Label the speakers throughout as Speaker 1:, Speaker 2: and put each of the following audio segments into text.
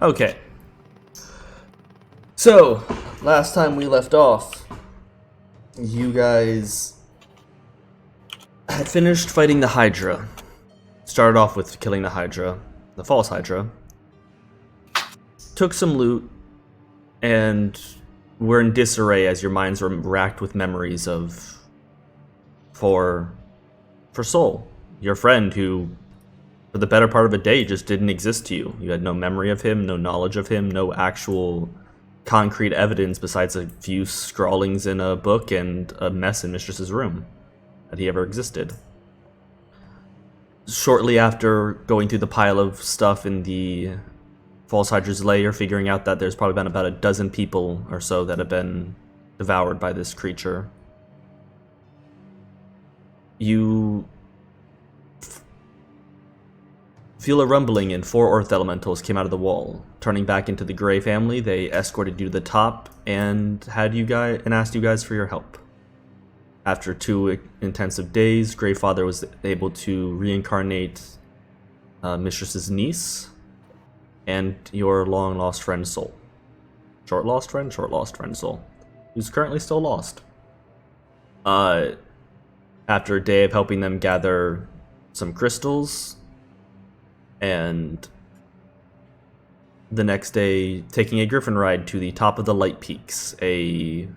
Speaker 1: Okay. So, last time we left off, you guys had finished fighting the Hydra. Started off with killing the Hydra, the false Hydra. Took some loot, and were in disarray as your minds were racked with memories of... For Sol, your friend who, for the better part of a day, just didn't exist to you. You had no memory of him, no knowledge of him, no actual concrete evidence besides a few scrawlings in a book and a mess in Mistress's room that he ever existed. Shortly after going through the pile of stuff in the False Hydra's lair, figuring out that there's probably been about a dozen people or so that have been devoured by this creature, you feel a rumbling, and 4 Earth Elementals came out of the wall. Turning back into the Grey family, they escorted you to the top and asked you guys for your help. After 2 intensive days, Greyfather was able to reincarnate Mistress's niece and your long-lost friend Sol. Short-lost friend Sol, who's currently still lost. After a day of helping them gather some crystals, and the next day taking a griffin ride to the top of the Light Peaks, a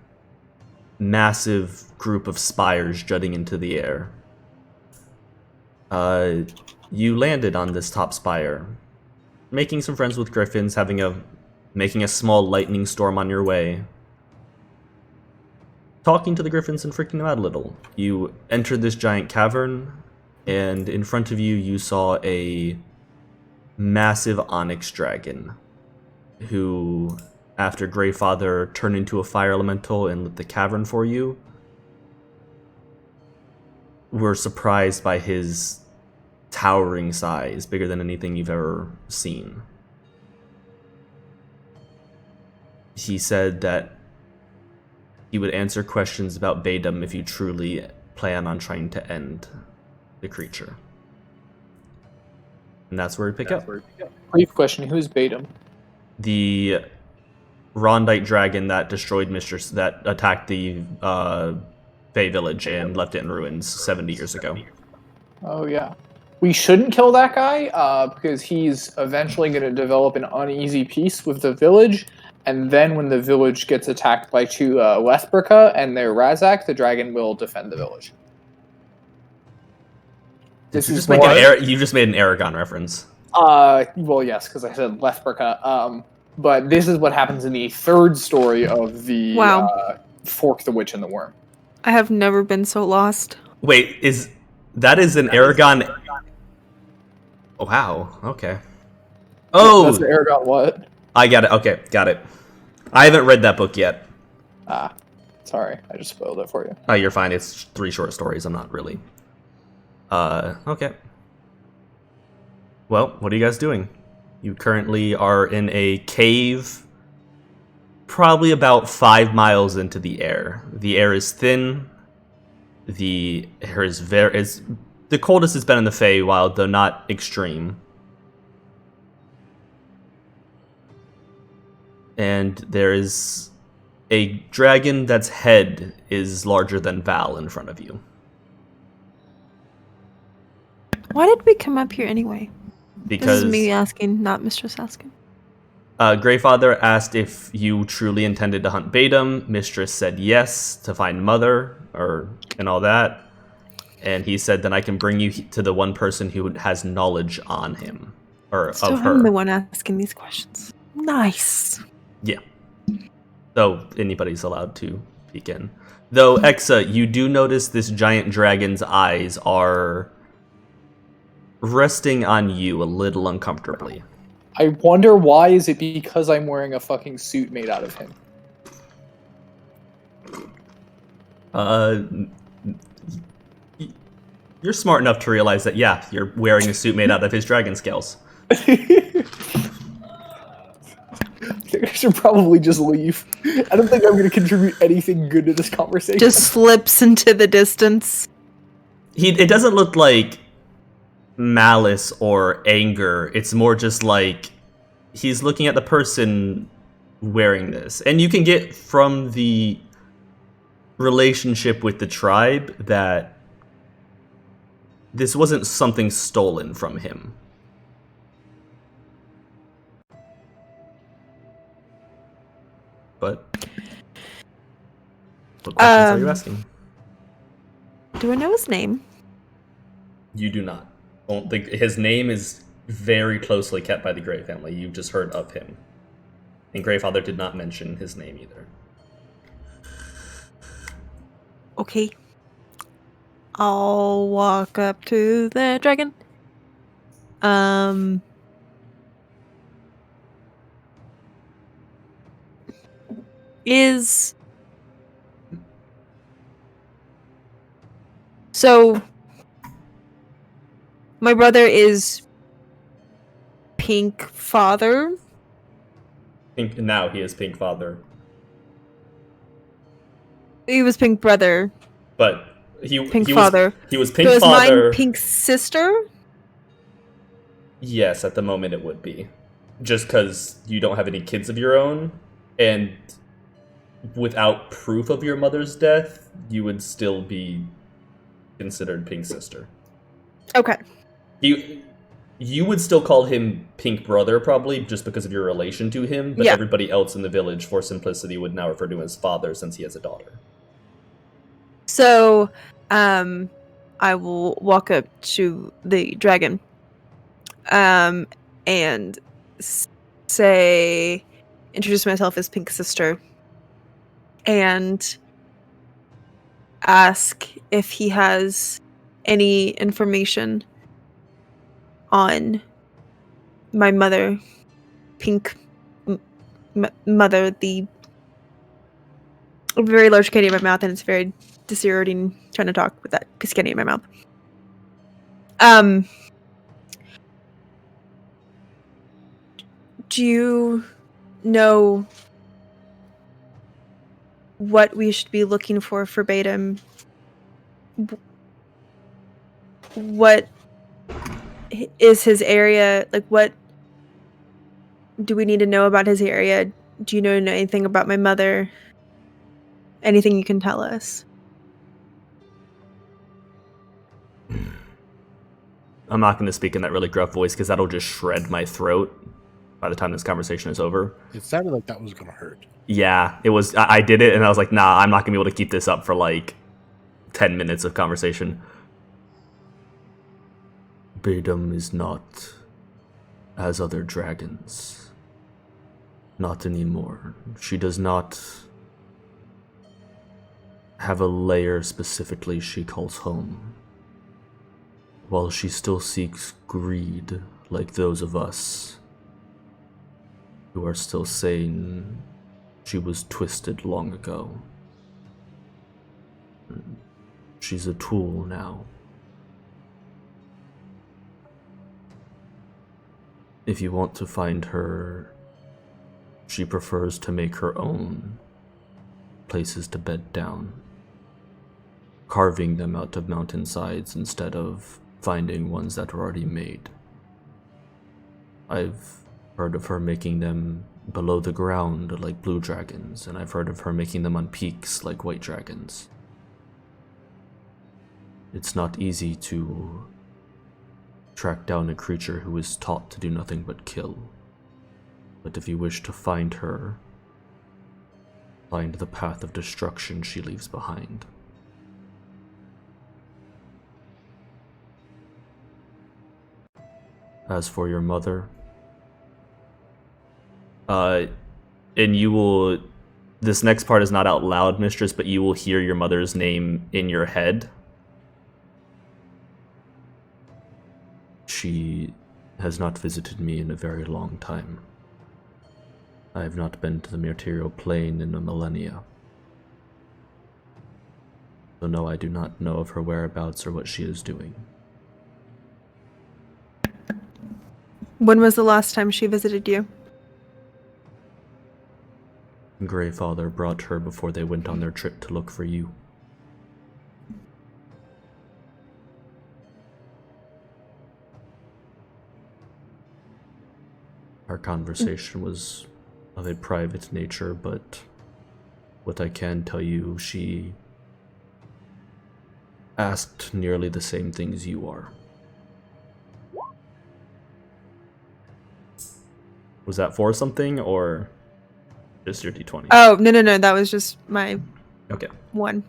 Speaker 1: massive group of spires jutting into the air. You landed on this top spire, making some friends with griffins, making a small lightning storm on your way, talking to the griffins and freaking them out a little. You entered this giant cavern, and in front of you saw a massive onyx dragon, who, after Greyfather turned into a fire elemental and lit the cavern for you, were surprised by his towering size, bigger than anything you've ever seen. He said that he would answer questions about Badum if you truly plan on trying to end the creature. And that's where we pick up.
Speaker 2: Brief question, who's Badum?
Speaker 1: The Rondite dragon that destroyed Mistress, that attacked the Fey village and left it in ruins 70 years ago.
Speaker 2: Oh, yeah. We shouldn't kill that guy, because he's eventually going to develop an uneasy peace with the village, and then when the village gets attacked by 2 Lethbrika and their Razak, the dragon will defend the village.
Speaker 1: You just made an Aragon reference.
Speaker 2: Well, yes, because I said Lethbrika. But this is what happens in the 3rd story of the Fork, the Witch, and the Worm.
Speaker 3: I have never been so lost.
Speaker 1: Wait, that is an Aragon? Oh, wow, okay. Oh!
Speaker 2: That's the Aragon what?
Speaker 1: I got it, okay, got it. I haven't read that book yet.
Speaker 2: Sorry, I just spoiled it for you.
Speaker 1: Oh, you're fine, it's 3 short stories, I'm not really... okay. Well, what are you guys doing? You currently are in a cave, probably about 5 miles into the air. The air is thin. The air is the coldest it's been in the Feywild, though not extreme. And there is a dragon that's head is larger than Val in front of you.
Speaker 3: Why did we come up here anyway?
Speaker 1: Because
Speaker 3: this is me asking, not Mistress asking.
Speaker 1: Greyfather asked if you truly intended to hunt Badum. Mistress said yes, to find Mother, and all that. And he said, then I can bring you to the one person who has knowledge on him, or
Speaker 3: so
Speaker 1: of her.
Speaker 3: I'm the one asking these questions. Nice.
Speaker 1: Yeah. So anybody's allowed to peek in. Though, Exa, you do notice this giant dragon's eyes are resting on you a little uncomfortably.
Speaker 2: I wonder why. Is it because I'm wearing a fucking suit made out of him?
Speaker 1: You're smart enough to realize that, yeah, you're wearing a suit made out of his dragon scales.
Speaker 2: I think I should probably just leave. I don't think I'm going to contribute anything good to this conversation.
Speaker 3: Just slips into the distance.
Speaker 1: It doesn't look like malice or anger. It's more just like he's looking at the person wearing this. And you can get from the relationship with the tribe that this wasn't something stolen from him. But what questions are you asking?
Speaker 3: Do I know his name?
Speaker 1: You do not. His name is very closely kept by the Grey family. You've just heard of him. And Greyfather did not mention his name either.
Speaker 3: Okay. I'll walk up to the dragon. So my brother is Pink Father.
Speaker 1: Now he is Pink Father.
Speaker 3: He was Pink Brother.
Speaker 1: But
Speaker 3: Pink Father.
Speaker 1: He was Pink
Speaker 3: So is
Speaker 1: Father.
Speaker 3: mine Pink Sister?
Speaker 1: Yes, at the moment it would be. Just because you don't have any kids of your own, and without proof of your mother's death, you would still be considered Pink Sister.
Speaker 3: Okay.
Speaker 1: You would still call him Pink Brother, probably, just because of your relation to him, but everybody else in the village, for simplicity, would now refer to him as father, since he has a daughter.
Speaker 3: So, I will walk up to the dragon, and introduce myself as Pink Sister, and ask if he has any information on my mother, Pink Mother. A very large candy in my mouth, and it's very disorienting trying to talk with that piece of candy in my mouth. Do you know what we should be looking for verbatim? What is his area? Like, what do we need to know about his area? Do you know anything about my mother? Anything you can tell us?
Speaker 1: I'm not going to speak in that really gruff voice because that'll just shred my throat by the time this conversation is over.
Speaker 4: It sounded like that was going to hurt.
Speaker 1: Yeah, it was. I did it, and I was like, nah, I'm not going to be able to keep this up for like 10 minutes of conversation. Badum is not as other dragons. Not anymore. She does not have a lair specifically she calls home. While she still seeks greed like those of us who are still sane, she was twisted long ago. She's a tool now. If you want to find her, she prefers to make her own places to bed down, carving them out of mountainsides instead of finding ones that were already made. I've heard of her making them below the ground like blue dragons, and I've heard of her making them on peaks like white dragons. It's not easy to track down a creature who is taught to do nothing but kill. But if you wish to find her, find the path of destruction she leaves behind. As for your mother, and you will, this next part is not out loud, mistress, but you will hear your mother's name in your head. She has not visited me in a very long time. I have not been to the material plane in a millennia. So no, I do not know of her whereabouts or what she is doing.
Speaker 3: When was the last time she visited you?
Speaker 1: Greyfather brought her before they went on their trip to look for you. Our conversation was of a private nature, but what I can tell you, she asked nearly the same things you are. Was that for something, or just your d20?
Speaker 3: Oh, no, that was just my
Speaker 1: Okay.
Speaker 3: one.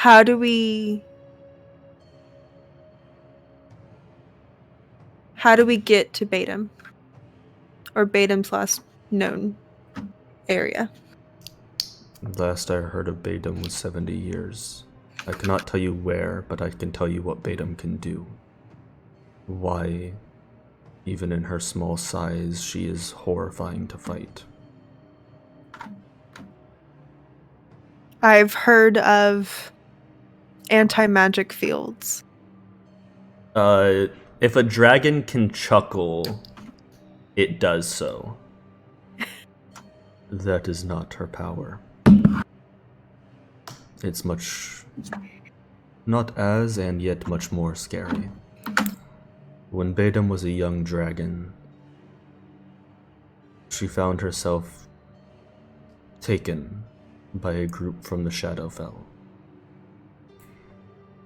Speaker 3: How do we get to Batum? Or Batum's last known area?
Speaker 1: Last I heard of Batum was 70 years. I cannot tell you where, but I can tell you what Batum can do. Why, even in her small size, she is horrifying to fight.
Speaker 3: I've heard of anti-magic fields.
Speaker 1: If a dragon can chuckle, it does so. That is not her power. It's much... not as, and yet much more scary. When Batum was a young dragon, she found herself taken by a group from the Shadowfell.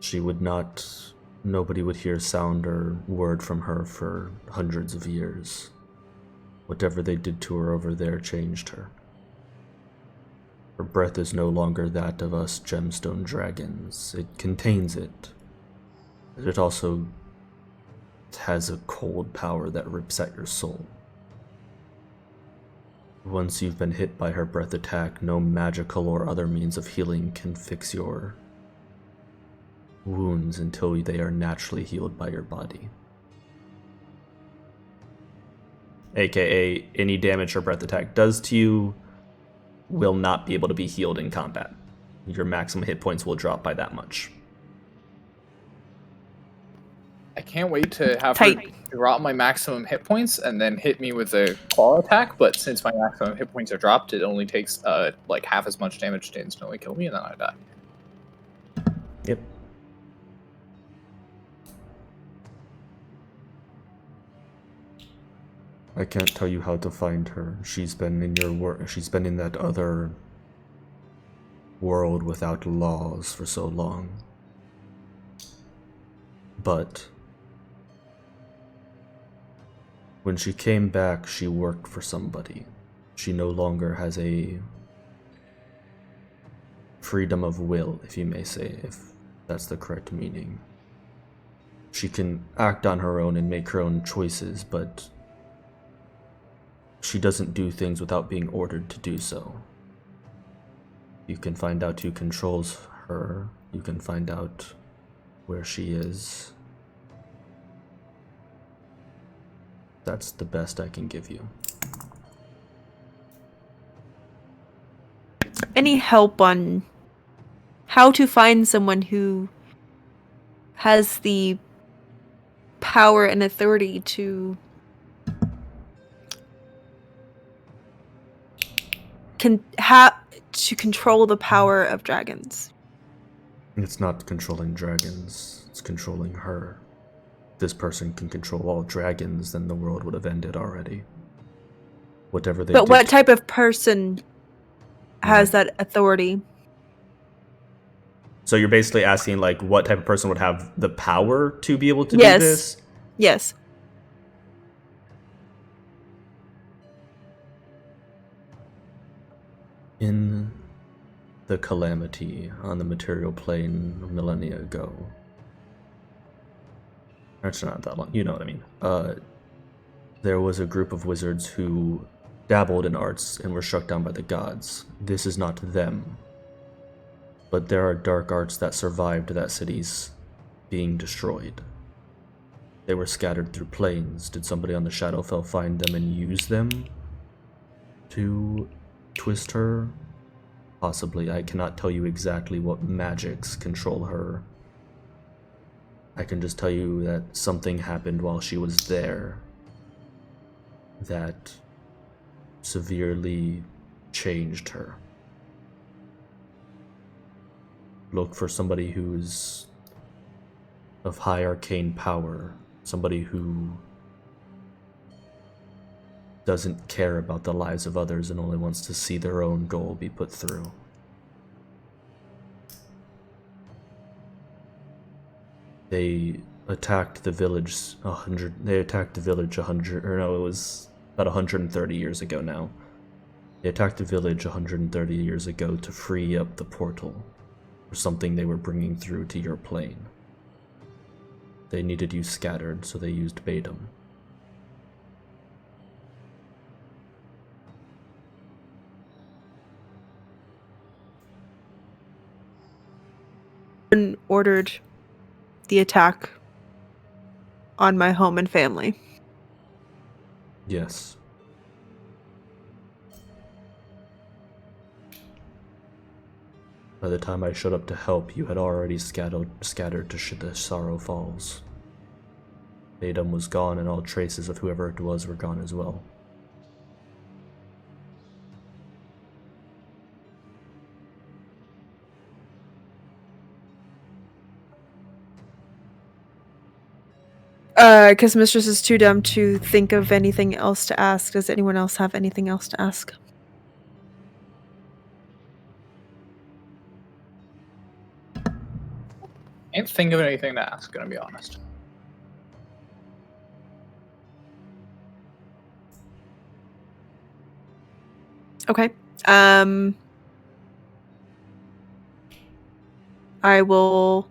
Speaker 1: She would not... nobody would hear sound or word from her for hundreds of years. Whatever they did to her over there changed her. Her breath is no longer that of us gemstone dragons. It contains it. But it also has a cold power that rips at your soul. Once you've been hit by her breath attack, no magical or other means of healing can fix your wounds until they are naturally healed by your body. AKA, any damage her breath attack does to you will not be able to be healed in combat. Your maximum hit points will drop by that much.
Speaker 2: I can't wait to have
Speaker 3: Tight.
Speaker 2: her drop my maximum hit points and then hit me with a claw attack, but since my maximum hit points are dropped, it only takes like half as much damage to instantly kill me, and then I die.
Speaker 1: Yep. I can't tell you how to find her. She's been in your she's been in that other world without laws for so long. But when she came back, she worked for somebody. She no longer has a freedom of will, if you may say, if that's the correct meaning. She can act on her own and make her own choices, but she doesn't do things without being ordered to do so. You can find out who controls her. You can find out where she is. That's the best I can give you.
Speaker 3: Any help on how to find someone who has the power and authority to control the power of dragons?
Speaker 1: It's not controlling dragons, it's controlling her. If this person can control all dragons, then the world would have ended already. Whatever they
Speaker 3: But
Speaker 1: did.
Speaker 3: what type of person has that authority?
Speaker 1: So you're basically asking, like, what type of person would have the power to be able to
Speaker 3: Yes.
Speaker 1: do this?
Speaker 3: Yes.
Speaker 1: In the calamity on the material plane millennia ago. Actually, not that long. You know what I mean. There was a group of wizards who dabbled in arts and were struck down by the gods. This is not them. But there are dark arts that survived that city's being destroyed. They were scattered through planes. Did somebody on the Shadowfell find them and use them to twist her? Possibly. I cannot tell you exactly what magics control her. I can just tell you that something happened while she was there that severely changed her. Look for somebody who's of high arcane power, somebody who doesn't care about the lives of others and only wants to see their own goal be put through. They attacked the village it was about 130 years ago now. They attacked the village 130 years ago to free up the portal for something they were bringing through to your plane. They needed you scattered, so they used Batum.
Speaker 3: And ordered the attack on my home and family.
Speaker 1: Yes. By the time I showed up to help, you had already scattered to the Sorrow Falls. Batum was gone, and all traces of whoever it was were gone as well.
Speaker 3: Because Mistress is too dumb to think of anything else to ask. Does anyone else have anything else to ask?
Speaker 2: Can't think of anything to ask, gonna be honest.
Speaker 3: Okay. I will...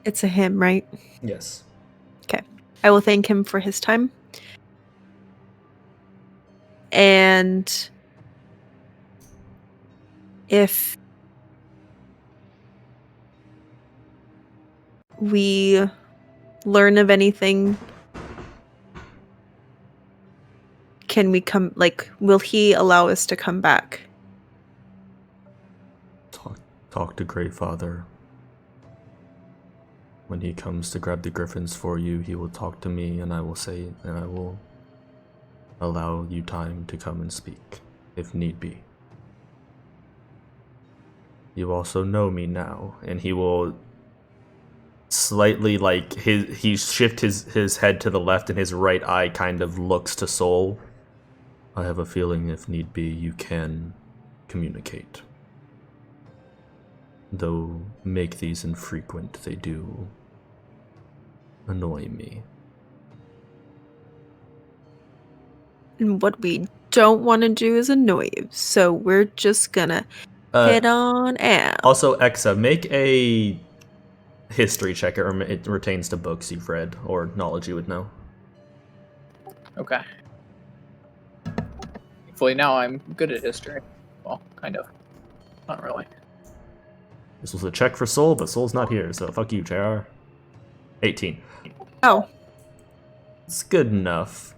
Speaker 3: It's a him, right?
Speaker 1: Yes.
Speaker 3: I will thank him for his time. And if we learn of anything, can we come, like, will he allow us to come back?
Speaker 1: Talk to Greyfather. When he comes to grab the griffins for you, he will talk to me, and I will allow you time to come and speak, if need be. You also know me now, and he will slightly, like, he shift his head to the left, and his right eye kind of looks to Sol. I have a feeling, if need be, you can communicate. Though make these infrequent, they do annoy me.
Speaker 3: And what we don't want to do is annoy you, so we're just gonna head on out.
Speaker 1: Also, Exa, make a history check. It retains to books you've read or knowledge you would know.
Speaker 2: Okay. Thankfully now I'm good at history. Well, kind of. Not really.
Speaker 1: This was a check for Sol, but Sol's not here, so fuck you, JR. 18.
Speaker 3: Oh.
Speaker 1: It's good enough.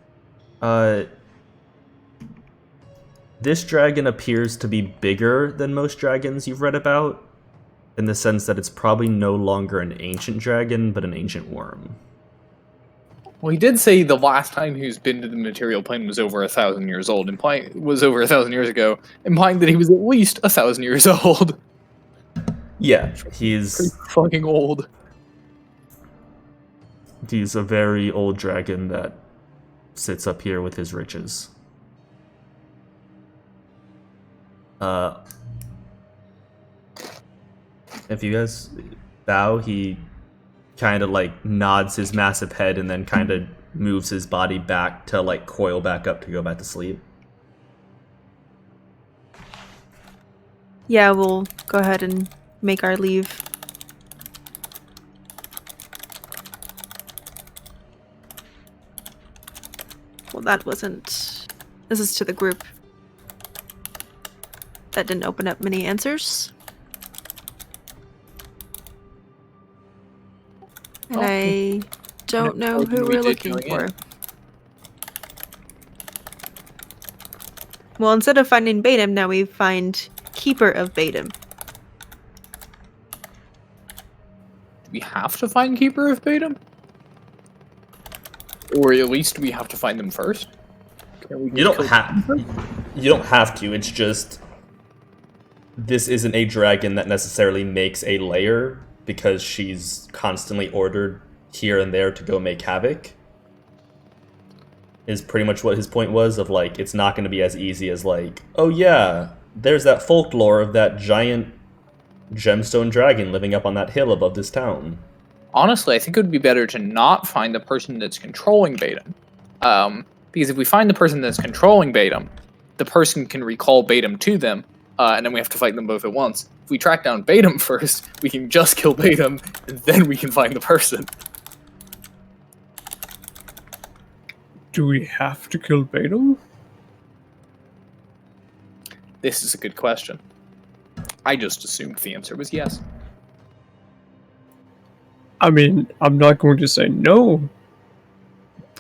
Speaker 1: This dragon appears to be bigger than most dragons you've read about, in the sense that it's probably no longer an ancient dragon, but an ancient worm.
Speaker 2: Well, he did say the last time he's been to the material plane was over 1,000 years old, was over 1,000 years ago, implying that he was at least 1,000 years old.
Speaker 1: Yeah, he's
Speaker 2: pretty fucking old.
Speaker 1: He's a very old dragon that sits up here with his riches. If you guys bow, he kind of like nods his massive head and then kind of moves his body back to like coil back up to go back to sleep.
Speaker 3: Yeah, we'll go ahead and make our leave. Well, that wasn't... This is to the group. That didn't open up many answers. And I don't know who we're looking for. Well, instead of finding Batum, now we find Keeper of Batum.
Speaker 2: Do we have to find Keeper of Batum? Or at least we have to find them first?
Speaker 1: You don't have to. It's just this isn't a dragon that necessarily makes a lair because she's constantly ordered here and there to go make havoc. Is pretty much what his point was, of like, it's not going to be as easy as like, oh yeah, there's that folklore of that giant gemstone dragon living up on that hill above this town.
Speaker 2: Honestly, I think it would be better to not find the person that's controlling Batum. Because if we find the person that's controlling Batum, the person can recall Batum to them, and then we have to fight them both at once. If we track down Batum first, we can just kill Batum, and then we can find the person.
Speaker 5: Do we have to kill Batum?
Speaker 2: This is a good question. I just assumed the answer was yes.
Speaker 5: I mean, I'm not going to say no.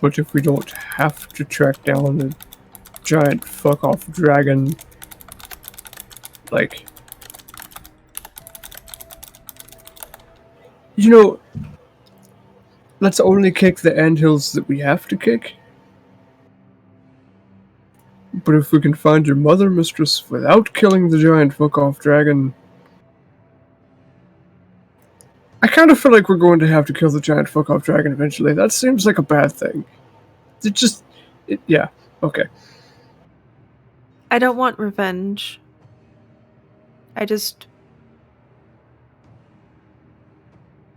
Speaker 5: But if we don't have to track down a giant fuck-off dragon, like... You know, let's only kick the anthills that we have to kick. But if we can find your mother, mistress, without killing the giant fuck-off dragon... I kind of feel like we're going to have to kill the giant fuck-off dragon eventually. That seems like a bad thing. Yeah, okay.
Speaker 3: I don't want revenge. I just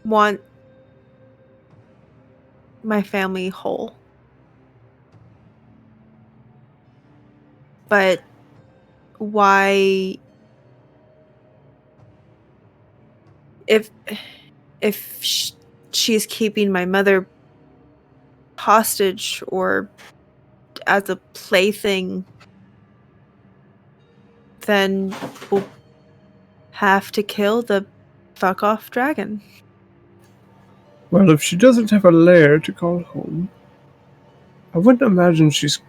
Speaker 3: want my family whole. But why, if she's keeping my mother hostage or as a plaything, then we'll have to kill the fuck off dragon.
Speaker 5: Well, if she doesn't have a lair to call home, I wouldn't imagine she's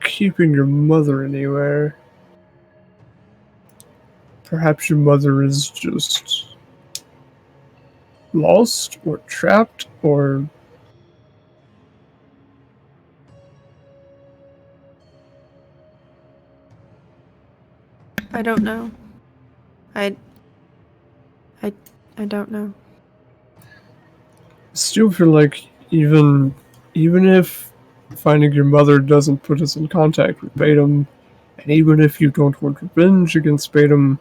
Speaker 5: keeping your mother anywhere. Perhaps your mother is just lost or trapped or...
Speaker 3: I don't know. I don't know.
Speaker 5: I still feel like even if finding your mother doesn't put us in contact with Batum, and even if you don't want revenge against Batum,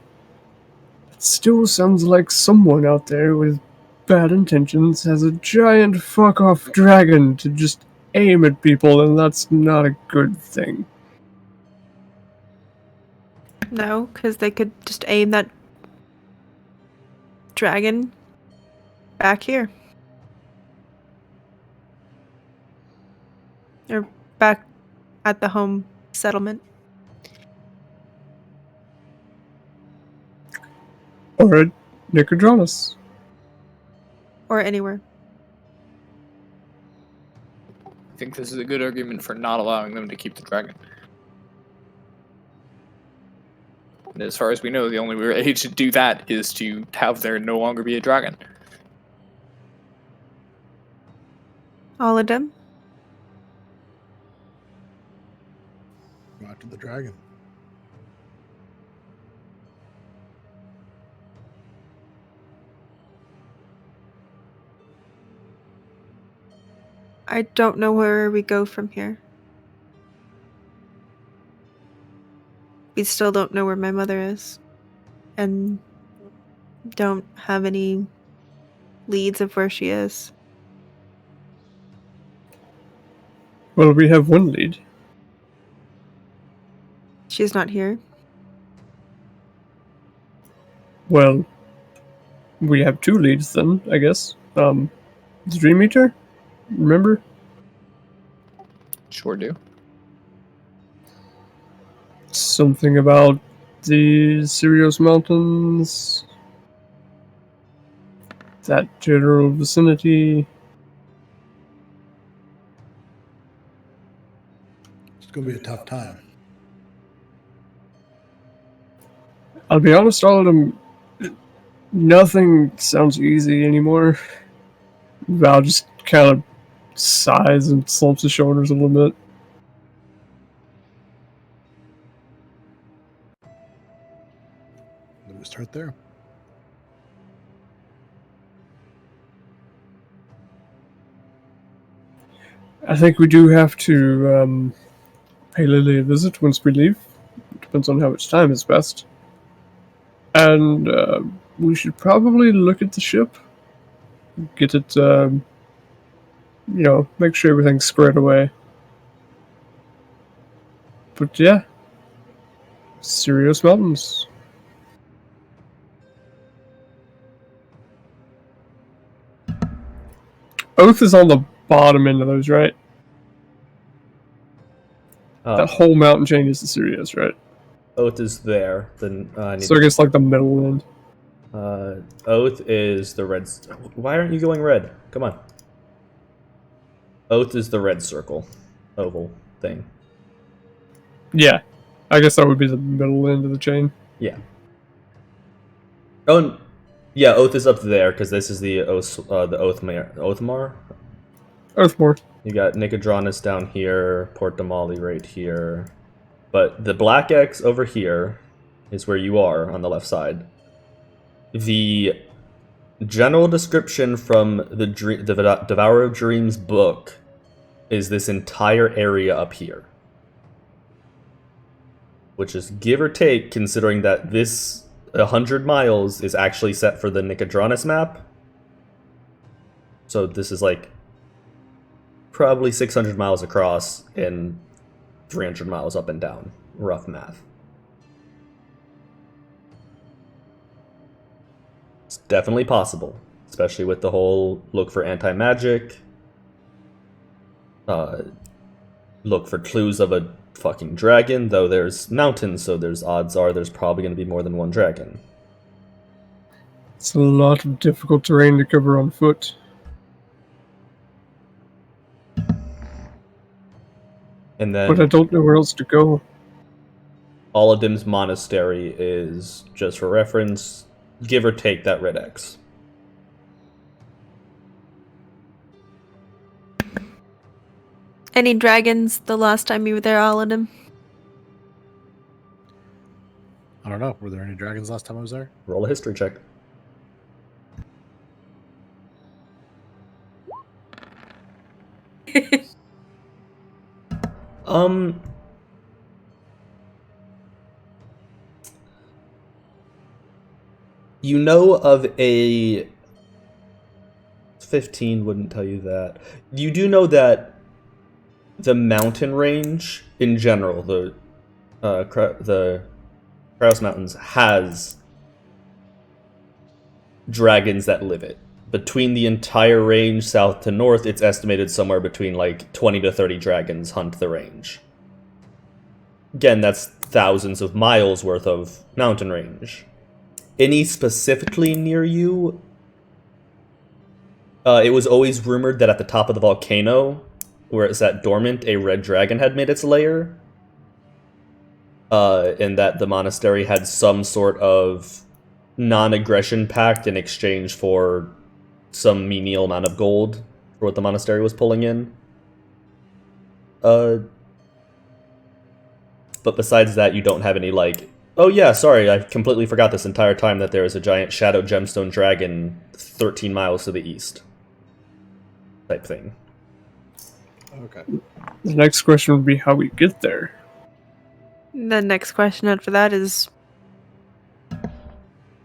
Speaker 5: it still sounds like someone out there with bad intentions has a giant fuck-off dragon to just aim at people, and that's not a good thing.
Speaker 3: No, because they could just aim that dragon back here. Or back at the home settlement.
Speaker 5: Or at Nicodranus.
Speaker 3: Or anywhere.
Speaker 2: I think this is a good argument for not allowing them to keep the dragon. And as far as we know, the only way to do that is to have there no longer be a dragon.
Speaker 3: Ollidim?
Speaker 4: Go after the dragon.
Speaker 3: I don't know where we go from here. We still don't know where my mother is. And don't have any leads of where she is.
Speaker 5: Well, we have one lead.
Speaker 3: She's not here.
Speaker 5: Well, we have two leads then, I guess. The Dream Eater? Remember?
Speaker 2: Sure do.
Speaker 5: Something about the Sirius Mountains. That general vicinity.
Speaker 4: It's going to be a tough time.
Speaker 5: I'll be honest, all of them, nothing sounds easy anymore. Val just kind of sighs and slumps his shoulders a little bit.
Speaker 4: The start there.
Speaker 5: I think we do have to pay Lily a visit once we leave. Depends on how much time is best. And we should probably look at the ship. Get it, make sure everything's squared away. But yeah, Sirius Mountains. Oath is on the bottom end of those, right? That whole mountain chain is the Sirius, right?
Speaker 1: Oath is there. Then
Speaker 5: So I guess like the middle end.
Speaker 1: Oath is the red. Why aren't you going red? Come on. Oath is the red circle, oval thing.
Speaker 5: Yeah, I guess that would be the middle end of the chain.
Speaker 1: Yeah. Oh, yeah. Oath is up there because this is the Oathmar.
Speaker 5: Oathmore.
Speaker 1: You got Nicodranus down here, Port Damali right here, but the black X over here is where you are on the left side. The general description from the Devourer of Dreams book is this entire area up here, which is give or take, considering that this 100 miles is actually set for the Nicodranus map. So this is like probably 600 miles across and 300 miles up and down. Rough math. It's definitely possible, especially with the whole look for anti-magic, look for clues of a fucking dragon, though there's mountains, so there's odds are there's probably going to be more than one dragon.
Speaker 5: It's a lot of difficult terrain to cover on foot.
Speaker 1: And then
Speaker 5: But I don't know where else to go.
Speaker 1: Ollidim's monastery is, just for reference, give or take that red X.
Speaker 3: Any dragons the last time you were there, Ollidim?
Speaker 4: I don't know. Were there any dragons last time I was there?
Speaker 1: Roll a history check. You know of a 15 wouldn't tell you that. You do know that the mountain range in general, the Kraus Mountains, has dragons that live it. Between the entire range, south to north, it's estimated somewhere between like 20 to 30 dragons hunt the range. Again, that's thousands of miles worth of mountain range. Any specifically near you? It was always rumored that at the top of the volcano, where it sat dormant, a red dragon had made its lair. And that the monastery had some sort of non-aggression pact in exchange for some menial amount of gold for what the monastery was pulling in. But besides that, you don't have any, like, oh yeah, sorry, I completely forgot this entire time that there is a giant shadow gemstone dragon 13 miles to the east. Type thing.
Speaker 4: Okay.
Speaker 5: The next question would be how we get there.
Speaker 3: The next question after that is,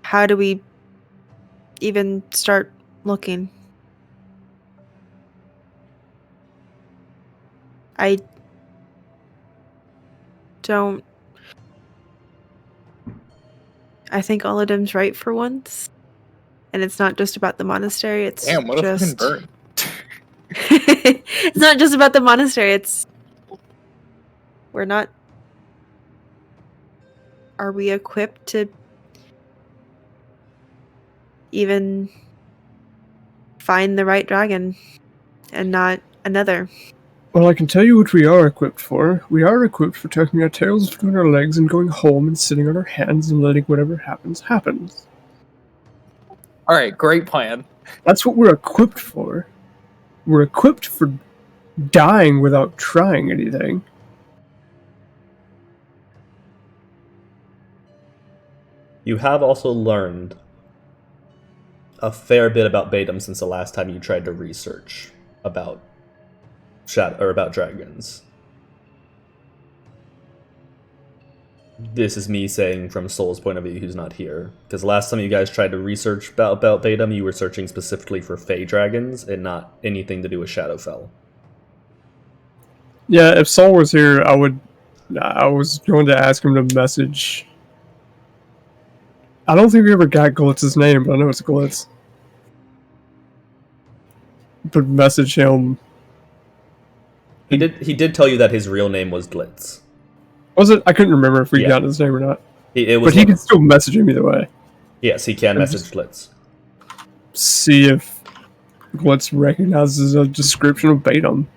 Speaker 3: how do we even start looking? I think Ollidim's right for once. And it's not just about the monastery, it's
Speaker 2: Damn, what a fucking
Speaker 3: just...
Speaker 2: burn.
Speaker 3: It's not just about the monastery, it's... We're not... Are we equipped to even find the right dragon and not another?
Speaker 5: Well, I can tell you what we are equipped for. We are equipped for tucking our tails between our legs and going home and sitting on our hands and letting whatever happens, happens.
Speaker 2: Alright, great plan.
Speaker 5: That's what we're equipped for. We're equipped for dying without trying anything.
Speaker 1: You have also learned a fair bit about Batum since the last time you tried to research about about dragons. This is me saying from Sol's point of view, who's not here. Because last time you guys tried to research about Batum, you were searching specifically for Fey dragons and not anything to do with Shadowfell.
Speaker 5: Yeah, if Sol was here, I was going to ask him to message. I don't think we ever got Glitz's name, but I know it's Glitz. But message him.
Speaker 1: He did tell you that his real name was Glitz.
Speaker 5: Was it? I couldn't remember if we got his name or not.
Speaker 1: But
Speaker 5: he can still message him either way.
Speaker 1: Yes, he can message Glitz.
Speaker 5: See if Glitz recognizes a description of Batum.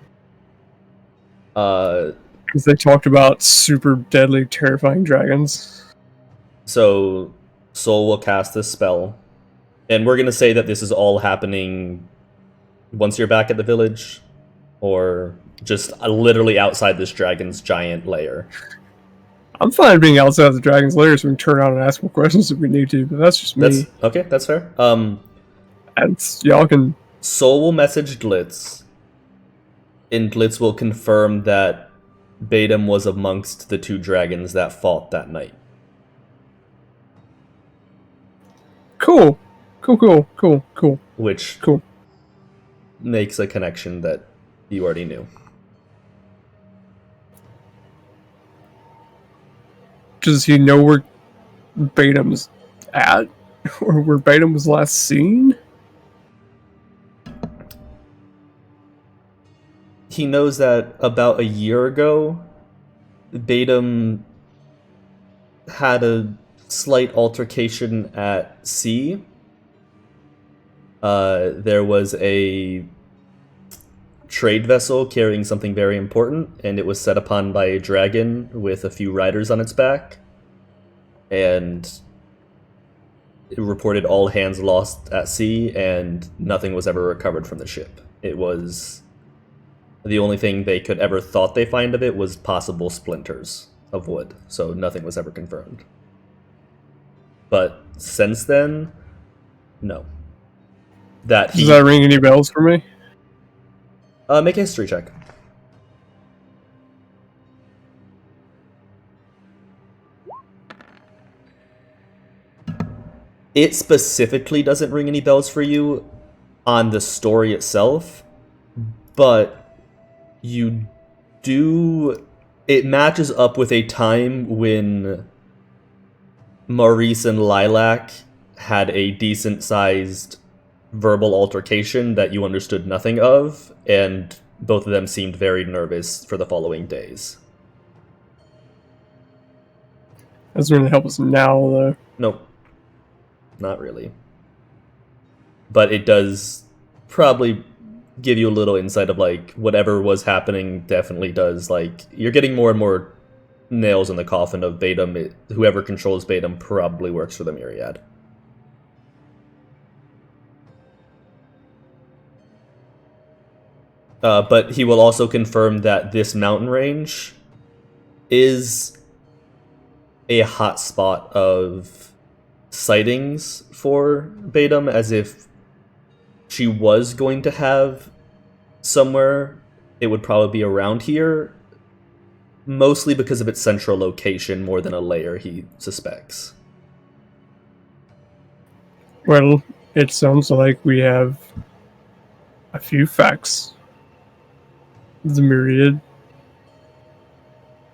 Speaker 5: Because they talked about super deadly, terrifying dragons.
Speaker 1: So, Sol will cast this spell. And we're going to say that this is all happening once you're back at the village, or just literally outside this dragon's giant lair.
Speaker 5: I'm fine being outside the dragon's lair so we can turn around and ask more questions if we need to, but that's just me.
Speaker 1: Okay, that's fair.
Speaker 5: And y'all can...
Speaker 1: Sol will message Glitz, and Glitz will confirm that Batum was amongst the two dragons that fought that night.
Speaker 5: Cool.
Speaker 1: Which makes a connection that you already knew.
Speaker 5: Does he know where Batum's at? Or where Batum was last seen?
Speaker 1: He knows that about a year ago, Batum had a slight altercation at sea. There was a trade vessel carrying something very important, and it was set upon by a dragon with a few riders on its back. And it reported all hands lost at sea, and nothing was ever recovered from the ship. It was... the only thing they could ever thought they find of it was possible splinters of wood, so nothing was ever confirmed. But since then, no. Does
Speaker 5: that ring any bells for me?
Speaker 1: Make a history check. It specifically doesn't ring any bells for you on the story itself, but you do... it matches up with a time when Maurice and Lilac had a decent-sized verbal altercation that you understood nothing of, and both of them seemed very nervous for the following days.
Speaker 5: That's going to help us now, though.
Speaker 1: Nope. Not really. But it does probably give you a little insight of, like, whatever was happening definitely does, like, you're getting more and more nails in the coffin of Batum. Whoever controls Batum probably works for the Myriad. But he will also confirm that this mountain range is a hot spot of sightings for Batum, as if she was going to have somewhere, it would probably be around here, mostly because of its central location more than a lair, he suspects.
Speaker 5: Well, it sounds like we have a few facts. The Myriad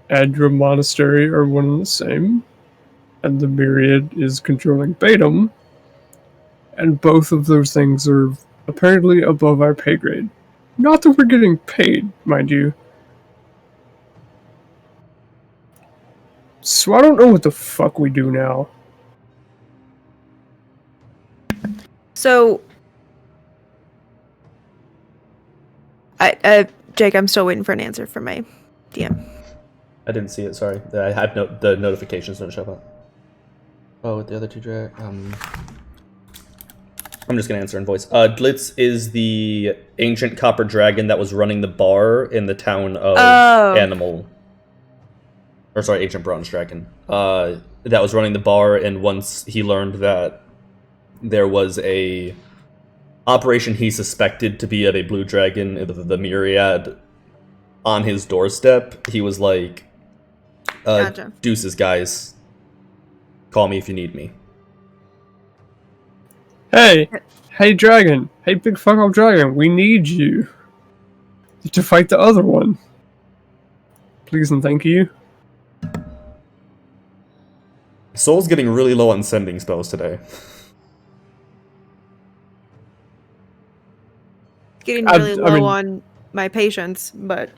Speaker 5: and your monastery are one and the same, and the Myriad is controlling Batum, and both of those things are apparently above our pay grade. Not that we're getting paid, mind you. So I don't know what the fuck we do now.
Speaker 3: So, Jake, I'm still waiting for an answer from my DM.
Speaker 1: I didn't see it, sorry. I had the notifications don't show up. Oh, with the other two I'm just gonna answer in voice. Glitz is the ancient copper dragon that was running the bar in the town of Animal. Or sorry, ancient bronze dragon. that was running the bar, and once he learned that there was a operation he suspected to be of a blue dragon, the Myriad, on his doorstep, he was like,
Speaker 3: Gotcha.
Speaker 1: deuces, guys. Call me if you need me.
Speaker 5: Hey, hey, dragon. Hey, big fuck off dragon. We need you to fight the other one. Please and thank you.
Speaker 1: Sol's getting really low on sending spells today.
Speaker 3: Getting
Speaker 5: I
Speaker 3: really low
Speaker 5: mean-
Speaker 3: on my patience, but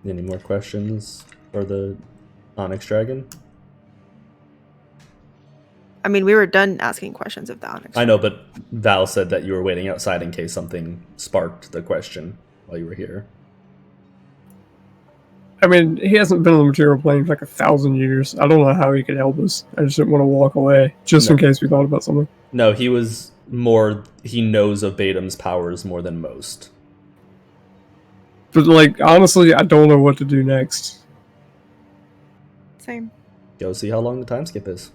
Speaker 1: Any more questions for the Onyx Dragon?
Speaker 3: I mean, we were done asking questions of the Onyx.
Speaker 1: I know, but Val said that you were waiting outside in case something sparked the question while you were here.
Speaker 5: I mean, he hasn't been on the material plane for like 1,000 years. I don't know how he could help us. I just didn't want to walk away, just in case we thought about something.
Speaker 1: No, he was more... He knows of Batum's powers more than most.
Speaker 5: But, like, honestly, I don't know what to do next.
Speaker 3: Same.
Speaker 1: Go see how long the time skip is.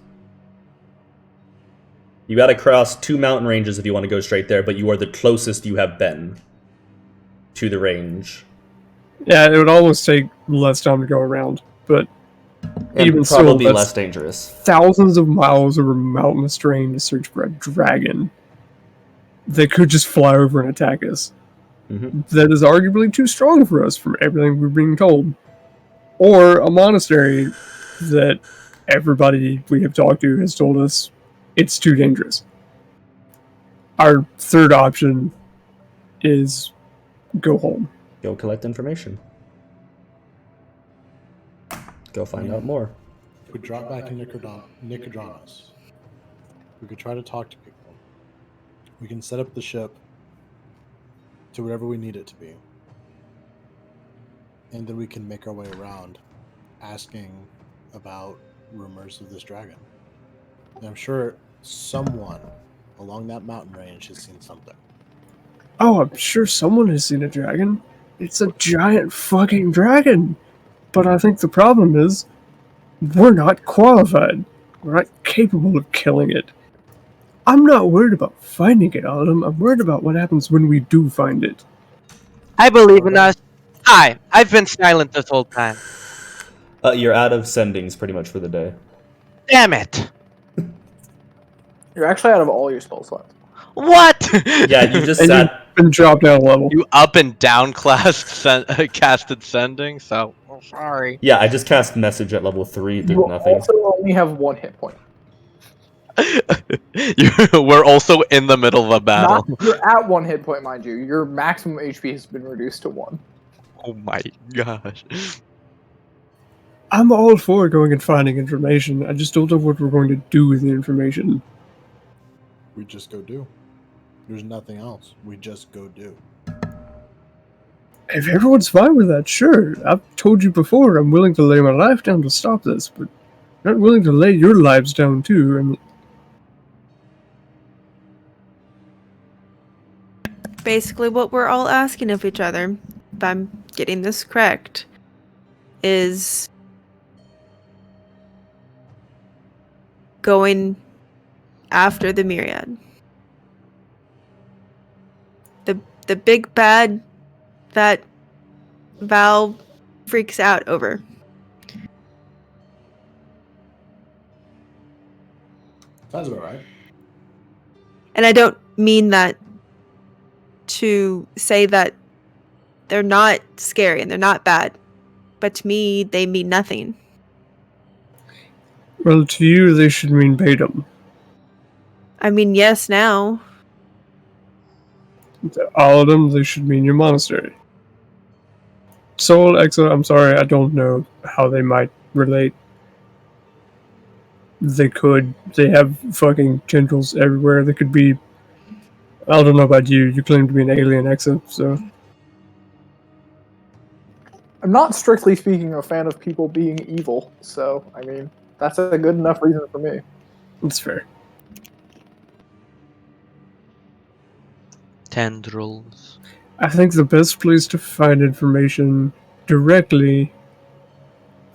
Speaker 1: You gotta cross 2 mountain ranges if you want to go straight there, but you are the closest you have been to the range.
Speaker 5: Yeah, it would almost take less time to go around, but
Speaker 1: And
Speaker 5: even still,
Speaker 1: probably
Speaker 5: that's
Speaker 1: less dangerous.
Speaker 5: thousands of miles over mountainous terrain to search for a dragon. They could just fly over and attack us.
Speaker 1: Mm-hmm.
Speaker 5: That is arguably too strong for us from everything we're being told. Or a monastery that everybody we have talked to has told us it's too dangerous. Our third option is go home.
Speaker 1: Go collect information. Go find out more.
Speaker 4: We drop back in Nicodranus. We could try to talk to people. We can set up the ship to whatever we need it to be. And then we can make our way around asking about rumors of this dragon. And I'm sure someone along that mountain range has seen something.
Speaker 5: Oh, I'm sure someone has seen a dragon. It's a giant fucking dragon. But I think the problem is, we're not qualified. We're not capable of killing it. I'm not worried about finding it, Ollidim. I'm worried about what happens when we do find it.
Speaker 6: I believe in us. Hi, I've been silent this whole time.
Speaker 1: You're out of sendings pretty much for the day.
Speaker 6: Damn it!
Speaker 2: You're actually out of all your spell slots.
Speaker 6: What?
Speaker 1: Yeah, you just
Speaker 5: And
Speaker 1: sat...
Speaker 5: you've been dropped down a level.
Speaker 6: You up and down class casted sending, so sorry.
Speaker 1: Yeah, I just cast message at level 3, did
Speaker 2: You
Speaker 1: nothing.
Speaker 2: also only have 1 hit point.
Speaker 6: We're also in the middle of a battle.
Speaker 2: You're at 1 hit point, mind you. Your maximum HP has been reduced to 1.
Speaker 6: Oh my gosh.
Speaker 5: I'm all for going and finding information. I just don't know what we're going to do with the information.
Speaker 4: We just go do. There's nothing else. We just go do.
Speaker 5: If everyone's fine with that, sure. I've told you before, I'm willing to lay my life down to stop this, but I'm not willing to lay your lives down too. I mean,
Speaker 3: Basically, what we're all asking of each other, if I'm getting this correct, is going after the Myriad. The big bad that Val freaks out over.
Speaker 4: Sounds about right.
Speaker 3: And I don't mean that to say that they're not scary and they're not bad, but to me, they mean nothing.
Speaker 5: well, to you, they should mean Batum.
Speaker 3: I mean, yes, now.
Speaker 5: To all of them, they should mean your monastery. Sol, Exa, I'm sorry, I don't know how they might relate. They could. They have fucking tendrils everywhere. They could be... I don't know about you. You claim to be an alien, Exa, so...
Speaker 2: I'm not strictly speaking a fan of people being evil, so, I mean, that's a good enough reason for me.
Speaker 5: It's fair.
Speaker 6: Tendrils.
Speaker 5: I think the best place to find information directly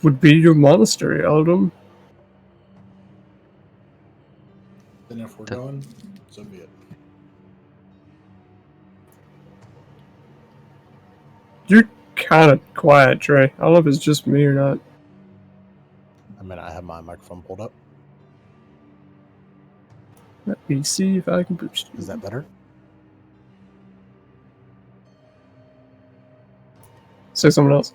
Speaker 5: would be your monastery, Eldom.
Speaker 4: Then if we're
Speaker 6: That-
Speaker 4: going, so be it.
Speaker 5: You're kind of quiet, Trey. I don't know if it's just me or not.
Speaker 4: I mean, I have my microphone pulled up.
Speaker 5: Let me see if I can boost you.
Speaker 4: Is that better?
Speaker 5: Say someone else.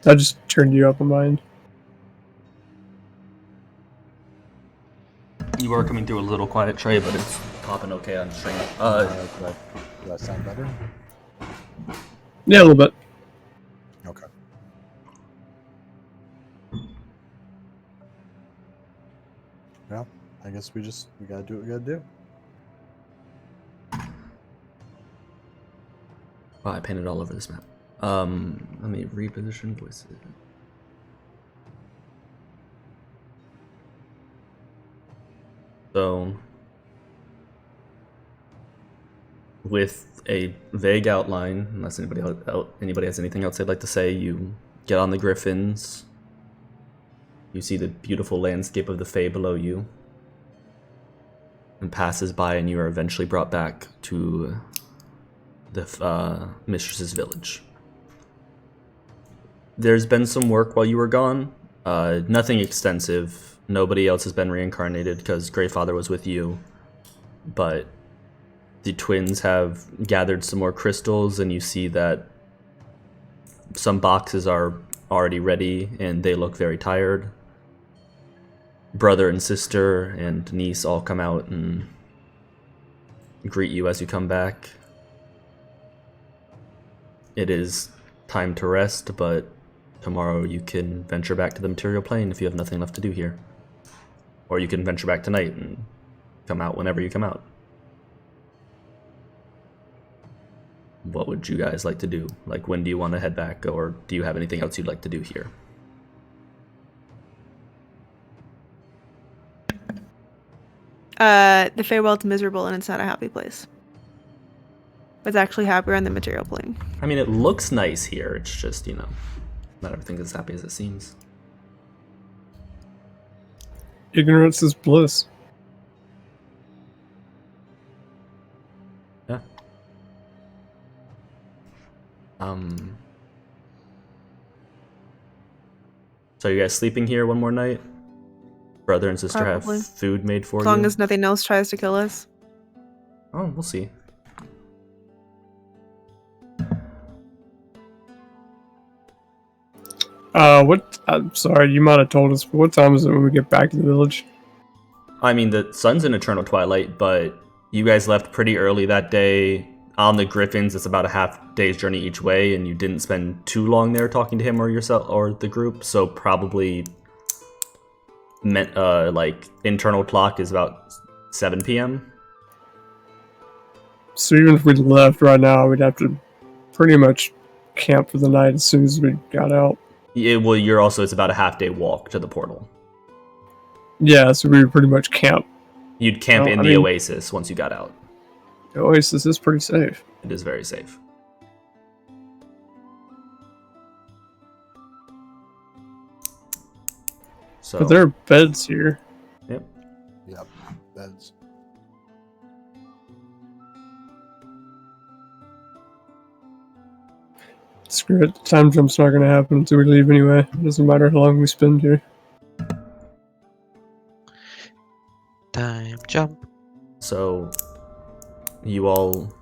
Speaker 5: I just turned you up on mine.
Speaker 1: You are coming through a little quiet, Trey, but it's popping okay on stream.
Speaker 4: Do I sound better?
Speaker 5: Yeah, a little bit.
Speaker 4: Okay. Well, I guess we gotta do what we gotta do.
Speaker 1: Oh, I painted all over this map. Let me reposition voices. So, with a vague outline, unless anybody has anything else they'd like to say, you get on the griffins. You see the beautiful landscape of the Fae below you, and passes by, and you are eventually brought back to the mistress's village. There's been some work while you were gone. Nothing extensive. Nobody else has been reincarnated because Greyfather was with you. But the twins have gathered some more crystals, and you see that some boxes are already ready, and they look very tired. Brother and sister and niece all come out and greet you as you come back. It is time to rest, but tomorrow you can venture back to the material plane if you have nothing left to do here. Or you can venture back tonight and come out whenever you come out. What would you guys like to do? Like, when do you want to head back, or do you have anything else you'd like to do here?
Speaker 3: The Feyworld's miserable and it's not a happy place. It's actually happier on the material plane.
Speaker 1: I mean, it looks nice here. It's just, not everything's as happy as it seems.
Speaker 5: Ignorance is bliss.
Speaker 1: Yeah. So you guys sleeping here one more night? Brother and sister
Speaker 3: Probably.
Speaker 1: have food made for
Speaker 3: As
Speaker 1: you?
Speaker 3: long as nothing else tries to kill us.
Speaker 1: Oh, we'll see.
Speaker 5: I'm sorry, you might have told us, but what time is it when we get back to the village?
Speaker 1: I mean, the sun's in eternal twilight, but you guys left pretty early that day. On the Griffins, it's about a half day's journey each way, and you didn't spend too long there talking to him or yourself or the group, so probably internal clock is about 7 p.m.
Speaker 5: So even if we left right now, we'd have to pretty much camp for the night as soon as we got out.
Speaker 1: Yeah, well, it's about a half day walk to the portal.
Speaker 5: Yeah, so we would pretty much camp.
Speaker 1: You'd camp
Speaker 5: Well,
Speaker 1: in
Speaker 5: I
Speaker 1: the
Speaker 5: mean-
Speaker 1: oasis once you got out.
Speaker 5: The Oasis is pretty safe.
Speaker 1: It is very safe. So,
Speaker 5: But there are beds here.
Speaker 1: yep.
Speaker 4: Yep. That's
Speaker 5: Screw it, time jump's not gonna happen until we leave anyway. It doesn't matter how long we spend here.
Speaker 6: Time jump.
Speaker 1: So, you all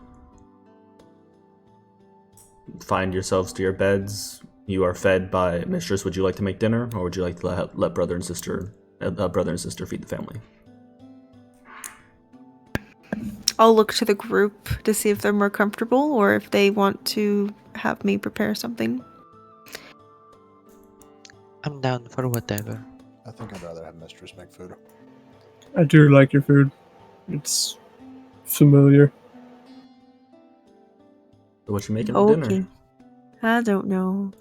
Speaker 1: find yourselves to your beds. You are fed by Mistress. Would you like to make dinner, or would you like to let brother and sister feed the family?
Speaker 3: I'll look to the group to see if they're more comfortable or if they want to have me prepare something.
Speaker 6: I'm down for whatever.
Speaker 4: I think I'd rather have Mistress make food.
Speaker 5: I do like your food. It's familiar.
Speaker 1: So what you making for
Speaker 3: Okay.
Speaker 1: dinner?
Speaker 3: I don't know.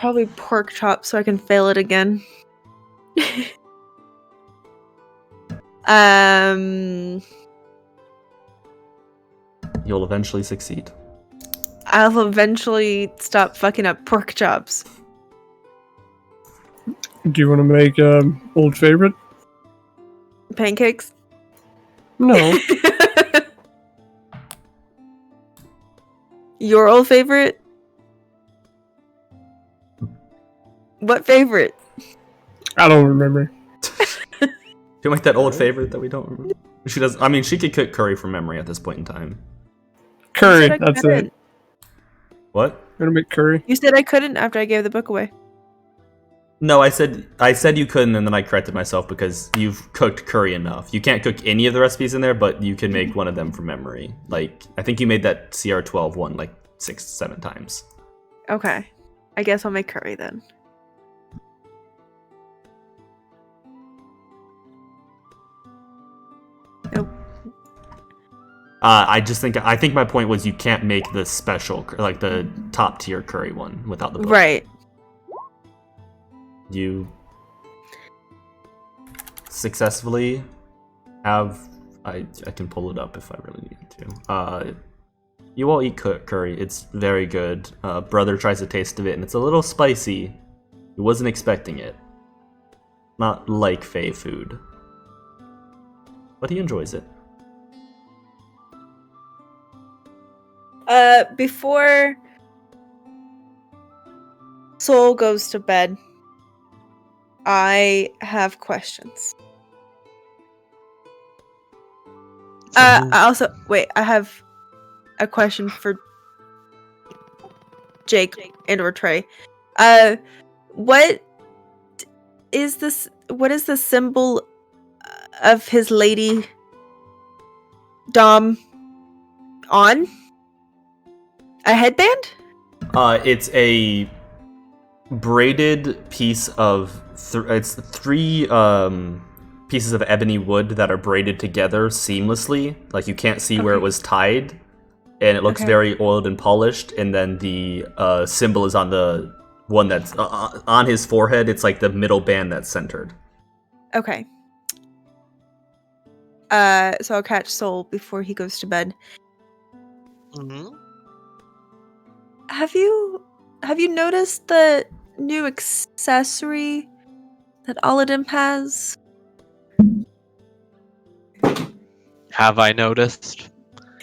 Speaker 3: Probably pork chop so I can fail it again.
Speaker 1: You'll eventually succeed.
Speaker 3: I'll eventually stop fucking up pork chops.
Speaker 5: Do you want to make old favorite?
Speaker 3: Pancakes?
Speaker 5: No.
Speaker 3: Your old favorite? What favorite?
Speaker 5: I don't remember.
Speaker 1: Do you like that old favorite that we don't remember? She does. I mean, she could cook curry from memory at this point in time.
Speaker 5: Curry,
Speaker 3: You said I
Speaker 5: that's
Speaker 3: couldn't.
Speaker 5: it.
Speaker 1: What?
Speaker 5: I'm gonna make curry.
Speaker 3: You said I couldn't after I gave the book away.
Speaker 1: No, I said you couldn't, and then I corrected myself because you've cooked curry enough. You can't cook any of the recipes in there, but you can make one of them from memory. Like, I think you made that CR12 one like 6-7 times.
Speaker 3: Okay. I guess I'll make curry then. Nope.
Speaker 1: I think my point was you can't make the special, like the top tier curry one without the book.
Speaker 3: Right.
Speaker 1: You successfully have. I can pull it up if I really need to. You all eat curry. It's very good. Brother tries a taste of it, and it's a little spicy. He wasn't expecting it. Not like Fae food, but he enjoys it.
Speaker 3: Before Sol goes to bed, I have questions. I also I have a question for Jake and or Trey. What is this? What is the symbol of his lady Dom on? A headband?
Speaker 1: It's a braided piece of it's three pieces of ebony wood that are braided together seamlessly. Like you can't see where it was tied, and it looks very oiled and polished. And then the symbol is on the one that's on his forehead. It's like the middle band that's centered.
Speaker 3: Okay. So I'll catch Sol before he goes to bed.
Speaker 6: Mm-hmm.
Speaker 3: Have you noticed the new accessory that Ollidim has?
Speaker 6: Have I noticed?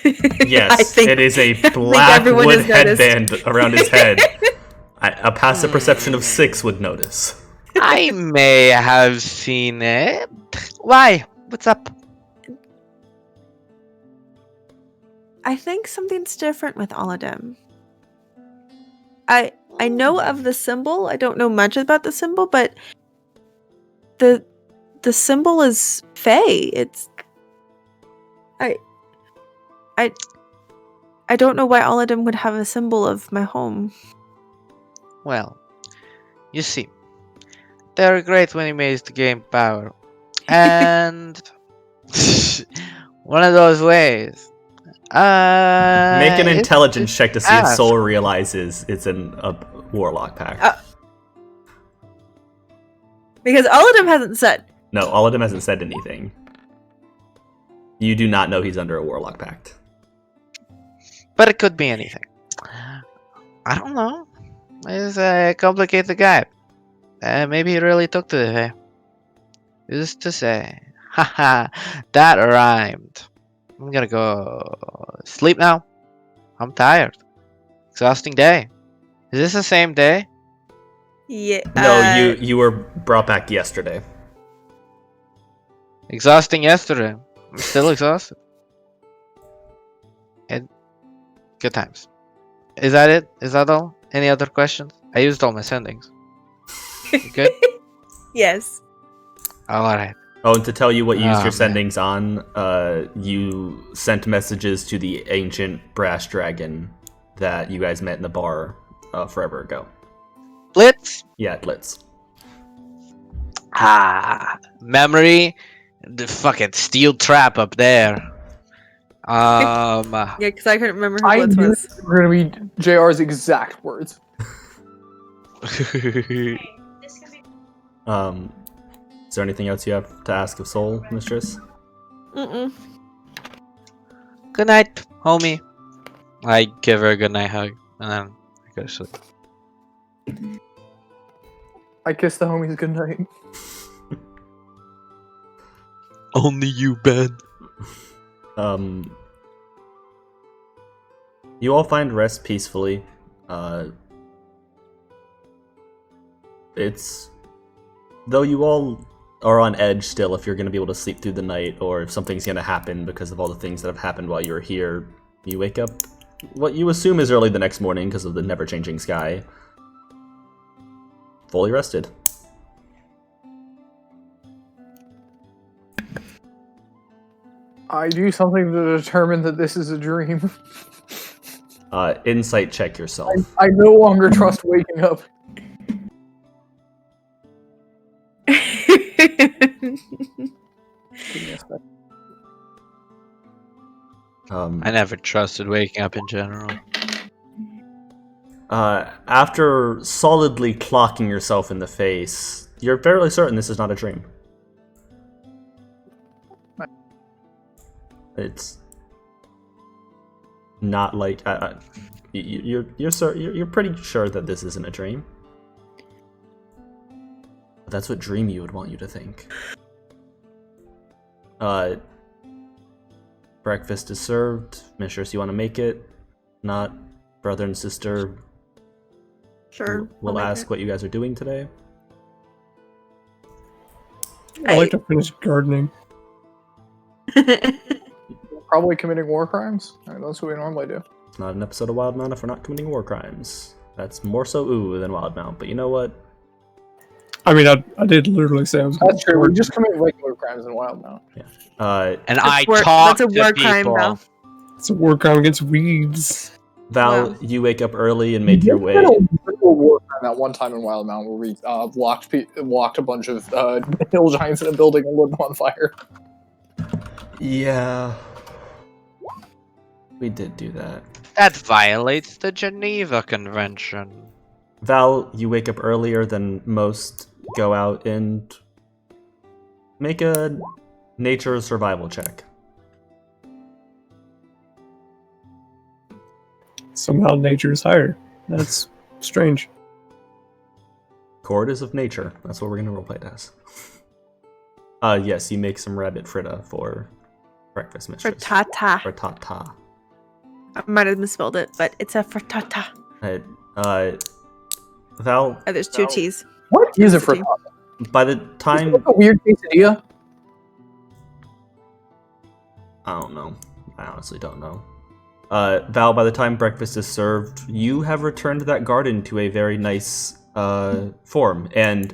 Speaker 1: Yes, it is a black wood headband around his head. A passive perception of 6 would notice.
Speaker 6: I may have seen it. Why? What's up?
Speaker 3: I think something's different with Ollidim. I know of the symbol. I don't know much about the symbol, but the symbol is Fae. It's I don't know why Ollidim would have a symbol of my home.
Speaker 6: Well, you see, they're great when he makes the game power. And one of those ways.
Speaker 1: Make an intelligence check to see if
Speaker 6: ask.
Speaker 1: Sol realizes it's a warlock pact.
Speaker 3: Because Ollidim hasn't said.
Speaker 1: No, all of them hasn't said anything. You do not know he's under a warlock pact.
Speaker 6: But it could be anything. I don't know. He's a complicated guy. Maybe he really took to the Fae. Who's to say? Haha, that rhymed. I'm gonna go sleep now. I'm tired. Exhausting day. Is this the same day?
Speaker 3: Yeah.
Speaker 1: No, you were brought back yesterday.
Speaker 6: Exhausting yesterday. I'm still exhausted. And good times. Is that it? Is that all? Any other questions? I used all my sendings. You good?
Speaker 3: Yes.
Speaker 6: Alright.
Speaker 1: Oh, and to tell you what you used your
Speaker 6: man.
Speaker 1: sendings on, you sent messages to the ancient brass dragon that you guys met in the bar forever ago.
Speaker 6: Blitz?
Speaker 1: Yeah, Blitz.
Speaker 6: Memory. The fucking steel trap up there.
Speaker 3: Yeah, because I couldn't remember who
Speaker 2: I
Speaker 3: Blitz
Speaker 2: knew
Speaker 3: was.
Speaker 2: these were going to be JR's exact words.
Speaker 1: Is there anything else you have to ask of Sol, Mistress?
Speaker 3: Mm-mm.
Speaker 6: Good night, homie. I give her a good night hug, and then I go to sleep.
Speaker 2: I kiss the homies goodnight.
Speaker 6: Only you, Ben.
Speaker 1: You all find rest peacefully. It's... Though you all are on edge still if you're going to be able to sleep through the night, or if something's going to happen because of all the things that have happened while you're here, you wake up what you assume is early the next morning because of the never-changing sky. Fully rested.
Speaker 2: I do something to determine that this is a dream.
Speaker 1: Insight check yourself.
Speaker 2: I no longer trust waking up.
Speaker 6: I never trusted waking up in general.
Speaker 1: After solidly clocking yourself in the face, you're fairly certain this is not a dream. It's not like you're pretty sure that this isn't a dream. But that's what dream you would want you to think. Breakfast is served. Mistress, you want to make it? Not, brother and sister.
Speaker 3: Sure.
Speaker 1: We'll
Speaker 3: I'll make
Speaker 1: ask what you guys are doing today.
Speaker 5: I like to finish gardening.
Speaker 3: it.
Speaker 2: Probably committing war crimes. That's what we normally do.
Speaker 1: It's not an episode of Wildemount if we're not committing war crimes. That's more so ooh than Wildemount, but you know what?
Speaker 5: I mean, I did literally say I was.
Speaker 2: That's true. We just commit regular crimes in Wildemount.
Speaker 6: And
Speaker 3: That's
Speaker 6: I
Speaker 3: war-
Speaker 6: talk
Speaker 3: that's a
Speaker 6: to
Speaker 3: war crime,
Speaker 6: people.
Speaker 3: Val.
Speaker 5: It's a war crime against weeds.
Speaker 1: Val,
Speaker 3: Wow.
Speaker 1: you wake up early and make your way.
Speaker 2: We did a literal war crime that one time in Wildemount where we locked a bunch of hill giants in a building and lit them on fire.
Speaker 1: Yeah. We did do that.
Speaker 6: That violates the Geneva Convention.
Speaker 1: Val, you wake up earlier than most, go out and make a nature survival check.
Speaker 5: Somehow nature is higher. That's strange.
Speaker 1: Cord is of nature. That's what we're gonna roleplay it as. Yes, you make some rabbit fritta for breakfast, mistress.
Speaker 3: Frittata.
Speaker 1: Frittata.
Speaker 3: I might have misspelled it, but it's a frittata.
Speaker 1: Val,
Speaker 3: Oh, there's two T's.
Speaker 2: What is a
Speaker 3: Frittata.
Speaker 2: frittata?
Speaker 1: by the
Speaker 2: Is
Speaker 1: time...
Speaker 2: it like a weird quesadilla?
Speaker 1: I don't know. I honestly don't know. Val, by the time breakfast is served, you have returned that garden to a very nice form, and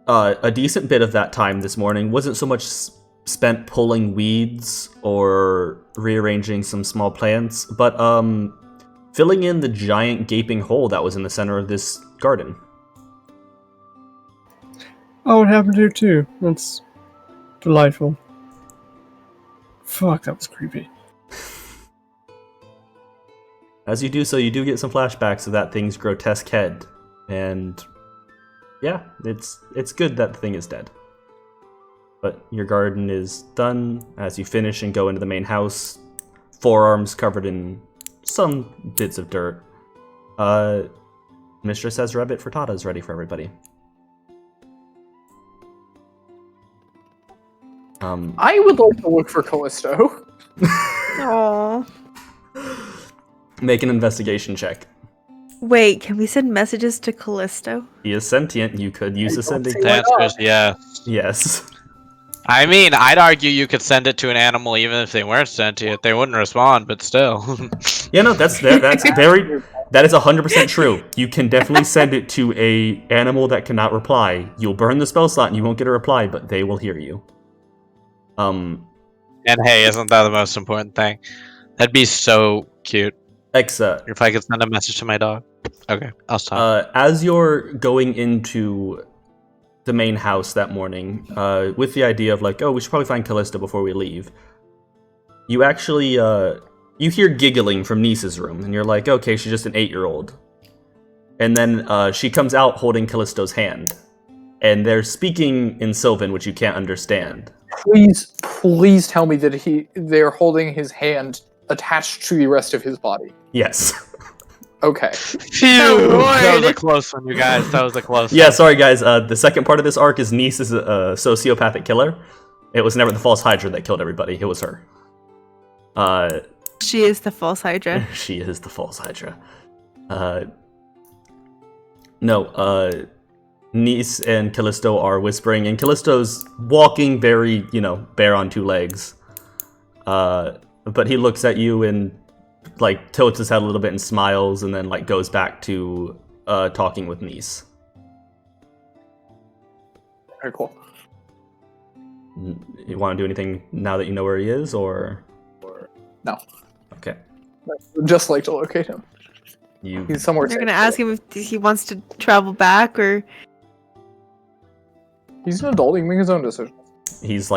Speaker 1: a decent bit of that time this morning wasn't so much spent pulling weeds or rearranging some small plants, but filling in the giant gaping hole that was in the center of this garden.
Speaker 5: Oh, it happened here too. That's delightful. Fuck, that was creepy.
Speaker 1: As you do so, you do get some flashbacks of that thing's grotesque head, and yeah, it's good that the thing is dead. But your garden is done. As you finish and go into the main house, forearms covered in some bits of dirt. Mistress has rabbit frittatas ready for everybody.
Speaker 2: I would like to look for Callisto.
Speaker 3: Aww.
Speaker 1: Make an investigation check.
Speaker 3: Wait, can we send messages to Callisto?
Speaker 1: He is sentient. You could use a sending.
Speaker 2: see
Speaker 6: The
Speaker 2: why
Speaker 6: answer
Speaker 2: not?
Speaker 6: is yeah.
Speaker 1: Yes.
Speaker 6: I mean, I'd argue you could send it to an animal even if they weren't sentient. They wouldn't respond, but still.
Speaker 1: Yeah, no, that's very that is 100% true. You can definitely send it to a animal that cannot reply. You'll burn the spell slot and you won't get a reply, but they will hear you.
Speaker 6: And hey, isn't that the most important thing? That'd be so cute
Speaker 1: Exa,
Speaker 6: if I could send a message to my dog. Okay, I'll stop.
Speaker 1: as you're going into the main house that morning, with the idea of like, oh, we should probably find Callisto before we leave, you actually, you hear giggling from Nisa's room, and you're like, okay, she's just an 8-year-old. And then she comes out holding Callisto's hand. And they're speaking in Sylvan, which you can't understand.
Speaker 2: Please tell me that they're holding his hand attached to the rest of his body.
Speaker 1: Yes.
Speaker 2: Okay.
Speaker 6: Phew!
Speaker 3: Lord.
Speaker 6: That was a close one, you guys. That was a close
Speaker 1: Yeah,
Speaker 6: one.
Speaker 1: sorry guys. The second part of this arc is Nice is a sociopathic killer. It was never the false Hydra that killed everybody. It was her.
Speaker 3: She is the false Hydra.
Speaker 1: She is the false Hydra. Nice and Callisto are whispering, and Callisto's walking very, bare on two legs. But he looks at you and, tilts his head a little bit and smiles, and then, goes back to talking with Nice.
Speaker 2: Very cool.
Speaker 1: You want to do anything now that you know where he is, or?
Speaker 2: No.
Speaker 1: Okay.
Speaker 2: I'd just like to locate him. He's somewhere.
Speaker 3: They're gonna ask him if he wants to travel back, or
Speaker 2: He's an adult. He can make his own decisions.
Speaker 1: He's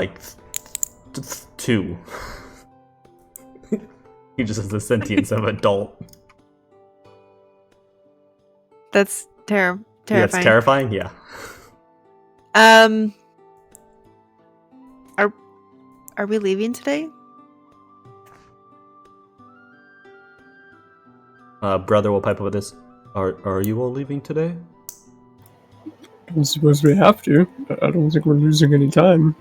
Speaker 1: 2. He just has the sentience of adult.
Speaker 3: that's terrifying.
Speaker 1: That's terrifying. Yeah.
Speaker 3: Are we leaving today?
Speaker 1: Brother will pipe up with this. Are you all leaving today?
Speaker 5: I suppose we have to. I don't think we're losing any time.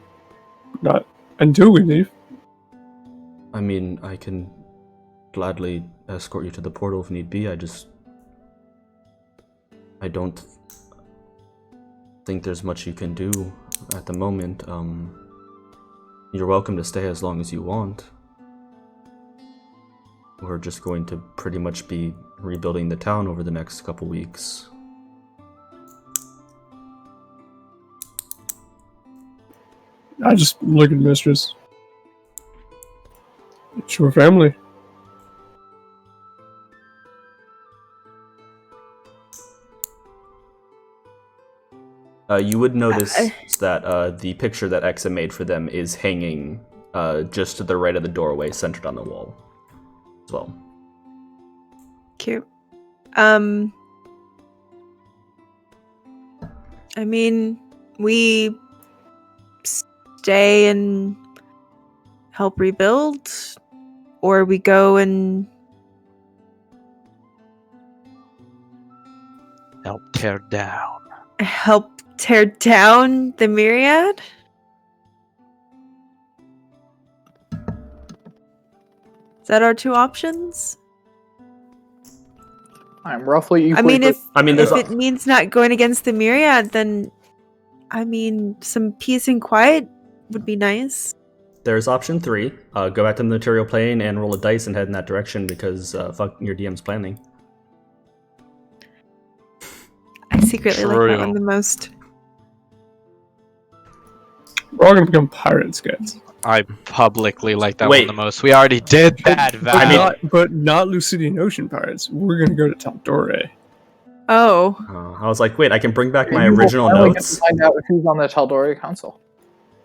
Speaker 5: Not until we leave.
Speaker 1: I mean, I can gladly escort you to the portal if need be. I don't think there's much you can do at the moment. You're welcome to stay as long as you want. We're just going to pretty much be rebuilding the town over the next couple weeks.
Speaker 5: I just look at Mistress. It's your family.
Speaker 1: You would notice that the picture that Exa made for them is hanging just to the right of the doorway, centered on the wall as well.
Speaker 3: Cute. I mean, we stay and help rebuild, or we go and
Speaker 6: Help tear down.
Speaker 3: help tear down the Myriad? Is that our two options?
Speaker 2: I'm roughly equally.
Speaker 3: I mean, if
Speaker 1: there's
Speaker 3: it means not going against the Myriad, then some peace and quiet would be nice.
Speaker 1: There's option 3. Go back to the material plane and roll a dice and head in that direction because fuck your DM's planning.
Speaker 3: I secretly like that
Speaker 6: True.
Speaker 3: one the most.
Speaker 5: We're all gonna become pirates, guys.
Speaker 6: I publicly like that
Speaker 1: Wait.
Speaker 6: one the most. We already did that, Val.
Speaker 5: But not Lucidian Ocean pirates. We're gonna go to Tal'Dorei.
Speaker 3: Oh,
Speaker 1: I was like, wait, I can bring back my
Speaker 2: You will
Speaker 1: original
Speaker 2: finally get
Speaker 1: notes.
Speaker 2: to find out who's on the Tal'Dorei Council.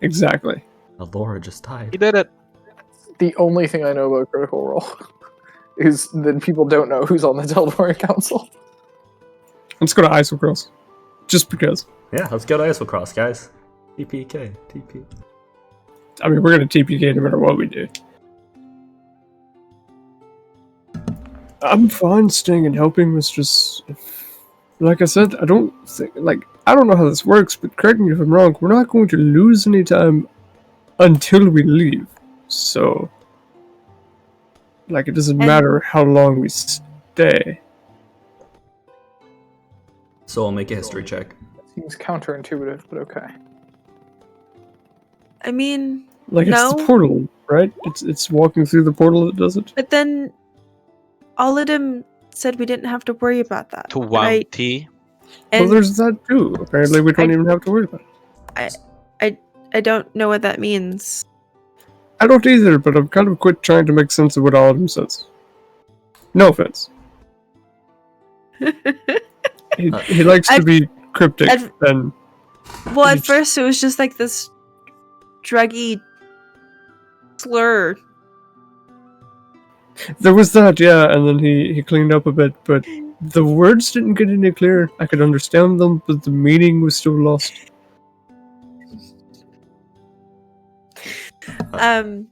Speaker 5: Exactly.
Speaker 1: Laura just
Speaker 6: He
Speaker 1: died.
Speaker 6: did it.
Speaker 2: The only thing I know about Critical Role is that people don't know who's on the Tal'Dorei Council.
Speaker 5: Let's go to Isocross. Just because.
Speaker 1: Yeah, let's go to Isocross, guys. TPK, TP.
Speaker 5: I mean, we're gonna TPK no matter what we do. I'm fine staying and helping. It's just, like I said, I don't know how this works, but correct me if I'm wrong. We're not going to lose any time until we leave. So, it doesn't matter how long we stay.
Speaker 1: So I'll make a history check.
Speaker 2: Seems counterintuitive, but okay.
Speaker 3: I mean,
Speaker 5: It's
Speaker 3: No.
Speaker 5: the portal, right? It's walking through the portal that does it.
Speaker 3: but then Ollidim said we didn't have to worry about that.
Speaker 6: To
Speaker 3: right?
Speaker 6: Wouty.
Speaker 5: Well,
Speaker 3: And
Speaker 5: there's that too. Apparently, we don't even have to worry about it.
Speaker 3: I don't know what that means.
Speaker 5: I don't either, but I've kind of quit trying to make sense of what all of them says. No offense. He likes to be cryptic, and
Speaker 3: Well, at
Speaker 5: It's-
Speaker 3: first it was just like this druggy slur.
Speaker 5: there was that, yeah, and then he cleaned up a bit, but The words didn't get any clearer. I could understand them, but the meaning was still lost.
Speaker 3: I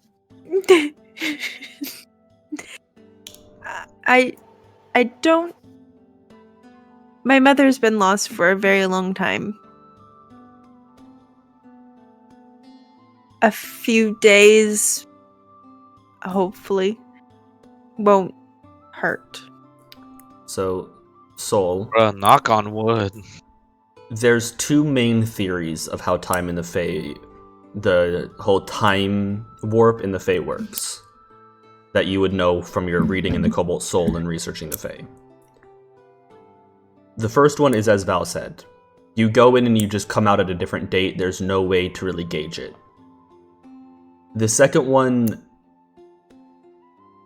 Speaker 3: don't. My mother's been lost for a very long time. A few days, hopefully, won't hurt.
Speaker 1: So, Sol,
Speaker 6: Knock on wood.
Speaker 1: there's two main theories of how time in the Fae, the whole time warp in the Fae works, that you would know from your reading in the Cobalt Soul and researching the Fae. The first one is, as Val said, you go in and you just come out at a different date. There's no way to really gauge it. The second one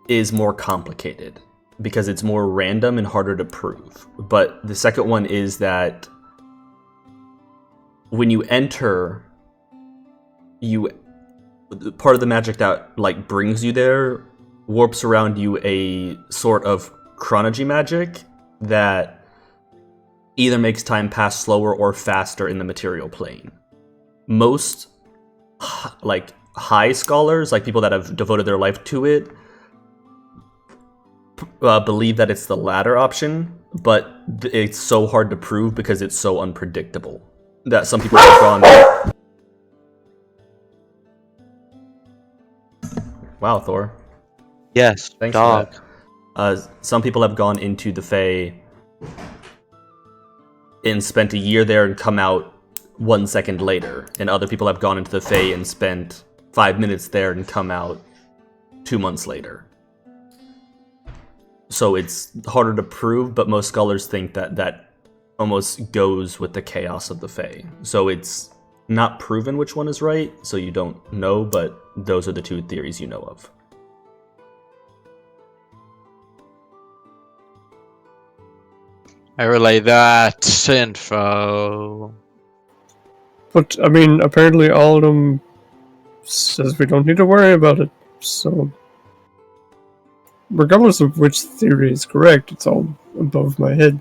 Speaker 1: is more complicated because it's more random and harder to prove. But the second one is that when you enter, part of the magic that like brings you there warps around you a sort of chronology magic that either makes time pass slower or faster in the material plane. Most like high scholars, like people that have devoted their life to it, believe that it's the latter option, but it's so hard to prove because it's so unpredictable that some people have gone. Wow, Thor.
Speaker 6: Yes,
Speaker 1: Thanks
Speaker 6: dog.
Speaker 1: for that. Some people have gone into the Fae and spent a year there and come out 1 second later, and other people have gone into the Fae and spent 5 minutes there and come out 2 months later. So it's harder to prove, but most scholars think that that almost goes with the chaos of the Fae. So it's not proven which one is right, so you don't know, but those are the two theories you know of.
Speaker 6: I relay that info.
Speaker 5: But, I mean, apparently all of them says we don't need to worry about it, so... Regardless of which theory is correct, it's all above my head.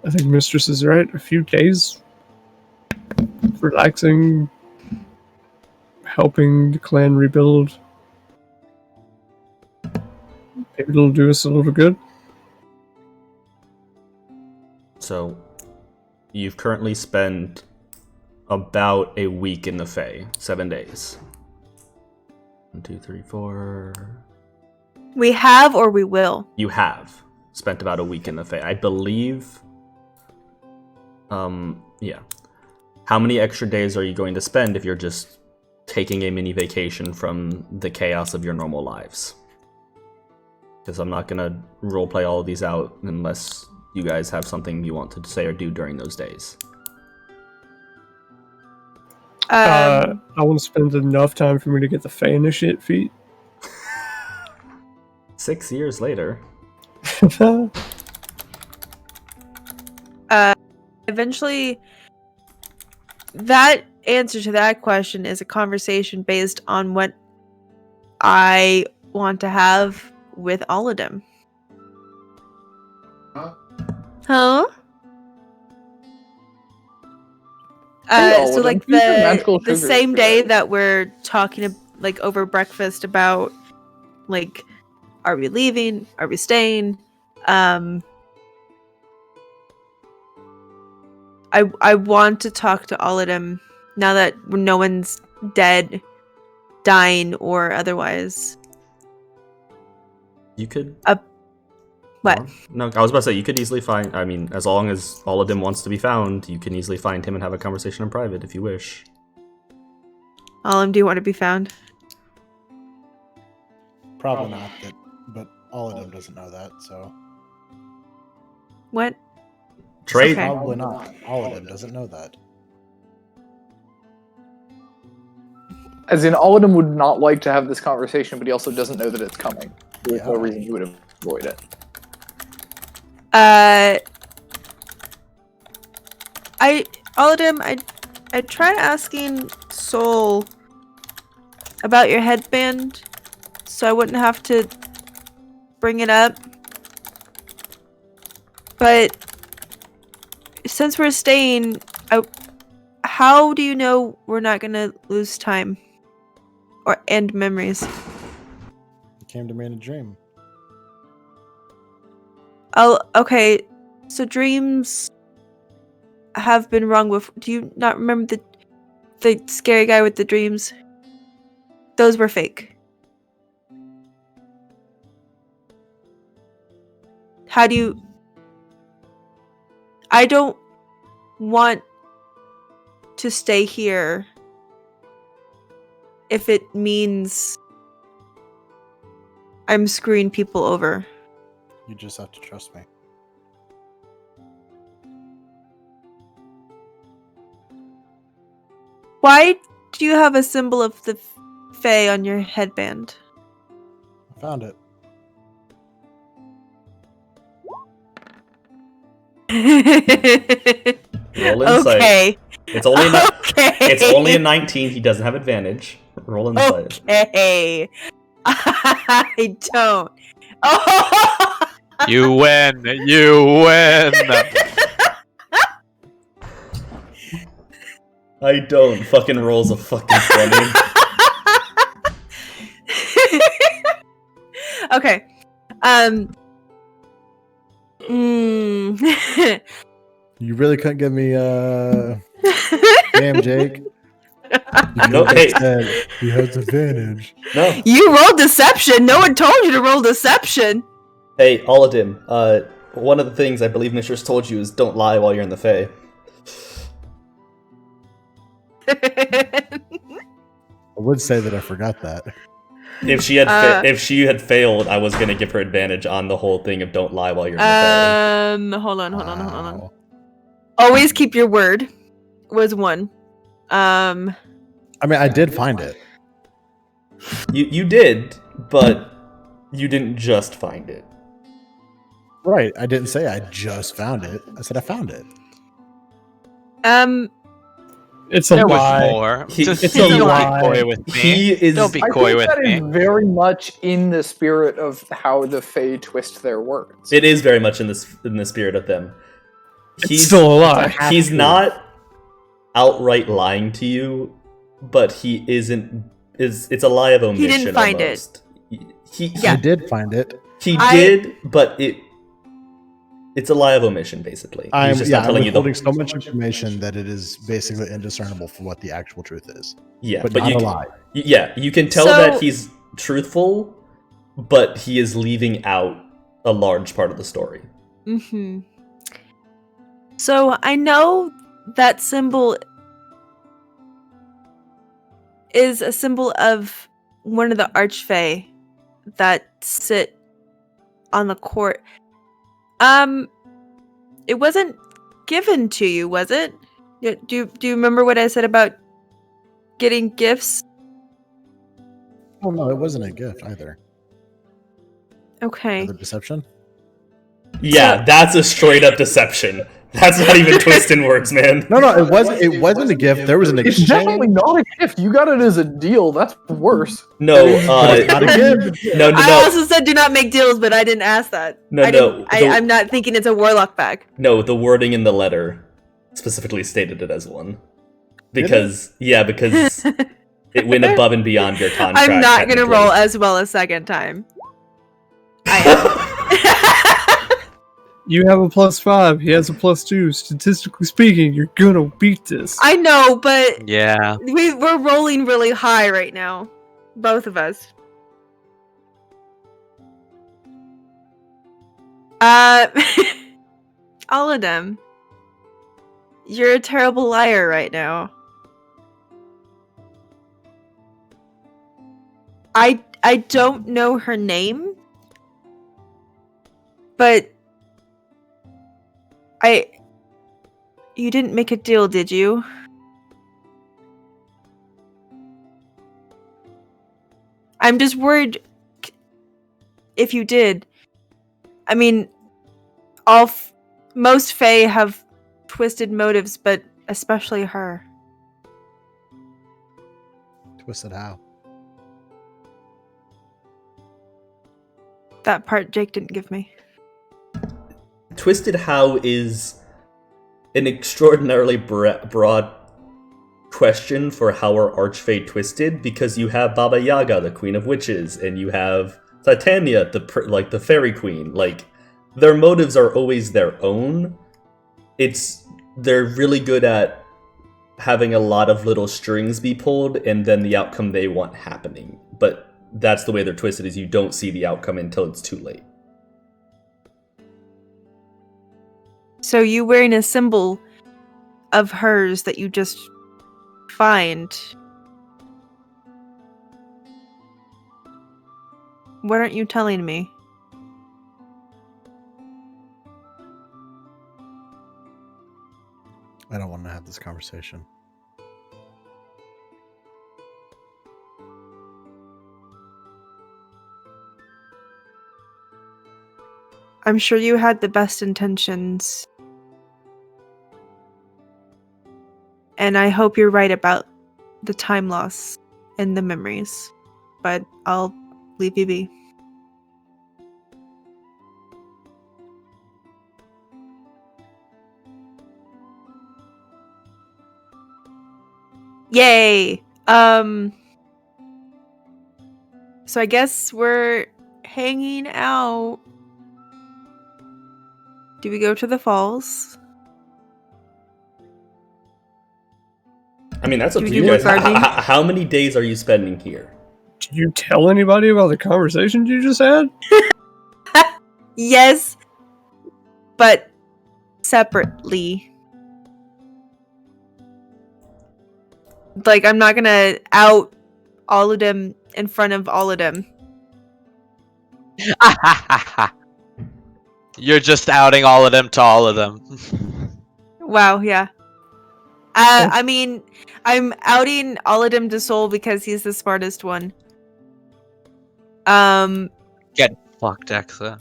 Speaker 5: I think Mistress is right. A few days, relaxing, helping the clan rebuild. Maybe it'll do us a little good.
Speaker 1: So, you've currently spent about a week in the Fae, 7 days. 1, 2, 3, 4.
Speaker 3: We have or we will.
Speaker 1: You have spent about a week in the Fae, I believe. Yeah. How many extra days are you going to spend if you're just taking a mini vacation from the chaos of your normal lives? Because I'm not gonna roleplay all of these out unless you guys have something you want to say or do during those days.
Speaker 5: I want to spend enough time for me to get the Fae Initiate feat.
Speaker 1: 6 years later.
Speaker 3: Eventually, that answer to that question is a conversation based on what I want to have with Ollidim. Huh?
Speaker 2: Hey,
Speaker 3: So
Speaker 2: Ollidim,
Speaker 3: like
Speaker 2: can you do magical
Speaker 3: the
Speaker 2: sugar
Speaker 3: same
Speaker 2: for
Speaker 3: day
Speaker 2: that?
Speaker 3: that we're talking like over breakfast about like, are we leaving? Are we staying? I want to talk to Ollidim now that no one's dead, dying, or otherwise.
Speaker 1: You could...
Speaker 3: What?
Speaker 1: No, I was about to say, you could easily find... I mean, as long as all of them wants to be found, you can easily find him and have a conversation in private if you wish.
Speaker 3: Ollidim, do you want to be found?
Speaker 4: Probably not, but all of them doesn't know that, so...
Speaker 3: What?
Speaker 1: Trade.
Speaker 3: Okay.
Speaker 4: Probably not. All of them doesn't know that.
Speaker 2: As in, Ollidim would not like to have this conversation, but he also doesn't know that it's coming. There's no
Speaker 4: Yeah.
Speaker 2: reason he would avoid it.
Speaker 3: Ollidim, I tried asking Sol about your headband, so I wouldn't have to bring it up. But since we're staying, how do you know we're not gonna lose time or end memories?
Speaker 4: It came to me in a dream.
Speaker 3: Oh, okay. So dreams have been wrong with. Do you not remember the scary guy with the dreams? Those were fake. How do you? I don't want to stay here if it means I'm screwing people over.
Speaker 4: You just have to trust me.
Speaker 3: Why do you have a symbol of the Fae on your headband?
Speaker 4: I found it.
Speaker 1: Roll insight.
Speaker 3: Okay.
Speaker 1: It's only
Speaker 3: Okay.
Speaker 1: it's only a 19. He doesn't have advantage. Roll insight.
Speaker 3: Okay. I don't. Oh.
Speaker 6: You win. You win.
Speaker 1: I don't. Fucking rolls a fucking 20.
Speaker 3: Okay.
Speaker 4: You really couldn't give me damn, Jake.
Speaker 1: No, hey.
Speaker 4: Said he has advantage.
Speaker 1: No.
Speaker 3: You rolled deception. No one told you to roll deception.
Speaker 1: Hey, Ollidim. One of the things I believe Mistress told you is don't lie while you're in the Fae.
Speaker 4: I would say that I forgot that.
Speaker 1: If she had if she had failed, I was gonna give her advantage on the whole thing of don't lie while you're in the Fae.
Speaker 3: Hold on. Always keep your word. Was one.
Speaker 4: I mean, I did find it.
Speaker 1: You did, but you didn't just find it.
Speaker 4: Right. I didn't say I just found it. I said I found it.
Speaker 5: It's a
Speaker 6: There
Speaker 5: lie.
Speaker 6: was more. Just
Speaker 5: it's a
Speaker 6: don't
Speaker 5: lie.
Speaker 6: be coy with me.
Speaker 1: He is.
Speaker 6: Don't be
Speaker 2: I
Speaker 6: coy
Speaker 2: think
Speaker 6: with
Speaker 2: that
Speaker 6: me.
Speaker 2: is very much in the spirit of how the Fae twist their words.
Speaker 1: It is very much in the spirit of them.
Speaker 5: It's still a lie.
Speaker 1: He's not outright lying to you, but he isn't. It's a lie of omission.
Speaker 3: He didn't find
Speaker 1: almost.
Speaker 3: Yeah.
Speaker 4: I did find it.
Speaker 1: He did, but it's a lie of omission, basically.
Speaker 4: I'm
Speaker 1: He's just not telling you
Speaker 4: withholding so much information that it is basically indiscernible for what the actual truth is.
Speaker 1: Yeah,
Speaker 4: But
Speaker 1: but
Speaker 4: not
Speaker 1: you
Speaker 4: a
Speaker 1: can,
Speaker 4: lie.
Speaker 1: yeah, you can tell
Speaker 3: So-
Speaker 1: that he's truthful, but he is leaving out a large part of the story.
Speaker 3: Mm-hmm. So I know that symbol is a symbol of one of the archfey that sit on the court. It wasn't given to you, was it? Do you remember what I said about getting gifts?
Speaker 4: Oh no, it wasn't a gift either.
Speaker 3: Okay.
Speaker 4: Another deception.
Speaker 1: Yeah, that's a straight up deception. That's not even twisting words, man.
Speaker 4: No, it wasn't. It wasn't a gift. There was an
Speaker 2: It's
Speaker 4: exchange.
Speaker 2: definitely not a gift. You got it as a deal. That's worse.
Speaker 1: No,
Speaker 4: But it's not a gift.
Speaker 1: no.
Speaker 3: I also said do not make deals, but I didn't ask that.
Speaker 1: No,
Speaker 3: I
Speaker 1: no,
Speaker 3: didn't-
Speaker 1: the-
Speaker 3: I'm not thinking it's a warlock bag.
Speaker 1: No, the wording in the letter specifically stated it as one. Because it went above and beyond your contract.
Speaker 3: I'm not gonna
Speaker 1: technically.
Speaker 3: roll as well a second time. I
Speaker 5: You have a +5. He has a +2. Statistically speaking, you're gonna beat this.
Speaker 3: I know, but
Speaker 6: Yeah.
Speaker 3: we're rolling really high right now, both of us. All of them. You're a terrible liar right now. I don't know her name, but you didn't make a deal, did you? I'm just worried if you did. I mean, most Fae have twisted motives, but especially her.
Speaker 4: Twisted how?
Speaker 3: That part Jake didn't give me.
Speaker 1: Twisted How is an extraordinarily broad question for how are Archfey twisted, because you have Baba Yaga, the Queen of Witches, and you have Titania, the Fairy Queen. Like, their motives are always their own. They're really good at having a lot of little strings be pulled, and then the outcome they want happening. But that's the way they're twisted, is you don't see the outcome until it's too late.
Speaker 3: So you wearing a symbol of hers that you just find. What aren't you telling me?
Speaker 4: I don't want to have this conversation.
Speaker 3: I'm sure you had the best intentions. And I hope you're right about the time loss and the memories. But I'll leave you be. Yay! So I guess we're hanging out. Do we go to the falls?
Speaker 1: I mean, that's up
Speaker 3: Do
Speaker 1: to
Speaker 3: you
Speaker 1: you
Speaker 3: do
Speaker 1: guys.
Speaker 3: gardening?
Speaker 1: How many days are you spending here?
Speaker 5: Did you tell anybody about the conversation you just had?
Speaker 3: Yes, but separately. Like, I'm not gonna out all of them in front of all of them.
Speaker 6: You're just outing all of them to all of them.
Speaker 3: Wow, yeah. I mean, I'm outing Ollidim and Sol because he's the smartest one.
Speaker 6: Get fucked, Exa.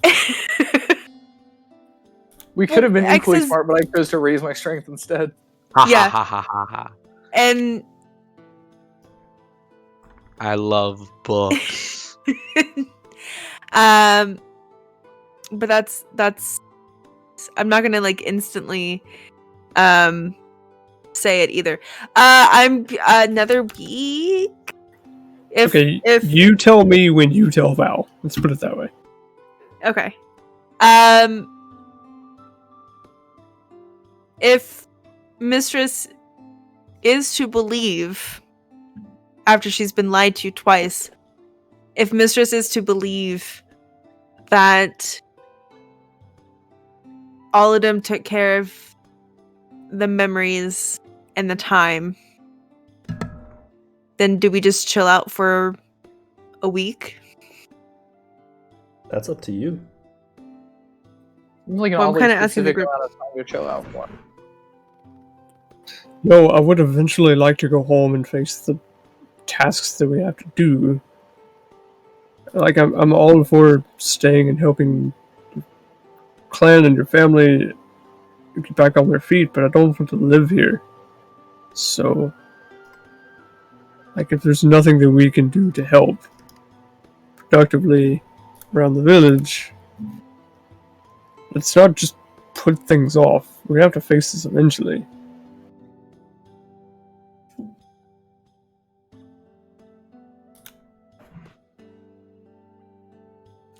Speaker 2: We could have been
Speaker 3: X
Speaker 2: equally
Speaker 3: is-
Speaker 2: smart, but I chose to raise my strength instead.
Speaker 3: Yeah.
Speaker 6: Ha ha ha ha.
Speaker 3: And
Speaker 6: I love books.
Speaker 3: but that's I'm not gonna like instantly say it either. I'm another week. If
Speaker 5: You tell me when you tell Val. Let's put it that way.
Speaker 3: okay. If Mistress is to believe, after she's been lied to twice, if Mistress is to believe that all of them took care of the memories and the time, then do we just chill out for a week?
Speaker 1: That's up to you.
Speaker 2: Seems like an
Speaker 3: Well, I'm
Speaker 2: oddly
Speaker 3: kinda asking the
Speaker 2: specific
Speaker 3: group.
Speaker 2: amount of time to chill out for.
Speaker 5: No, I would eventually like to go home and face the tasks that we have to do. Like, I'm all for staying and helping your clan and your family get back on their feet, but I don't want to live here. So, like, if there's nothing that we can do to help productively around the village, let's not just put things off. We have to face this eventually.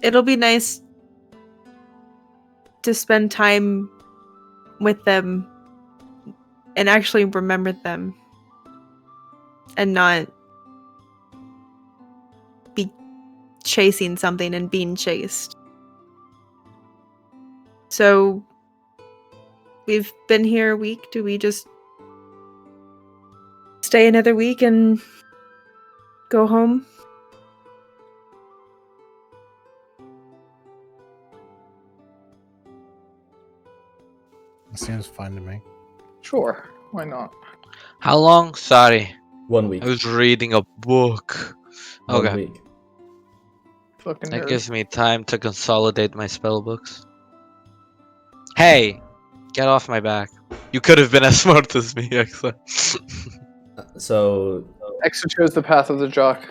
Speaker 3: It'll be nice to spend time with them and actually remember them and not be chasing something and being chased. So we've been here a week. Do we just stay another week and go home?
Speaker 4: It seems fine to me.
Speaker 2: Sure, why not?
Speaker 6: How long? Sorry.
Speaker 1: 1 week.
Speaker 6: I was reading a book.
Speaker 1: 1
Speaker 6: Okay.
Speaker 1: week.
Speaker 2: Fucking
Speaker 6: That
Speaker 2: nerd.
Speaker 6: gives me time to consolidate my spell books. Hey! Get off my back. You could have been as smart as me, Exa.
Speaker 1: So,
Speaker 2: Exo chose the path of the jock.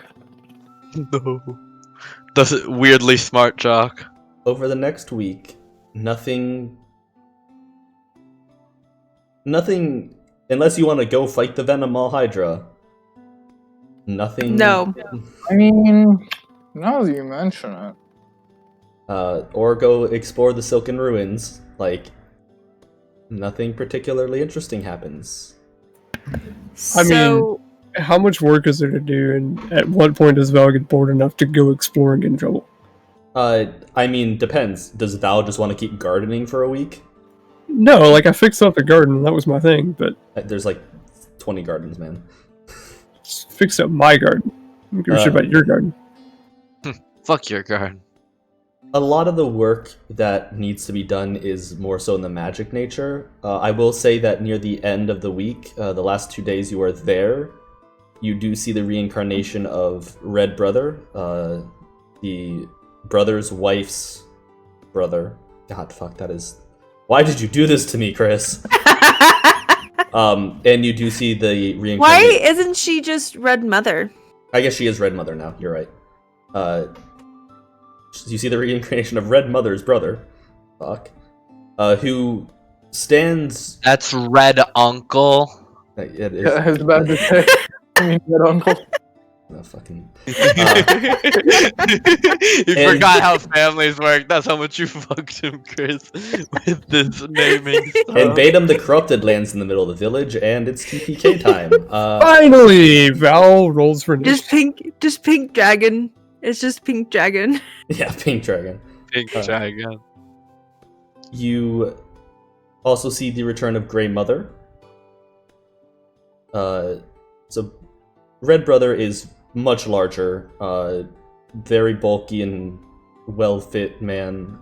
Speaker 6: No. The weirdly smart jock.
Speaker 1: over the next week, nothing Nothing, unless you want to go fight the Venom Maw Hydra. Nothing.
Speaker 3: No.
Speaker 2: I mean, now that you mention it.
Speaker 1: Or go explore the Silken Ruins. Like, nothing particularly interesting happens.
Speaker 5: I mean,
Speaker 3: So,
Speaker 5: how much work is there to do, and at what point does Val get bored enough to go explore and get in trouble?
Speaker 1: I mean, depends. Does Val just want to keep gardening for a week?
Speaker 5: No, like I fixed up the garden, that was my thing, but
Speaker 1: There's like 20 gardens, man.
Speaker 5: just fixed up my garden. I don't give a shit about your garden.
Speaker 6: Fuck your garden.
Speaker 1: A lot of the work that needs to be done is more so in the magic nature. I will say that near the end of the week, the last 2 days you are there, you do see the reincarnation of Red Brother, the brother's wife's brother. God, fuck, that is... Why did you do this to me, Chris? And you do see the
Speaker 3: why
Speaker 1: reincarnation...
Speaker 3: isn't she just Red Mother?
Speaker 1: I guess she is Red Mother now, you're right. You see the reincarnation of Red Mother's brother, fuck, who stands...
Speaker 6: That's Red Uncle.
Speaker 1: It is...
Speaker 2: Yeah, I was about to say. I mean, that uncle.
Speaker 1: No, fucking...
Speaker 6: You
Speaker 1: And-
Speaker 6: forgot how families work. That's how much you fucked him, Chris, with this naming stuff.
Speaker 1: And Batum the Corrupted lands in the middle of the village, and it's TPK time.
Speaker 5: Finally, Val rolls for initiative.
Speaker 3: Just pink dragon. It's just pink dragon.
Speaker 1: Yeah, Pink Dragon.
Speaker 6: Big dragon.
Speaker 1: You also see the return of Grey Mother. So Red Brother is much larger, very bulky and well-fit man.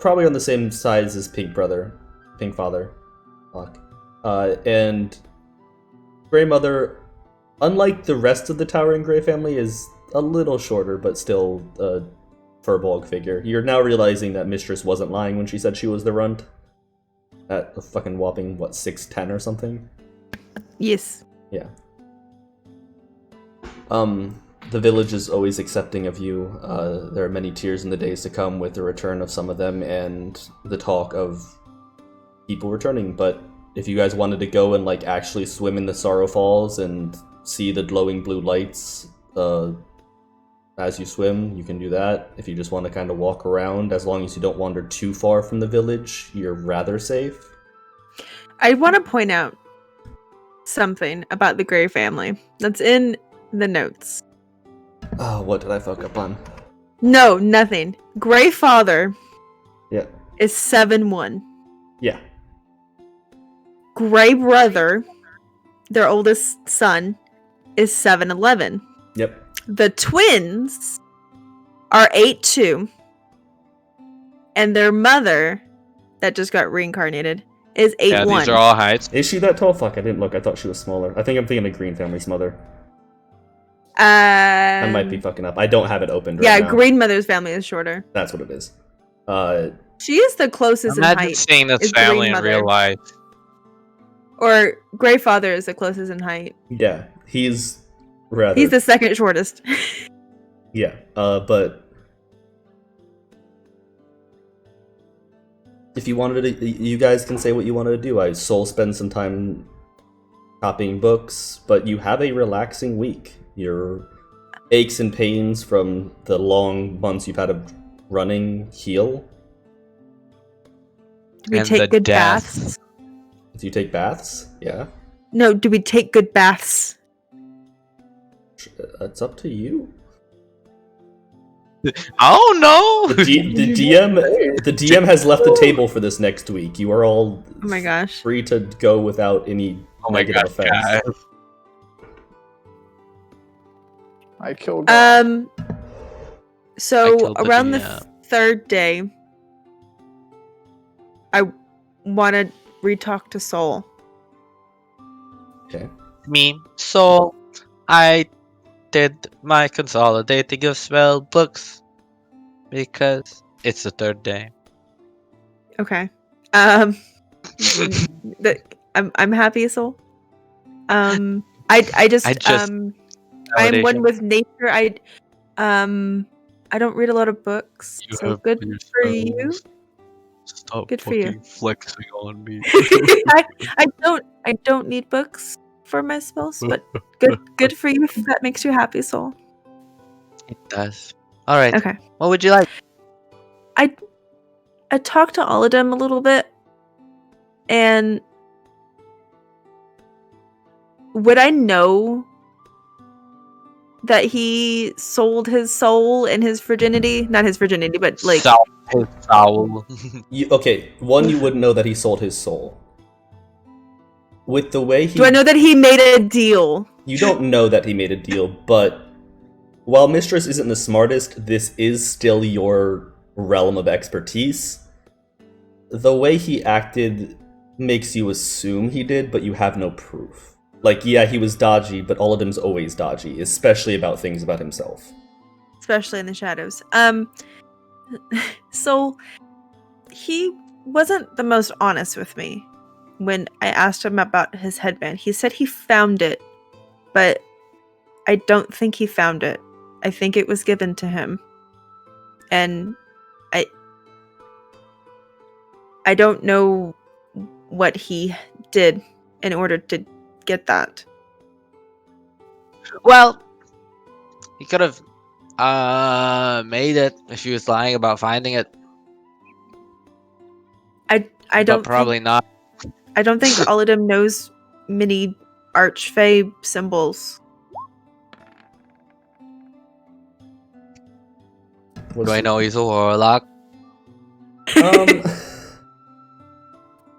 Speaker 1: Probably on the same size as Pink Father. Fuck. And Grey Mother, unlike the rest of the Towering Grey family, is a little shorter, but still a Furbolg figure. You're now realizing that Mistress wasn't lying when she said she was the runt. At a fucking whopping, 6'10" or something?
Speaker 3: Yes.
Speaker 1: Yeah. The village is always accepting of you. There are many tears in the days to come with the return of some of them and the talk of people returning, but if you guys wanted to go and like actually swim in the Sorrow Falls and see the glowing blue lights as you swim, you can do that. If you just want to kind of walk around, as long as you don't wander too far from the village, you're rather safe.
Speaker 3: I want to point out something about the Grey family that's in the notes.
Speaker 1: Oh, what did I fuck up on?
Speaker 3: No, nothing. Grey father
Speaker 1: Yeah.
Speaker 3: is 7'1".
Speaker 1: Yeah.
Speaker 3: Grey brother, their oldest son, is 7'11".
Speaker 1: Yep.
Speaker 3: The twins are 8'2", and their mother, that just got reincarnated, is 8'1".
Speaker 6: Yeah, these are all heights.
Speaker 1: Is she that tall? Fuck, I didn't look. I thought she was smaller. I think I'm thinking of Green Family's mother. I might be fucking up. I don't have it opened right
Speaker 3: Yeah,
Speaker 1: now.
Speaker 3: Green Mother's family is shorter.
Speaker 1: That's what it is.
Speaker 3: She is the closest in
Speaker 6: Imagine
Speaker 3: height.
Speaker 6: seeing this
Speaker 3: is
Speaker 6: family
Speaker 3: Green
Speaker 6: in real
Speaker 3: Mother.
Speaker 6: life.
Speaker 3: Or Grey father is the closest in height.
Speaker 1: Yeah, he's rather...
Speaker 3: He's the second shortest.
Speaker 1: Yeah, but... If you wanted to... You guys can say what you wanted to do. I soul spend some time copying books, but you have a relaxing week. Your aches and pains from the long months you've had of running heal.
Speaker 3: Do we
Speaker 6: And
Speaker 3: take
Speaker 6: the
Speaker 3: good
Speaker 6: death.
Speaker 3: baths?
Speaker 1: Do you take baths? Yeah.
Speaker 3: No, do we take good baths?
Speaker 1: It's up to you.
Speaker 6: Oh no!
Speaker 1: The DM has left the table for this next week. You are all
Speaker 3: Oh my gosh.
Speaker 1: free to go without any
Speaker 6: Oh my
Speaker 1: negative
Speaker 6: god,
Speaker 1: effects.
Speaker 6: guys.
Speaker 2: I killed.
Speaker 3: So
Speaker 6: I killed the
Speaker 3: around the
Speaker 6: DM.
Speaker 3: third day, I want to re-talk to Sol.
Speaker 1: Okay.
Speaker 6: Me, so I did my consolidating of spell books because it's the third day.
Speaker 3: Okay. I'm happy, Sol. I just I'm one with nature. I don't read a lot of books,
Speaker 6: You
Speaker 3: so
Speaker 6: have
Speaker 3: good
Speaker 6: your
Speaker 3: for you.
Speaker 6: spells. Stop
Speaker 3: Good for you.
Speaker 6: fucking flexing on me.
Speaker 3: I don't need books for my spells, but good for you if that makes you happy, Soul.
Speaker 6: It does. All right.
Speaker 3: Okay.
Speaker 6: What would you like?
Speaker 3: I talked to Ollidim a little bit, and would I know that he sold his soul and his virginity? Not his virginity, but like
Speaker 6: His soul.
Speaker 1: Okay, one, you wouldn't know that he sold his soul. With the way he...
Speaker 3: do I know that he made a deal?
Speaker 1: You don't know that he made a deal, but while Mistress isn't the smartest, this is still your realm of expertise. The way he acted makes you assume he did, but you have no proof. Like, yeah, he was dodgy, but Olidim's always dodgy, especially about things about himself.
Speaker 3: Especially in the shadows. So he wasn't the most honest with me when I asked him about his headband. He said he found it, but I don't think he found it. I think it was given to him. And I don't know what he did in order to get that.
Speaker 6: Well, he could have made it if he was lying about finding it.
Speaker 3: I don't
Speaker 6: But probably not.
Speaker 3: I don't think Ollidim knows many archfey symbols.
Speaker 6: Do I know he's a warlock?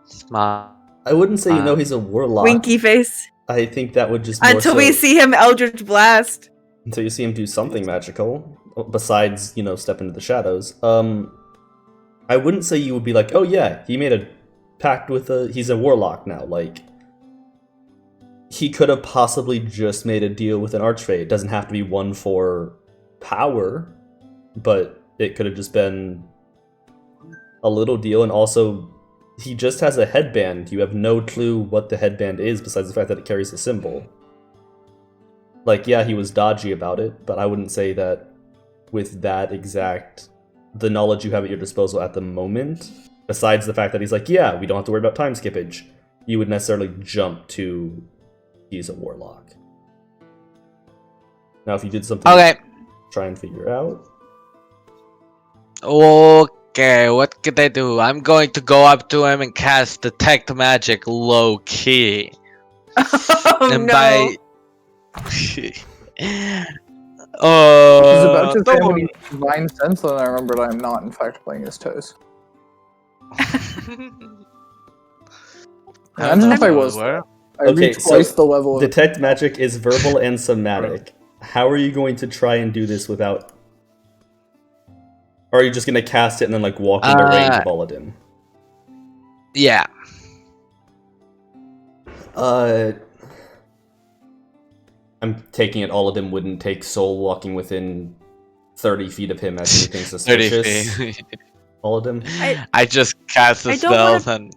Speaker 6: Smart.
Speaker 1: I wouldn't say you know he's a warlock.
Speaker 3: Winky face.
Speaker 1: I think that would just more
Speaker 3: Until we see him Eldritch Blast.
Speaker 1: Until you see him do something magical, besides, step into the shadows. I wouldn't say you would be like, oh yeah, he made a pact with he's a warlock now. Like, he could have possibly just made a deal with an archfey. It doesn't have to be one for power, but it could have just been a little deal. And also, he just has a headband. You have no clue what the headband is besides the fact that it carries a symbol. Like, yeah, he was dodgy about it, but I wouldn't say that with that exact... the knowledge you have at your disposal at the moment, besides the fact that he's like, yeah, we don't have to worry about time skippage, you would necessarily jump to he's a warlock. Now, if you did something
Speaker 6: Okay.
Speaker 1: try and figure out...
Speaker 6: Okay, what could I do? I'm going to go up to him and cast Detect Magic low key.
Speaker 3: Oh
Speaker 6: and
Speaker 3: no.
Speaker 6: by
Speaker 2: He's about to say
Speaker 6: don't
Speaker 2: when he divine sense, and I remembered I'm not in fact playing his toes. Imagine if I was.
Speaker 6: Where?
Speaker 2: I'd
Speaker 1: Okay,
Speaker 2: be twice the level of
Speaker 1: Detect Magic is verbal and somatic. How are you going to try and do this without... Or are you just going to cast it and then, like, walk into range of Ollidim?
Speaker 6: Yeah.
Speaker 1: I'm taking it Ollidim wouldn't take Soul walking within 30 feet of him as anything suspicious.
Speaker 6: 30 feet.
Speaker 1: Ollidim?
Speaker 6: I just cast the
Speaker 3: I don't wanna-
Speaker 6: spell and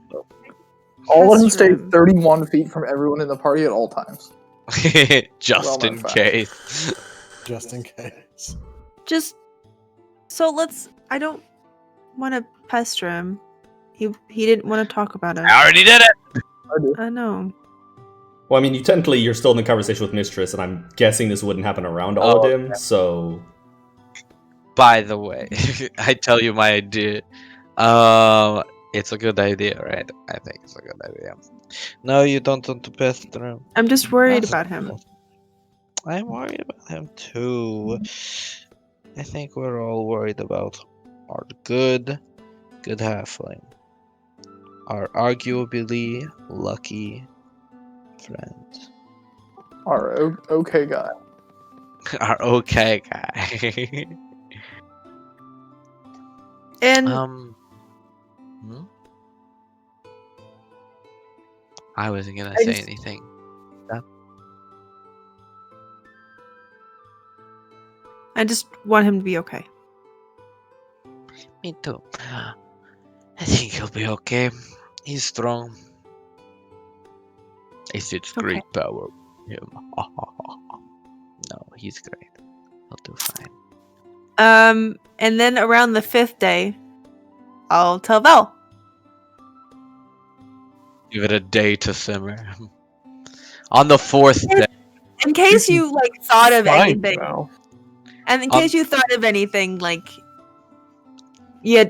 Speaker 2: all of them stay
Speaker 3: Restroom.
Speaker 2: 31 feet from everyone in the party at all times.
Speaker 6: just
Speaker 2: Well,
Speaker 6: in
Speaker 2: not fast.
Speaker 6: case.
Speaker 4: Just in case.
Speaker 3: Just so I don't want to pester him. He didn't want to talk about it.
Speaker 6: I already did it.
Speaker 2: I do.
Speaker 3: I know.
Speaker 1: Well, I mean, you're still in the conversation with Mistress, and I'm guessing this wouldn't happen around Ollidim, so...
Speaker 6: By the way, I tell you my idea. It's a good idea, right? I think it's a good idea. No, you don't want to pester him.
Speaker 3: I'm just worried about him.
Speaker 6: I'm worried about him too. I think we're all worried about our good halfling. Our arguably lucky friend.
Speaker 2: Alright, okay, guy.
Speaker 6: Our okay guy.
Speaker 3: And
Speaker 6: hmm? I wasn't gonna
Speaker 3: I
Speaker 6: say
Speaker 3: just-
Speaker 6: anything.
Speaker 3: I just want him to be okay.
Speaker 6: Me too. I think he'll be okay. He's strong. It's its
Speaker 3: Okay.
Speaker 6: great power. Him. No, he's great. He'll do fine.
Speaker 3: And then around the 5th day, I'll tell Val.
Speaker 6: Give it a day to simmer. On the 4th day.
Speaker 3: In case you like thought of
Speaker 5: Fine
Speaker 3: anything,
Speaker 5: now.
Speaker 3: and in case you thought of anything, like you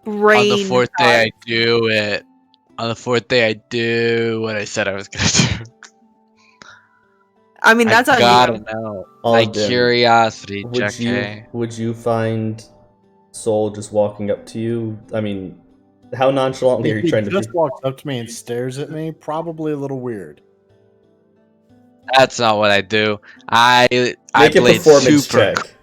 Speaker 3: brain.
Speaker 6: On the 4th day, I do it. On the 4th day, I do what I said I was gonna do.
Speaker 3: I mean, that's
Speaker 6: I
Speaker 3: on
Speaker 6: gotta
Speaker 3: you.
Speaker 6: know.
Speaker 1: All
Speaker 6: My
Speaker 1: of them.
Speaker 6: curiosity,
Speaker 1: Would you
Speaker 6: JK.
Speaker 1: would you find Soul just walking up to you? I mean, how nonchalantly are
Speaker 4: If
Speaker 1: you
Speaker 4: he
Speaker 1: trying to
Speaker 4: just
Speaker 1: be?
Speaker 4: walks up to me and stares at me, probably a little weird.
Speaker 6: That's not what I do. I
Speaker 1: Make a
Speaker 6: played
Speaker 1: performance
Speaker 6: super.
Speaker 1: check.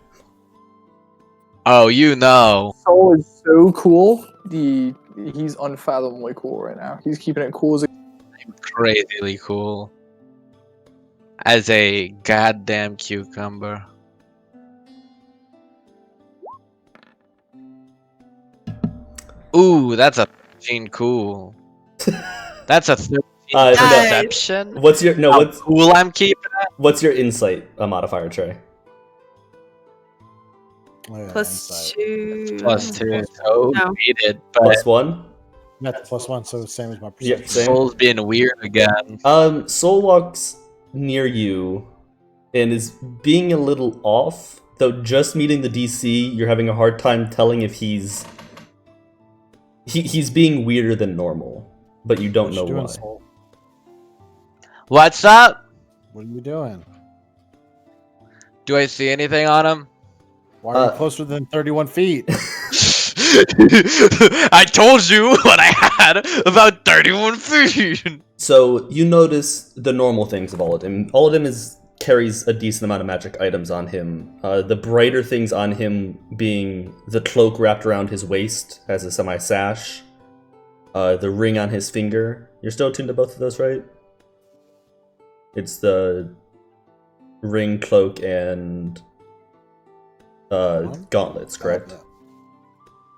Speaker 6: Oh, you know.
Speaker 2: Soul is so cool. He's unfathomably cool right now. He's keeping it cool as a
Speaker 6: Crazily cool. As a goddamn cucumber. Ooh, that's a 13 cool. That's a 13
Speaker 1: No.
Speaker 6: perception.
Speaker 1: What's your
Speaker 6: How cool I'm keeping it.
Speaker 1: what's your insight modifier, Trey?
Speaker 4: Oh, yeah,
Speaker 3: Plus
Speaker 4: insight.
Speaker 3: 2.
Speaker 6: +2. So
Speaker 3: No.
Speaker 6: hated, but
Speaker 1: +1.
Speaker 4: That's +1, so the same as my
Speaker 1: Yeah,
Speaker 4: perception.
Speaker 1: same.
Speaker 6: Soul's being weird again.
Speaker 1: Soul walks near you and is being a little off. Though just meeting the DC, you're having a hard time telling if he's being weirder than normal, but you don't
Speaker 4: What
Speaker 1: know
Speaker 4: you doing,
Speaker 1: why.
Speaker 4: Soul?
Speaker 6: What's up?
Speaker 4: What are you doing?
Speaker 6: Do I see anything on him?
Speaker 4: Why are you closer than 31 feet?
Speaker 6: I told you what I had about 31 feet.
Speaker 1: So you notice the normal things of Ollidim. Ollidim carries a decent amount of magic items on him. The brighter things on him being the cloak wrapped around his waist as a semi-sash, the ring on his finger. You're still attuned to both of those, right? It's the ring, cloak, and gauntlets, correct?
Speaker 4: Yeah.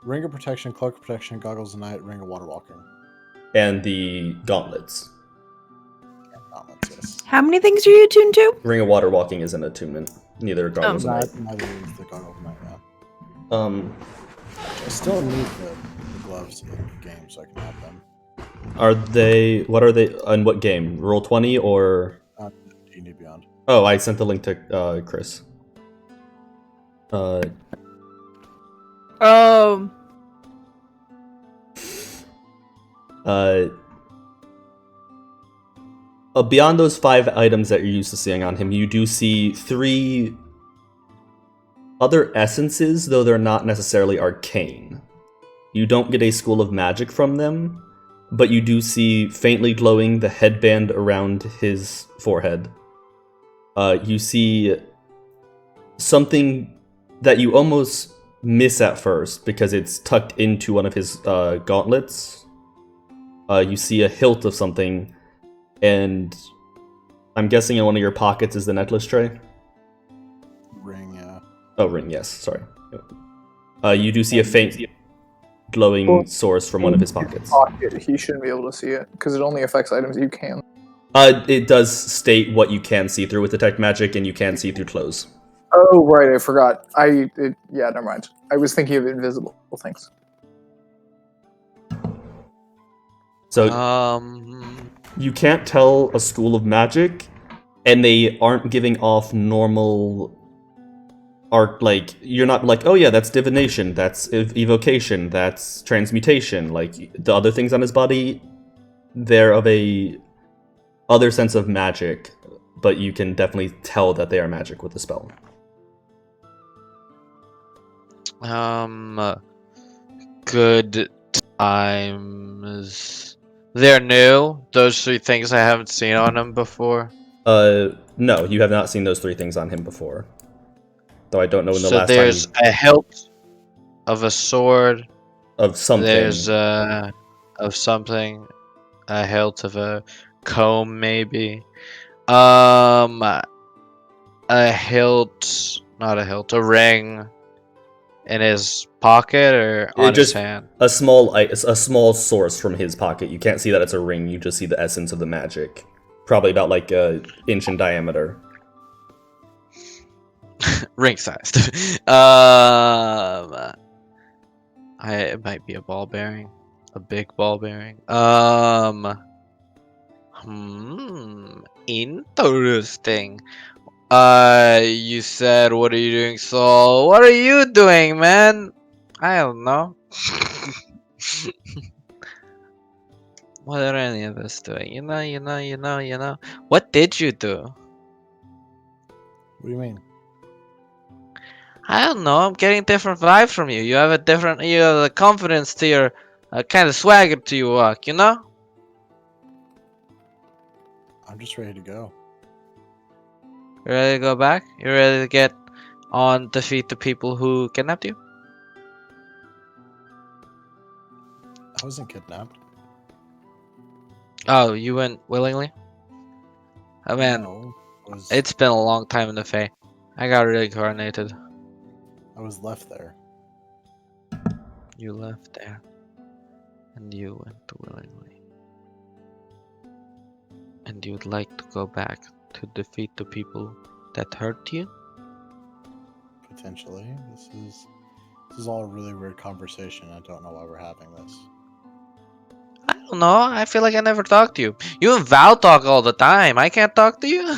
Speaker 4: Ring of protection, cloak of protection, goggles of night, ring of water walking.
Speaker 1: And the gauntlets.
Speaker 4: Gauntlets, yes.
Speaker 3: How many things are you attuned to?
Speaker 1: Ring of water walking is an attunement. Neither goggles of night.
Speaker 4: Neither is the goggles of night, yeah. I still need the gloves in the game so I can have them.
Speaker 1: What are they, and what game? Roll20 or?
Speaker 4: D&D Beyond.
Speaker 1: Oh, I sent the link to Chris.
Speaker 3: Oh.
Speaker 1: Beyond those 5 items that you're used to seeing on him, you do see 3 other essences, though they're not necessarily arcane. You don't get a school of magic from them, but you do see faintly glowing the headband around his forehead. You see something that you almost miss at first because it's tucked into one of his gauntlets. You see a hilt of something, and I'm guessing in one of your pockets is the necklace tray?
Speaker 4: Ring, yeah.
Speaker 1: Oh, ring, yes, sorry. You do see a faint glowing source from one of his pockets.
Speaker 2: He shouldn't be able to see it because it only affects items you can.
Speaker 1: It does state what you can see through with detect magic, and you can see through clothes.
Speaker 2: Oh right, I forgot. Yeah, never mind. I was thinking of invisible things.
Speaker 1: So you can't tell a school of magic, and they aren't giving off normal art. Like, you're not like, oh yeah, that's divination, that's evocation, that's transmutation. Like, the other things on his body, they're of a other sense of magic, but you can definitely tell that they are magic with the spell.
Speaker 6: Good times. They're new. Those 3 things I haven't seen on him before.
Speaker 1: No, you have not seen those 3 things on him before. Though I don't know when the
Speaker 6: So
Speaker 1: last
Speaker 6: there's
Speaker 1: time
Speaker 6: a hilt of a sword.
Speaker 1: of something.
Speaker 6: There's of something. A hilt of a comb, maybe. A hilt, not a hilt, a ring in his pocket or on his hand.
Speaker 1: A small source from his pocket. You can't see that it's a ring. You just see the essence of the magic. Probably about like an inch in diameter.
Speaker 6: Ring sized. It might be a ball bearing. A big ball bearing. Interesting. You said, what are you doing, Sol? What are you doing, man? I don't know. What are any of us doing? You know. What did you do?
Speaker 4: What do you mean?
Speaker 6: I don't know. I'm getting different vibes from you. You have a confidence to your, kind of swagger to your walk, you know?
Speaker 4: I'm just ready to go.
Speaker 6: You ready to go back? You ready to get on defeat the people who kidnapped you?
Speaker 4: I wasn't kidnapped.
Speaker 6: Oh, you went willingly? Oh man,
Speaker 4: No,
Speaker 6: it's been a long time in the Fae. I got reincarnated.
Speaker 4: I was left there.
Speaker 6: You left there. And you went willingly. And you'd like to go back to defeat the people that hurt you?
Speaker 4: Potentially. This is all a really weird conversation. I don't know why we're having this.
Speaker 6: I don't know. I feel like I never talked to you. You and Val talk all the time. I can't talk to you.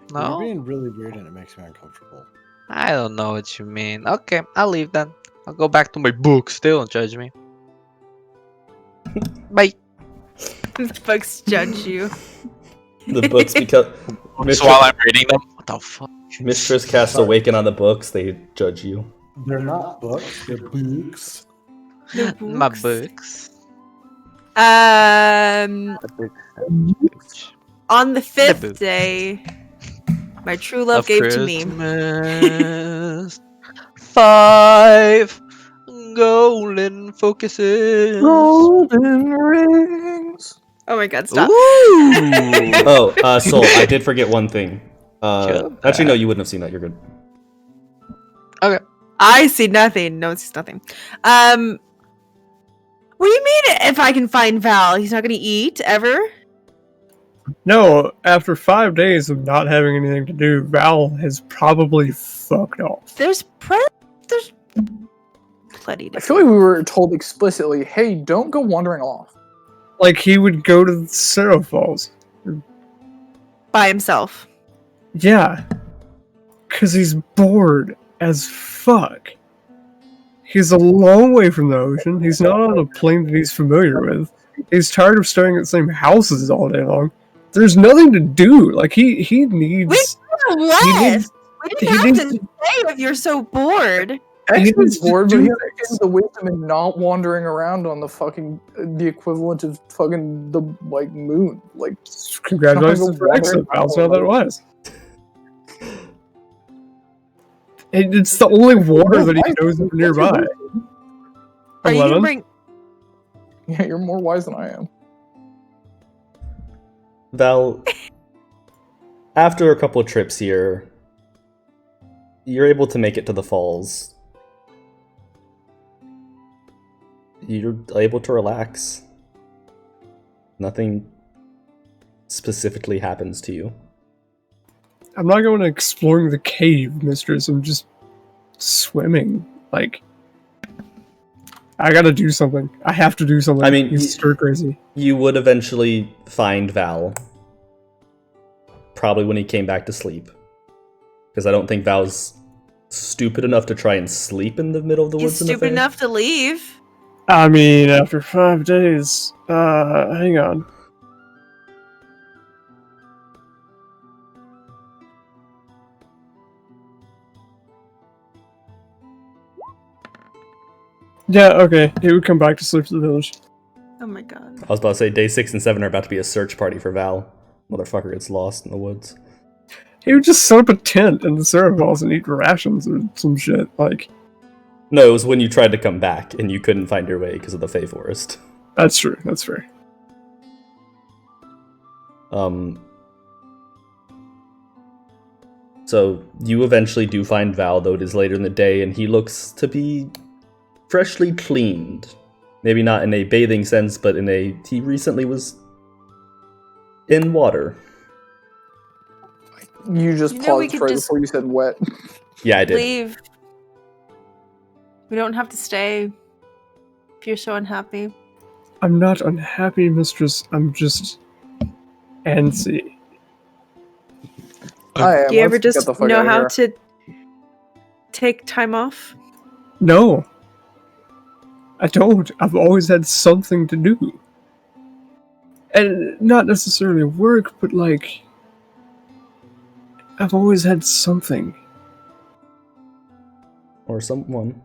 Speaker 4: You're
Speaker 6: No?
Speaker 4: being really weird and it makes me uncomfortable.
Speaker 6: I don't know what you mean. Okay, I'll leave then. I'll go back to my books. They don't judge me. Bye.
Speaker 3: The books judge you.
Speaker 1: The books become
Speaker 6: So while I'm reading them, what the fuck?
Speaker 1: Mistress casts Awaken on the books. They judge you.
Speaker 4: They're not books, they're books.
Speaker 6: My books.
Speaker 3: On the
Speaker 6: The
Speaker 3: fifth
Speaker 6: book.
Speaker 3: day, my true love gave to me.
Speaker 6: Christmas. 5 golden focuses.
Speaker 2: Golden rings.
Speaker 3: Oh my god, stop.
Speaker 1: Oh, Sol, I did forget one thing.
Speaker 6: Kill
Speaker 1: Actually, no,
Speaker 6: that.
Speaker 1: you wouldn't have seen that. You're good.
Speaker 3: I see nothing. No one sees nothing. What do you mean if I can find Val? He's not gonna eat ever?
Speaker 5: No, after 5 days of not having anything to do, Val has probably fucked off.
Speaker 3: There's plenty to
Speaker 2: I feel like we were told explicitly, hey, don't go wandering off.
Speaker 5: Like, he would go to the Cerro Falls.
Speaker 3: by himself.
Speaker 5: Yeah. Because he's bored as fuck. He's a long way from the ocean. He's not on a plane that he's familiar with. He's tired of staying at the same houses all day long. There's nothing to do. Like, he needs...
Speaker 3: Less. We
Speaker 5: he
Speaker 3: didn't have
Speaker 5: needs
Speaker 3: to say if you're so bored.
Speaker 2: Actually,
Speaker 5: needs to
Speaker 2: bored, but
Speaker 5: do
Speaker 2: he has
Speaker 5: things.
Speaker 2: the wisdom in not wandering around on the fucking the equivalent of fucking the like moon. Like,
Speaker 5: Congratulations for
Speaker 2: wandering
Speaker 5: exit. Val's not
Speaker 2: around.
Speaker 5: that wise. It's the only water that he knows nearby.
Speaker 3: Are you gonna
Speaker 5: 11?
Speaker 3: bring?
Speaker 2: yeah, you're more wise than I am.
Speaker 1: Val, after a couple of trips here, you're able to make it to the falls. You're able to relax. Nothing specifically happens to you.
Speaker 5: I'm not going to exploring the cave, mistress. I'm just swimming. Like, I gotta do something. I have to do something.
Speaker 1: I mean,
Speaker 5: he's stir crazy.
Speaker 1: You would eventually find Val. Probably when he came back to sleep. Because I don't think Val's stupid enough to try and sleep in the middle of the
Speaker 3: He's
Speaker 1: woods. in the
Speaker 3: stupid
Speaker 1: Fae.
Speaker 3: enough to leave.
Speaker 5: I mean, after 5 days. Hang on. Yeah, okay. He would come back to sleep to the village.
Speaker 3: Oh my god.
Speaker 1: I was about to say, day 6 and 7 are about to be a search party for Val. Motherfucker gets lost in the woods.
Speaker 5: He would just set up a tent in the Cerro Falls and eat rations or some shit. Like,
Speaker 1: No, it was when you tried to come back and you couldn't find your way because of the Fae Forest.
Speaker 5: that's true. That's fair.
Speaker 1: So you eventually do find Val, though it is later in the day, and he looks to be freshly cleaned. Maybe not in a bathing sense, but in a... he recently was in water.
Speaker 2: You just
Speaker 3: You know, we
Speaker 2: paused
Speaker 3: could
Speaker 2: right
Speaker 3: just-
Speaker 2: before you said wet.
Speaker 1: Yeah, I did.
Speaker 3: Leave. We don't have to stay if you're so unhappy.
Speaker 5: I'm not unhappy, mistress. I'm just antsy.
Speaker 2: I am.
Speaker 3: Do you ever
Speaker 2: Let's get
Speaker 3: just
Speaker 2: the fuck
Speaker 3: know
Speaker 2: out of
Speaker 3: how
Speaker 2: here.
Speaker 3: to take time off?
Speaker 5: No. I don't. I've always had something to do. And not necessarily work, but like... I've always had something.
Speaker 1: Or someone.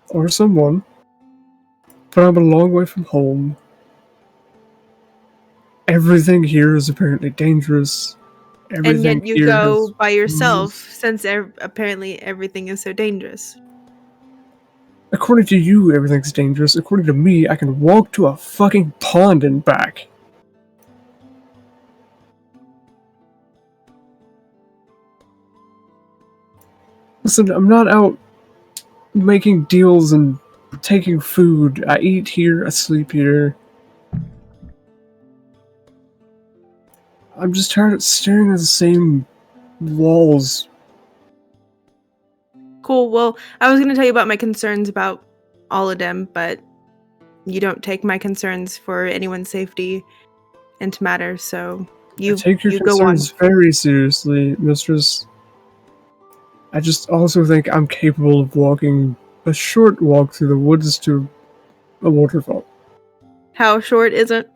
Speaker 5: Or someone. But I'm a long way from home. Everything here is apparently dangerous.
Speaker 3: And yet you
Speaker 5: here
Speaker 3: go
Speaker 5: has
Speaker 3: by yourself,
Speaker 5: rules.
Speaker 3: since apparently everything is so dangerous.
Speaker 5: According to you, everything's dangerous. According to me, I can walk to a fucking pond and back. Listen, I'm not out making deals and taking food. I eat here, I sleep here. I'm just tired of staring at the same walls.
Speaker 3: Cool. Well, I was going to tell you about my concerns about Ollidim, but you don't take my concerns for anyone's safety into matter, so
Speaker 5: I take your
Speaker 3: you go on.
Speaker 5: concerns very seriously, mistress. I just also think I'm capable of walking a short walk through the woods to a waterfall.
Speaker 3: How short is it?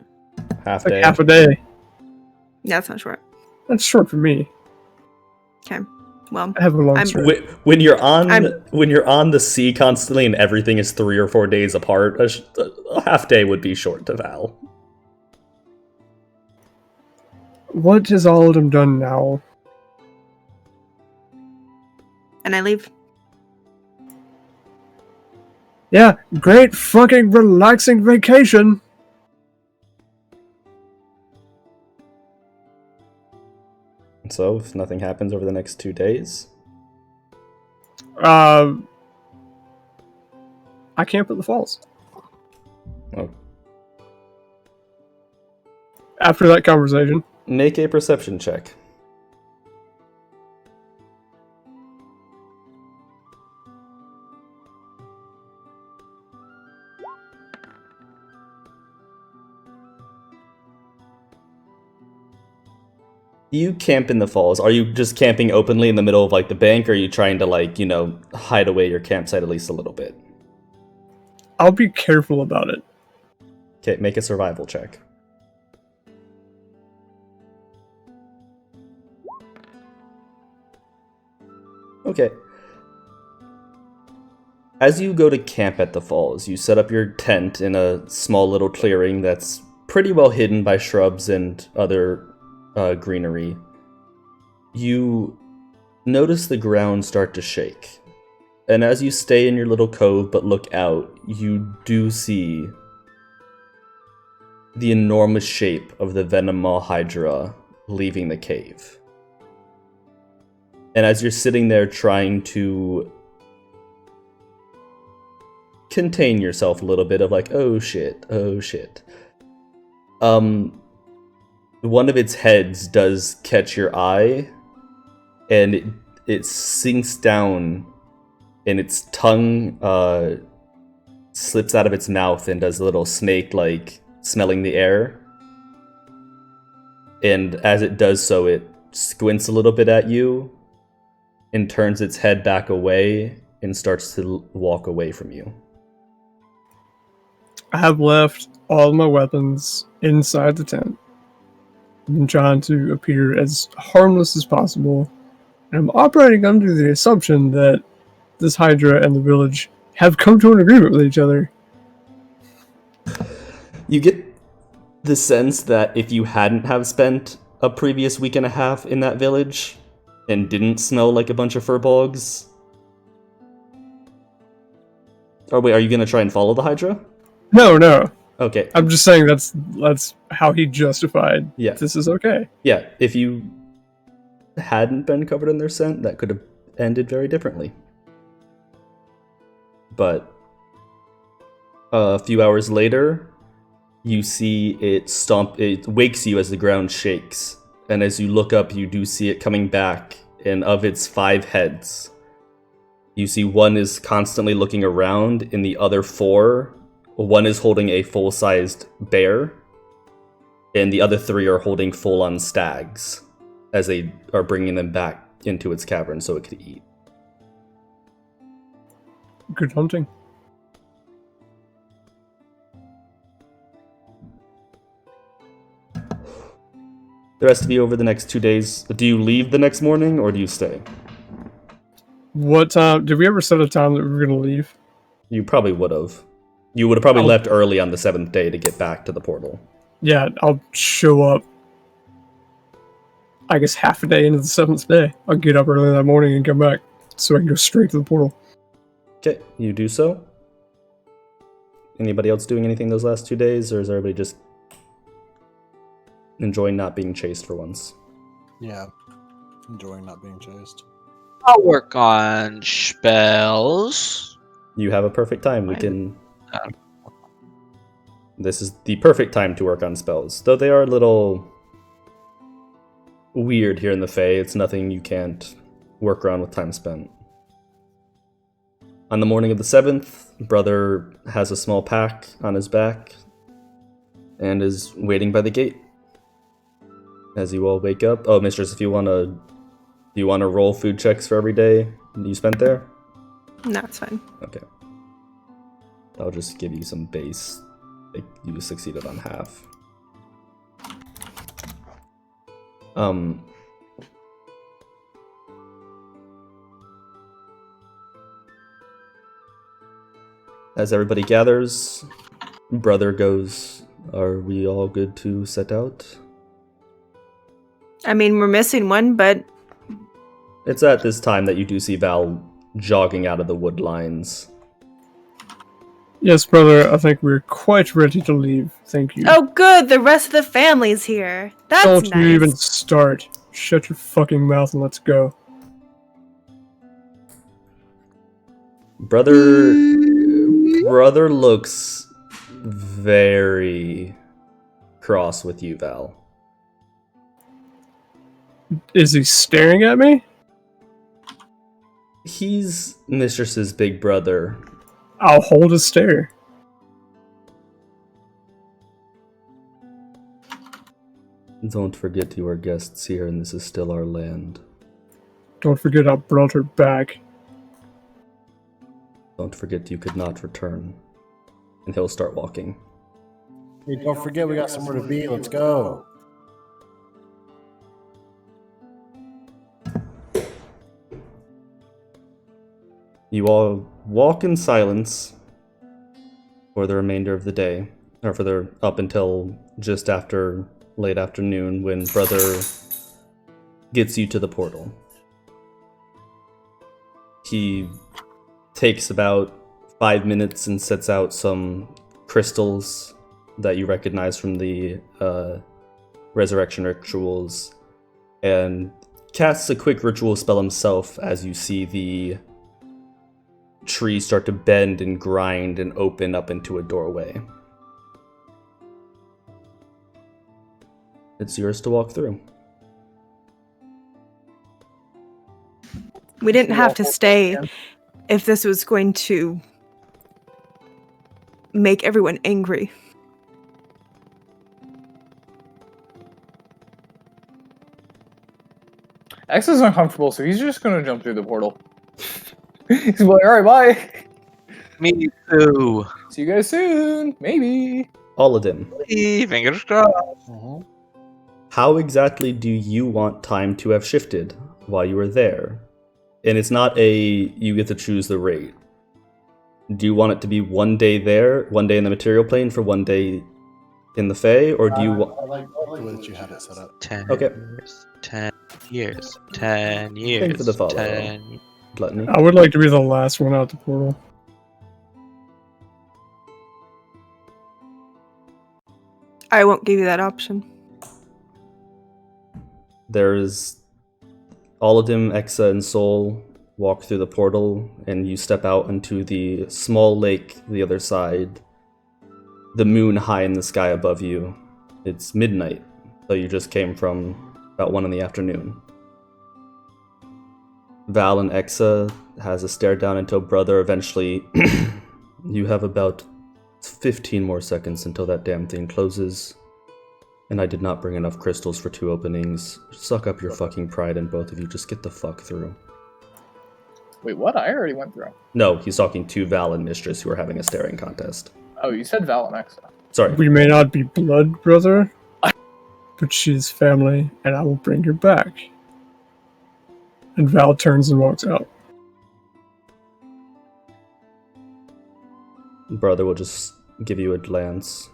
Speaker 1: Half
Speaker 5: Like
Speaker 1: day.
Speaker 5: half a day.
Speaker 3: That's not short.
Speaker 5: That's short for me.
Speaker 3: Okay. Well,
Speaker 5: I have a long
Speaker 3: I'm-
Speaker 5: stretch.
Speaker 1: When you're on
Speaker 3: I'm-
Speaker 1: when you're on the sea constantly and everything is 3 or 4 days apart, a half day would be short to Val.
Speaker 5: What has all of them done now?
Speaker 3: and I leave.
Speaker 5: Yeah, great fucking relaxing vacation.
Speaker 1: So, if nothing happens over the next 2 days,
Speaker 5: I camp at the falls.
Speaker 1: oh,
Speaker 5: After that conversation.
Speaker 1: make a perception check. You camp in the falls. Are you just camping openly in the middle of like the bank, or are you trying to like, hide away your campsite at least a little bit?
Speaker 5: I'll be careful about it.
Speaker 1: Okay, make a survival check. Okay. As you go to camp at the falls, you set up your tent in a small little clearing that's pretty well hidden by shrubs and other greenery. You notice the ground start to shake. And as you stay in your little cove but look out, you do see the enormous shape of the Venom Maw Hydra leaving the cave. And as you're sitting there trying to contain yourself a little bit of like, oh shit. One of its heads does catch your eye, and it sinks down, and its tongue slips out of its mouth and does a little snake-like smelling the air. And as it does so, it squints a little bit at you and turns its head back away and starts to walk away from you.
Speaker 5: I have left all my weapons inside the tent. I've been trying to appear as harmless as possible. And I'm operating under the assumption that this Hydra and the village have come to an agreement with each other.
Speaker 1: You get the sense that if you hadn't have spent a previous week and a half in that village and didn't smell like a bunch of furbolgs... Oh wait, are you gonna try and follow the Hydra?
Speaker 5: No.
Speaker 1: Okay.
Speaker 5: I'm just saying that's how he justified.
Speaker 1: Yeah.
Speaker 5: This is okay.
Speaker 1: Yeah, if you hadn't been covered in their scent, that could have ended very differently. But a few hours later, you see it wakes you as the ground shakes. And as you look up, you do see it coming back, and of its 5 heads, You see one is constantly looking around. In the other four, one is holding a full-sized bear, and the other three are holding full-on stags as they are bringing them back into its cavern so it could eat.
Speaker 5: Good hunting.
Speaker 1: The rest of you over the next 2 days, do you leave the next morning or do you stay?
Speaker 5: What time? Did we ever set a time that we were going to leave?
Speaker 1: You probably would have. You would have probably left early on the 7th day to get back to the portal.
Speaker 5: Yeah, I'll show up. I guess half a day into the 7th day. I'll get up early that morning and come back so I can go straight to the portal.
Speaker 1: Okay, you do so. Anybody else doing anything those last 2 days, or is everybody just enjoying not being chased for once?
Speaker 4: Yeah, enjoying not being chased.
Speaker 6: I'll work on spells.
Speaker 1: You have a perfect time. We can... This is the perfect time to work on spells, though they are a little weird here in the Fae. It's nothing you can't work around with time spent. On the morning of the 7th, Brother has a small pack on his back and is waiting by the gate. As you all wake up. Oh, Mistress, if you want to roll food checks for every day you spent there?
Speaker 3: No, it's fine.
Speaker 1: Okay. I'll just give you some base. You succeeded on half. As everybody gathers, Brother goes, "Are we all good to set out?"
Speaker 3: I mean, we're missing one, but
Speaker 1: It's at this time that you do see Val jogging out of the wood lines.
Speaker 5: Yes, brother, I think we're quite ready to leave. Thank you.
Speaker 3: oh, good, the rest of the family's here. That's
Speaker 5: Don't
Speaker 3: nice.
Speaker 5: you even start. Shut your fucking mouth and let's go.
Speaker 1: Brother looks very cross with you, Val.
Speaker 5: Is he staring at me?
Speaker 1: He's Mistress's big brother.
Speaker 5: I'll hold a stare.
Speaker 1: Don't forget you are guests here and this is still our land.
Speaker 5: Don't forget I brought her back.
Speaker 1: Don't forget you could not return. And he'll start walking.
Speaker 4: Hey, don't forget we got somewhere to be. Let's go.
Speaker 1: You all walk in silence for the remainder of the day, or for the up until just after late afternoon when Brother gets you to the portal. He takes about 5 minutes and sets out some crystals that you recognize from the resurrection rituals, and casts a quick ritual spell himself as you see the trees start to bend and grind and open up into a doorway. It's yours to walk through.
Speaker 3: We didn't have to stay if this was going to make everyone angry.
Speaker 2: X is uncomfortable, so he's just gonna jump through the portal. He's like, alright, bye.
Speaker 6: Me too.
Speaker 2: See you guys soon. Maybe.
Speaker 1: Ollidim,
Speaker 6: Fingers crossed.
Speaker 1: how exactly do you want time to have shifted while you were there? And it's not you get to choose the rate. Do you want it to be 1 day there, 1 day in the material plane for 1 day in the Fae, or do you want...
Speaker 4: I like the way that you had it set up.
Speaker 6: 10
Speaker 1: Okay.
Speaker 6: years. 10 years. 10 years.
Speaker 1: Thank you for the follow.
Speaker 6: 10
Speaker 1: Gluttony?
Speaker 5: I would like to be the last one out the portal.
Speaker 3: I won't give you that option.
Speaker 1: There's Ollidim, Exa, and Sol walk through the portal, and you step out into the small lake the other side. The moon high in the sky above you. It's midnight, so you just came from about 1 in the afternoon. Val and Exa has a stare down until brother eventually. You have about 15 more seconds until that damn thing closes. And I did not bring enough crystals for 2 openings. Suck up your fucking pride, and both of you just get the fuck through.
Speaker 2: Wait, what? I already went through.
Speaker 1: No, he's talking to Val and Mistress, who are having a staring contest.
Speaker 2: Oh, you said Val and Exa.
Speaker 1: Sorry.
Speaker 5: We may not be blood, brother, but she is family, and I will bring her back. And Val turns and walks out.
Speaker 1: Brother will just give you a glance.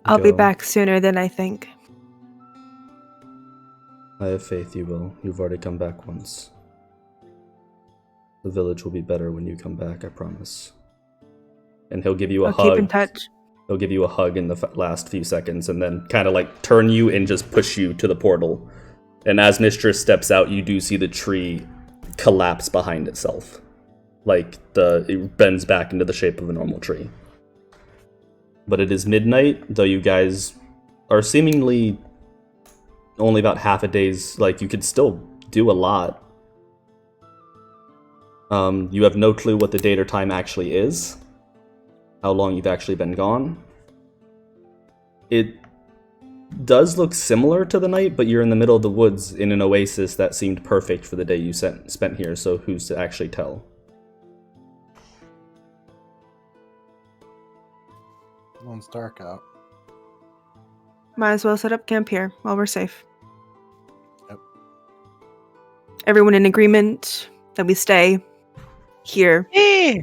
Speaker 3: I'll be
Speaker 1: Go.
Speaker 3: back sooner than I think.
Speaker 1: I have faith you will. You've already come back once. The village will be better when you come back, I promise. And he'll give you a
Speaker 3: I'll
Speaker 1: hug.
Speaker 3: keep in touch.
Speaker 1: He'll give you a hug in the last few seconds and then kind of like turn you and just push you to the portal. And as Mistress steps out, you do see the tree collapse behind itself. Like it bends back into the shape of a normal tree. But it is midnight, though you guys are seemingly only about half a day's, like you could still do a lot. You have no clue what the date or time actually is. How long you've actually been gone. It does look similar to the night, but you're in the middle of the woods in an oasis that seemed perfect for the day you spent here, so who's to actually tell?
Speaker 4: Well, it's dark out.
Speaker 3: Might as well set up camp here while we're safe.
Speaker 4: Yep.
Speaker 3: Everyone in agreement that we stay here.
Speaker 6: Yeah.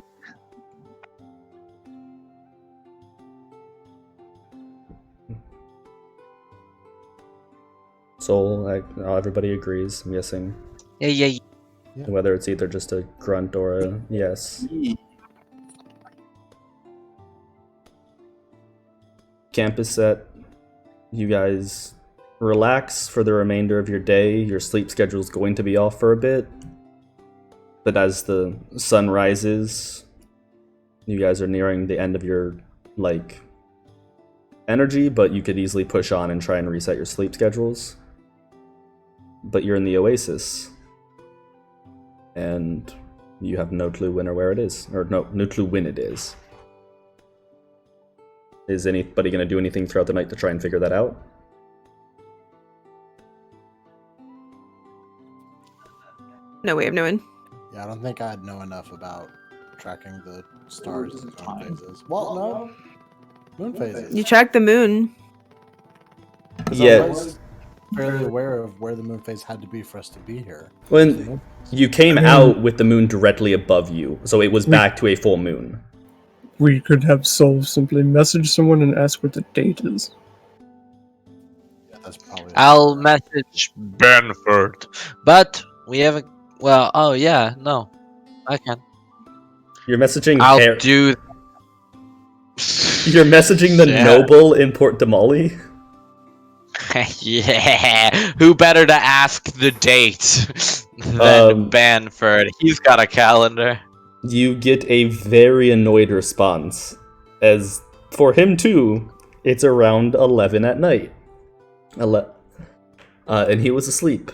Speaker 1: Soul, everybody agrees, I'm guessing.
Speaker 6: Yeah.
Speaker 1: Whether it's either just a grunt or a yes. Camp is set. You guys relax for the remainder of your day. Your sleep schedule is going to be off for a bit. But as the sun rises, you guys are nearing the end of your, energy, but you could easily push on and try and reset your sleep schedules. But you're in the oasis. And you have no clue when or where it is. Or no clue when it is. Is anybody going to do anything throughout the night to try and figure that out?
Speaker 3: No way of knowing.
Speaker 4: Yeah, I don't think I'd know enough about tracking the stars and moon phases. Well, no. Moon phases.
Speaker 3: You track the moon.
Speaker 4: 'Cause
Speaker 1: Yeah.
Speaker 4: I was fairly aware of where the moon phase had to be for us to be here.
Speaker 1: When you came out with the moon directly above you, so it was back to a full moon.
Speaker 5: We could have Sol simply message someone and ask what the date is.
Speaker 4: Yeah, that's probably.
Speaker 6: I'll message Benford, but we haven't. Well, oh yeah, no, I can.
Speaker 1: You're messaging
Speaker 6: I'll do.
Speaker 1: You're messaging the
Speaker 6: Yeah.
Speaker 1: noble in Port Damali?
Speaker 6: Yeah, who better to ask the date than Benford? He's got a calendar.
Speaker 1: You get a very annoyed response, as for him too, it's around 11 at night. And he was asleep.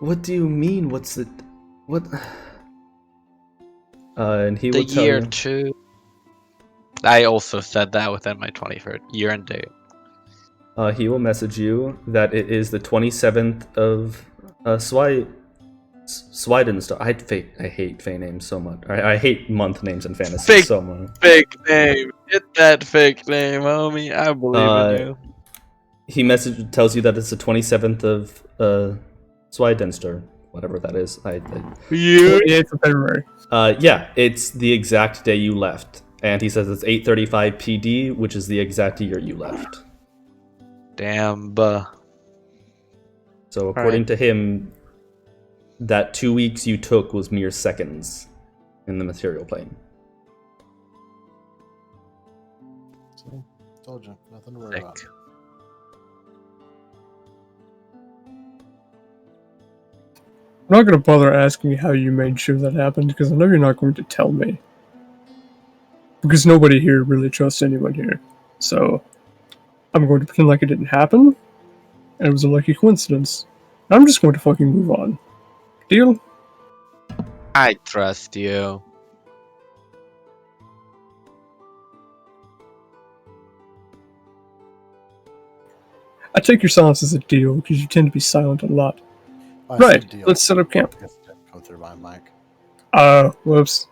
Speaker 1: What do you mean? What's the what? And he
Speaker 6: The
Speaker 1: will tell
Speaker 6: year
Speaker 1: you.
Speaker 6: 2. I also said that within my 23rd year and date.
Speaker 1: He will message you that it is the 27th of Swidenstar. I hate Fae names so much. I hate month names in fantasy
Speaker 6: Fake-
Speaker 1: so much.
Speaker 6: Fake name. Get that fake name, homie. I believe in you.
Speaker 1: He tells you that it's the 27th of Swidenstar, whatever that is.
Speaker 6: You
Speaker 5: 28th of February.
Speaker 1: Yeah, it's the exact day you left. And he says it's 8:35 PD, which is the exact year you left.
Speaker 6: damn. Buh.
Speaker 1: So according to him, that 2 weeks you took was mere seconds in the material plane.
Speaker 4: So, told you, nothing to worry about.
Speaker 6: Sick.
Speaker 5: I'm not going to bother asking how you made sure that happened, because I know you're not going to tell me. Because nobody here really trusts anyone here. So, I'm going to pretend like it didn't happen, and it was a lucky coincidence. And I'm just going to fucking move on. Deal?
Speaker 6: I trust you.
Speaker 5: I take your silence as a deal because you tend to be silent a lot.
Speaker 4: I
Speaker 5: Right,
Speaker 4: said deal.
Speaker 5: let's set up camp.
Speaker 4: I guess it didn't go through my mic.
Speaker 5: Whoops.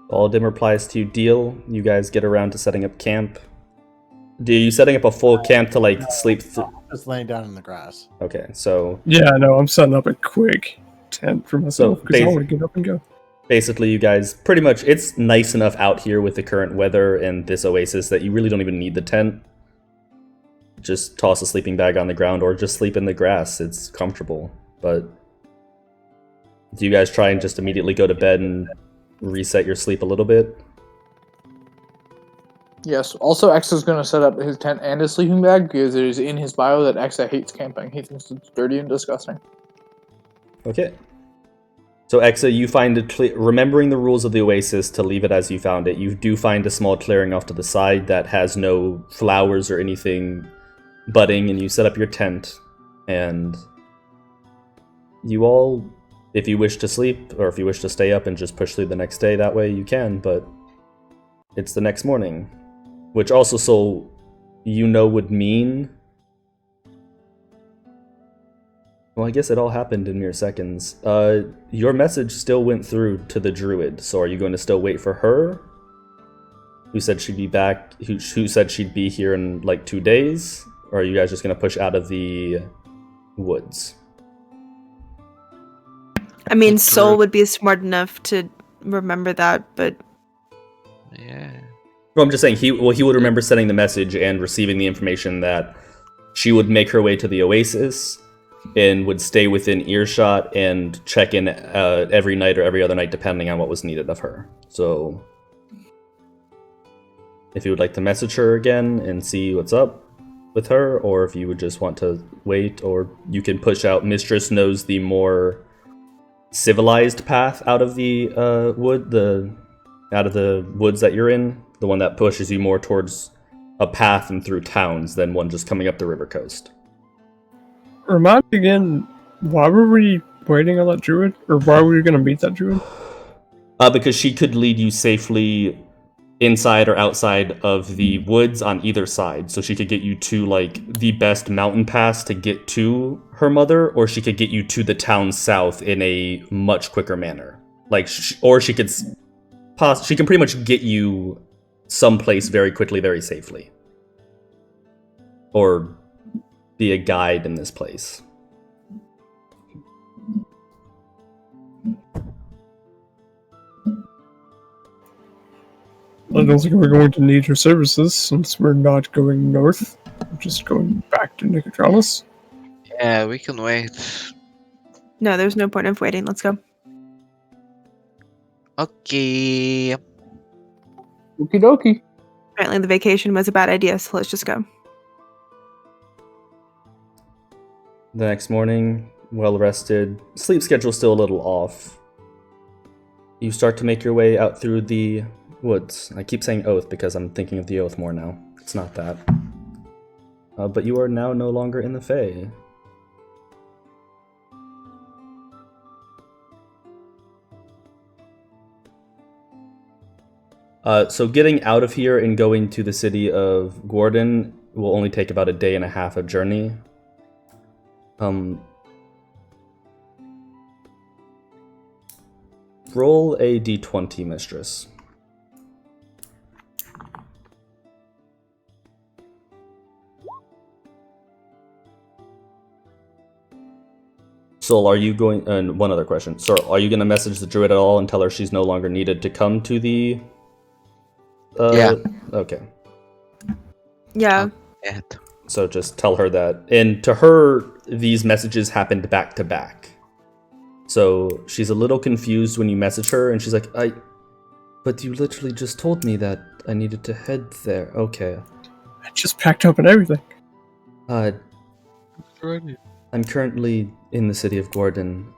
Speaker 1: Ollidim replies to you, deal. You guys get around to setting up camp. Do you setting up a full camp to like sleep through?
Speaker 4: Just laying down in the grass.
Speaker 1: Okay, so
Speaker 5: Yeah, no, I'm setting up a quick tent for myself because I
Speaker 1: basi-
Speaker 5: want to get up and go.
Speaker 1: basically you guys pretty much, it's nice enough out here with the current weather and this oasis that you really don't even need the tent. Just toss a sleeping bag on the ground or just sleep in the grass. It's comfortable. But do you guys try and just immediately go to bed and reset your sleep a little bit?
Speaker 2: Yes. Also, Exa is going to set up his tent and his sleeping bag because it is in his bio that Exa hates camping. He thinks it's dirty and disgusting.
Speaker 1: Okay. So Exa, you find remembering the rules of the oasis to leave it as you found it, you do find a small clearing off to the side that has no flowers or anything budding, and you set up your tent, and you all, if you wish to sleep or if you wish to stay up and just push through the next day, that way you can, but it's the next morning, which also Sol, you know, would mean, well, I guess it all happened in mere seconds. Your message still went through to the druid, so are you going to still wait for her? Who said she'd be back, who said she'd be here in like 2 days? Or are you guys just going to push out of the woods?
Speaker 3: I mean,
Speaker 6: The
Speaker 3: Sol
Speaker 6: druid-
Speaker 3: would be smart enough to remember that, but
Speaker 6: Yeah.
Speaker 1: Well, I'm just saying, he would remember sending the message and receiving the information that she would make her way to the oasis and would stay within earshot and check in every night or every other night, depending on what was needed of her. So, if you would like to message her again and see what's up with her, or if you would just want to wait, or you can push out. Mistress knows the more civilized path out of the out of the woods that you're in, the one that pushes you more towards a path and through towns than one just coming up the river coast.
Speaker 5: Remind me again, why were we waiting on that druid? Or why were we going to meet that druid?
Speaker 1: Because she could lead you safely inside or outside of the woods on either side. So she could get you to like the best mountain pass to get to her mother, or she could get you to the town south in a much quicker manner. Like, or she could she can pretty much get you someplace very quickly, very safely. Or be a guide in this place.
Speaker 5: I don't think we're going to need her services since we're not going north. We're just going back to Nicodralis.
Speaker 6: Yeah, we can wait.
Speaker 3: no, there's no point of waiting. Let's go.
Speaker 6: Okay.
Speaker 2: Okie dokie.
Speaker 3: Apparently, the vacation was a bad idea, so let's just go.
Speaker 1: The next morning, well rested, sleep schedule still a little off. You start to make your way out through the woods. I keep saying oath because I'm thinking of the oath more now. It's not that. But you are now no longer in the Fae. So getting out of here and going to the city of Gordon will only take about a day and a half of journey. Roll a d20, mistress. Sol, are you going... And one other question. Sol, are you going to message the druid at all and tell her she's no longer needed to come to the...
Speaker 6: Yeah.
Speaker 1: Okay.
Speaker 3: Yeah.
Speaker 6: Yeah.
Speaker 1: So just tell her that. And to her, these messages happened back to back. So she's a little confused when you message her, and she's like, But you literally just told me that I needed to head there. Okay.
Speaker 5: I just packed up and everything.
Speaker 1: I'm currently in the city of Gordon.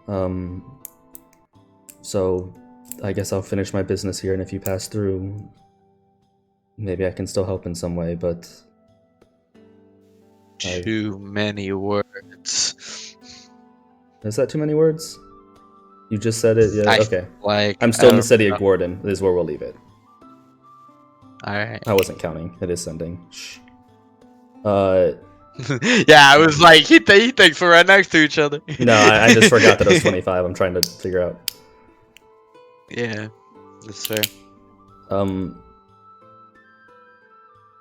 Speaker 1: So I guess I'll finish my business here, and if you pass through, maybe I can still help in some way, but
Speaker 6: Too many words.
Speaker 1: is that too many words? You just said it. Yeah.
Speaker 6: I
Speaker 1: Okay.
Speaker 6: like.
Speaker 1: I'm still in the city of Gordon. This is where we'll leave it.
Speaker 6: All right.
Speaker 1: I wasn't counting. It is sending. Shh.
Speaker 6: Yeah, I was like, he thinks we're right next to each other.
Speaker 1: No, I just forgot that it was 25. I'm trying to figure out.
Speaker 6: Yeah, that's fair.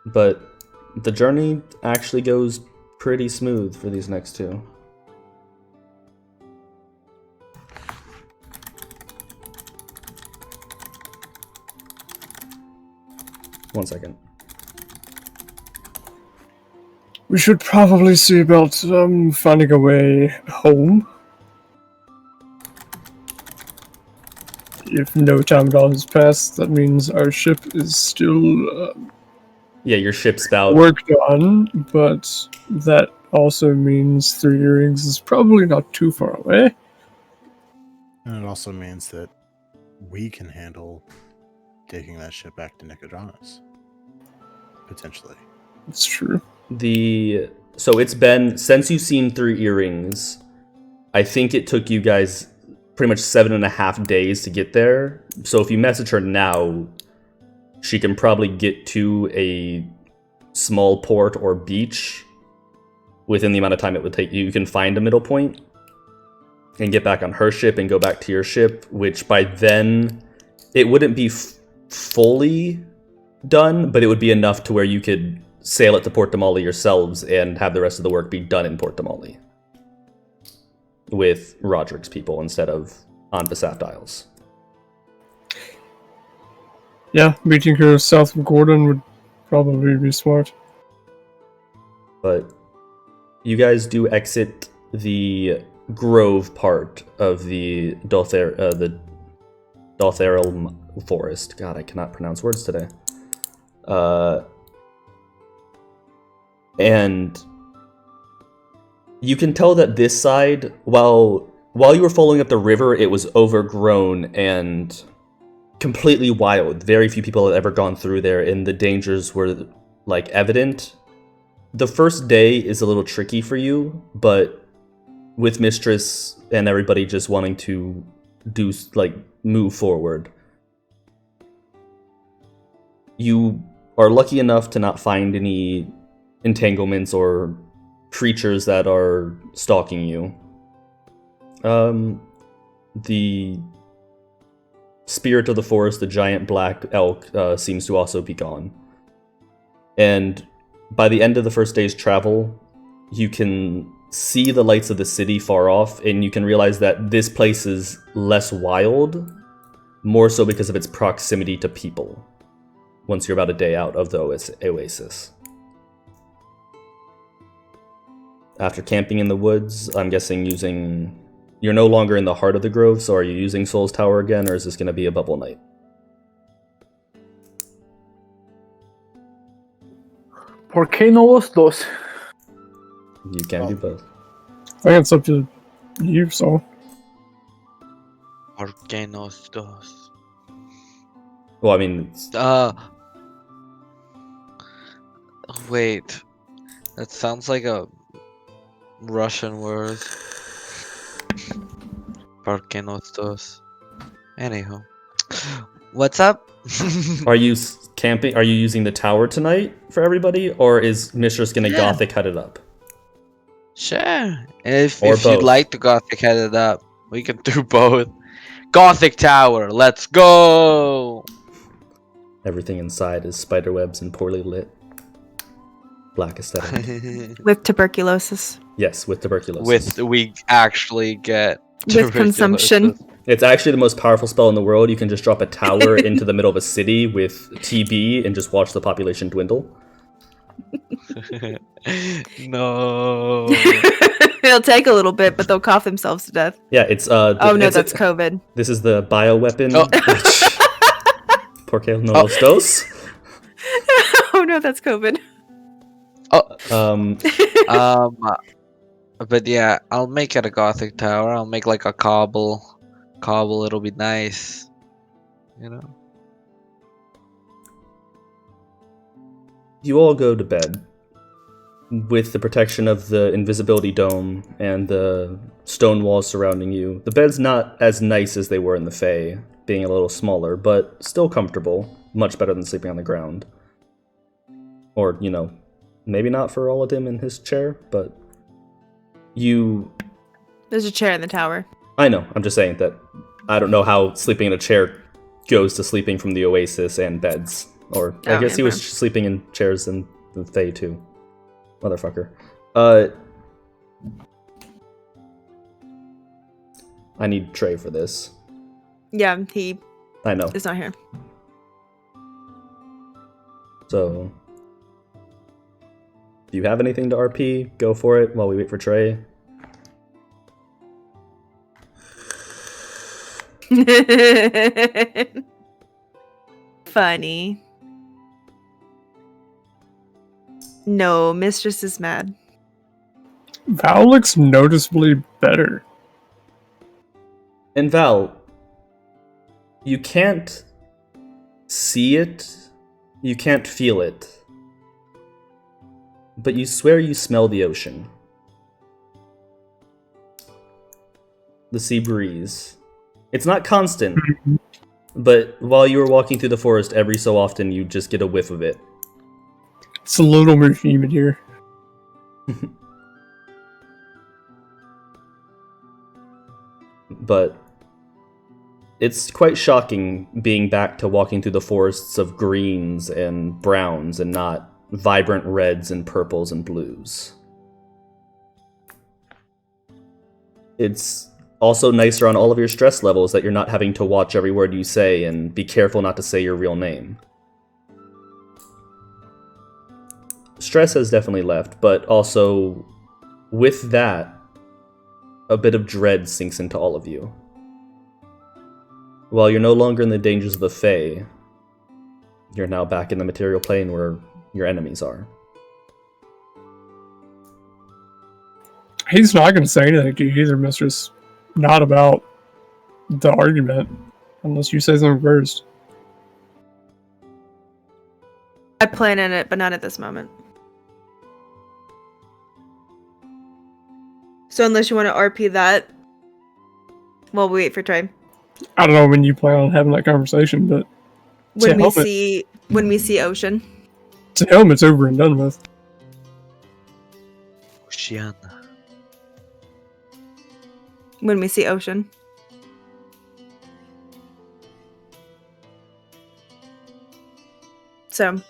Speaker 1: But the journey actually goes pretty smooth for these next two. One second.
Speaker 5: We should probably see about finding a way home. If no time has passed, that means our ship is still
Speaker 1: Yeah, your ship's about.
Speaker 5: worked on, but that also means 3 earrings is probably not too far away.
Speaker 4: And it also means that we can handle taking that ship back to Nicodranas. Potentially.
Speaker 5: It's true.
Speaker 1: So it's been since you've seen 3 earrings. I think it took you guys pretty much 7.5 days to get there. So if you message her now, she can probably get to a small port or beach within the amount of time it would take you. You can find a middle point and get back on her ship and go back to your ship, which by then it wouldn't be fully done, but it would be enough to where you could sail it to Port Damali yourselves and have the rest of the work be done in Port Damali with Roderick's people instead of on Besaft Isles.
Speaker 5: Yeah, meeting her south of Gordon would probably be smart.
Speaker 1: But you guys do exit the grove part of the Dothaeral forest. God, I cannot pronounce words today. And you can tell that this side, while you were following up the river, it was overgrown and completely wild. Very few people had ever gone through there, and the dangers were like evident. The first day is a little tricky for you, but with Mistress and everybody just wanting to move forward, you are lucky enough to not find any entanglements or creatures that are stalking you. The spirit of the forest, the giant black elk, seems to also be gone. And by the end of the first day's travel, you can see the lights of the city far off, and you can realize that this place is less wild, more so because of its proximity to people, once you're about a day out of the oasis. After camping in the woods, I'm guessing you're no longer in the heart of the grove, so are you using Sol's Tower again, or is this going to be a bubble night?
Speaker 2: ¿Por qué no los dos?
Speaker 1: You can do both.
Speaker 5: I think it's up to you, so.
Speaker 6: ¿Por qué nos dos?
Speaker 1: Well, I mean,
Speaker 6: Wait. That sounds like a Russian word. ¿Por qué nos dos? Anyhow. What's up?
Speaker 1: are you camping? Are you using the tower tonight for everybody, or is Mistress gonna Gothic cut it up?
Speaker 6: Sure. If
Speaker 1: Or
Speaker 6: you'd
Speaker 1: both.
Speaker 6: like to Gothic head it up, we can do both. Gothic Tower, let's go!
Speaker 1: Everything inside is spiderwebs and poorly lit. Black aesthetic.
Speaker 3: With tuberculosis.
Speaker 1: Yes, with tuberculosis.
Speaker 6: We actually get
Speaker 3: With consumption.
Speaker 6: tuberculosis.
Speaker 1: It's actually the most powerful spell in the world. You can just drop a tower into the middle of a city with TB and just watch the population dwindle.
Speaker 6: No.
Speaker 3: It'll take a little bit, but they'll cough themselves to death.
Speaker 1: Yeah, it's
Speaker 3: Oh no, that's COVID.
Speaker 1: This is the bioweapon.
Speaker 6: Oh.
Speaker 1: Porque no los dos.
Speaker 3: Oh no, that's COVID.
Speaker 6: But yeah, I'll make it a Gothic Tower. I'll make like a cobble. It'll be nice. You know?
Speaker 1: You all go to bed with the protection of the invisibility dome and the stone walls surrounding you. The bed's not as nice as they were in the Fae, being a little smaller, but still comfortable. Much better than sleeping on the ground. Or, you know, maybe not for Ollidim in his chair, but you...
Speaker 3: There's a chair in the tower.
Speaker 1: I know, I'm just saying that I don't know how sleeping in a chair goes to sleeping from the Oasis and beds. Or, I guess he was sleeping in chairs in the Fae too. Motherfucker. I need Trey for this.
Speaker 3: Yeah, he
Speaker 1: I know.
Speaker 3: is not here.
Speaker 1: So, if you have anything to RP, go for it while we wait for Trey.
Speaker 3: Funny. No, Mistress is mad.
Speaker 5: Val looks noticeably better.
Speaker 1: And Val, you can't see it, you can't feel it, but you swear you smell the ocean. The sea breeze. It's not constant, but while you were walking through the forest, every so often you just get a whiff of it.
Speaker 5: It's a little more humid here.
Speaker 1: But it's quite shocking being back to walking through the forests of greens and browns and not vibrant reds and purples and blues. It's also nicer on all of your stress levels that you're not having to watch every word you say and be careful not to say your real name. Stress has definitely left, but also with that, a bit of dread sinks into all of you. While you're no longer in the dangers of the Fae, you're now back in the material plane where your enemies are.
Speaker 5: He's not going to say anything to you either, Mistress. Not about the argument, unless you say something first.
Speaker 3: I plan on it, but not at this moment. So unless you want to RP that, while we wait for Trey.
Speaker 5: I don't know when you plan on having that conversation, but
Speaker 3: When we see Ocean.
Speaker 5: to him it's over and done with.
Speaker 6: Oceana.
Speaker 3: When we see Ocean. So,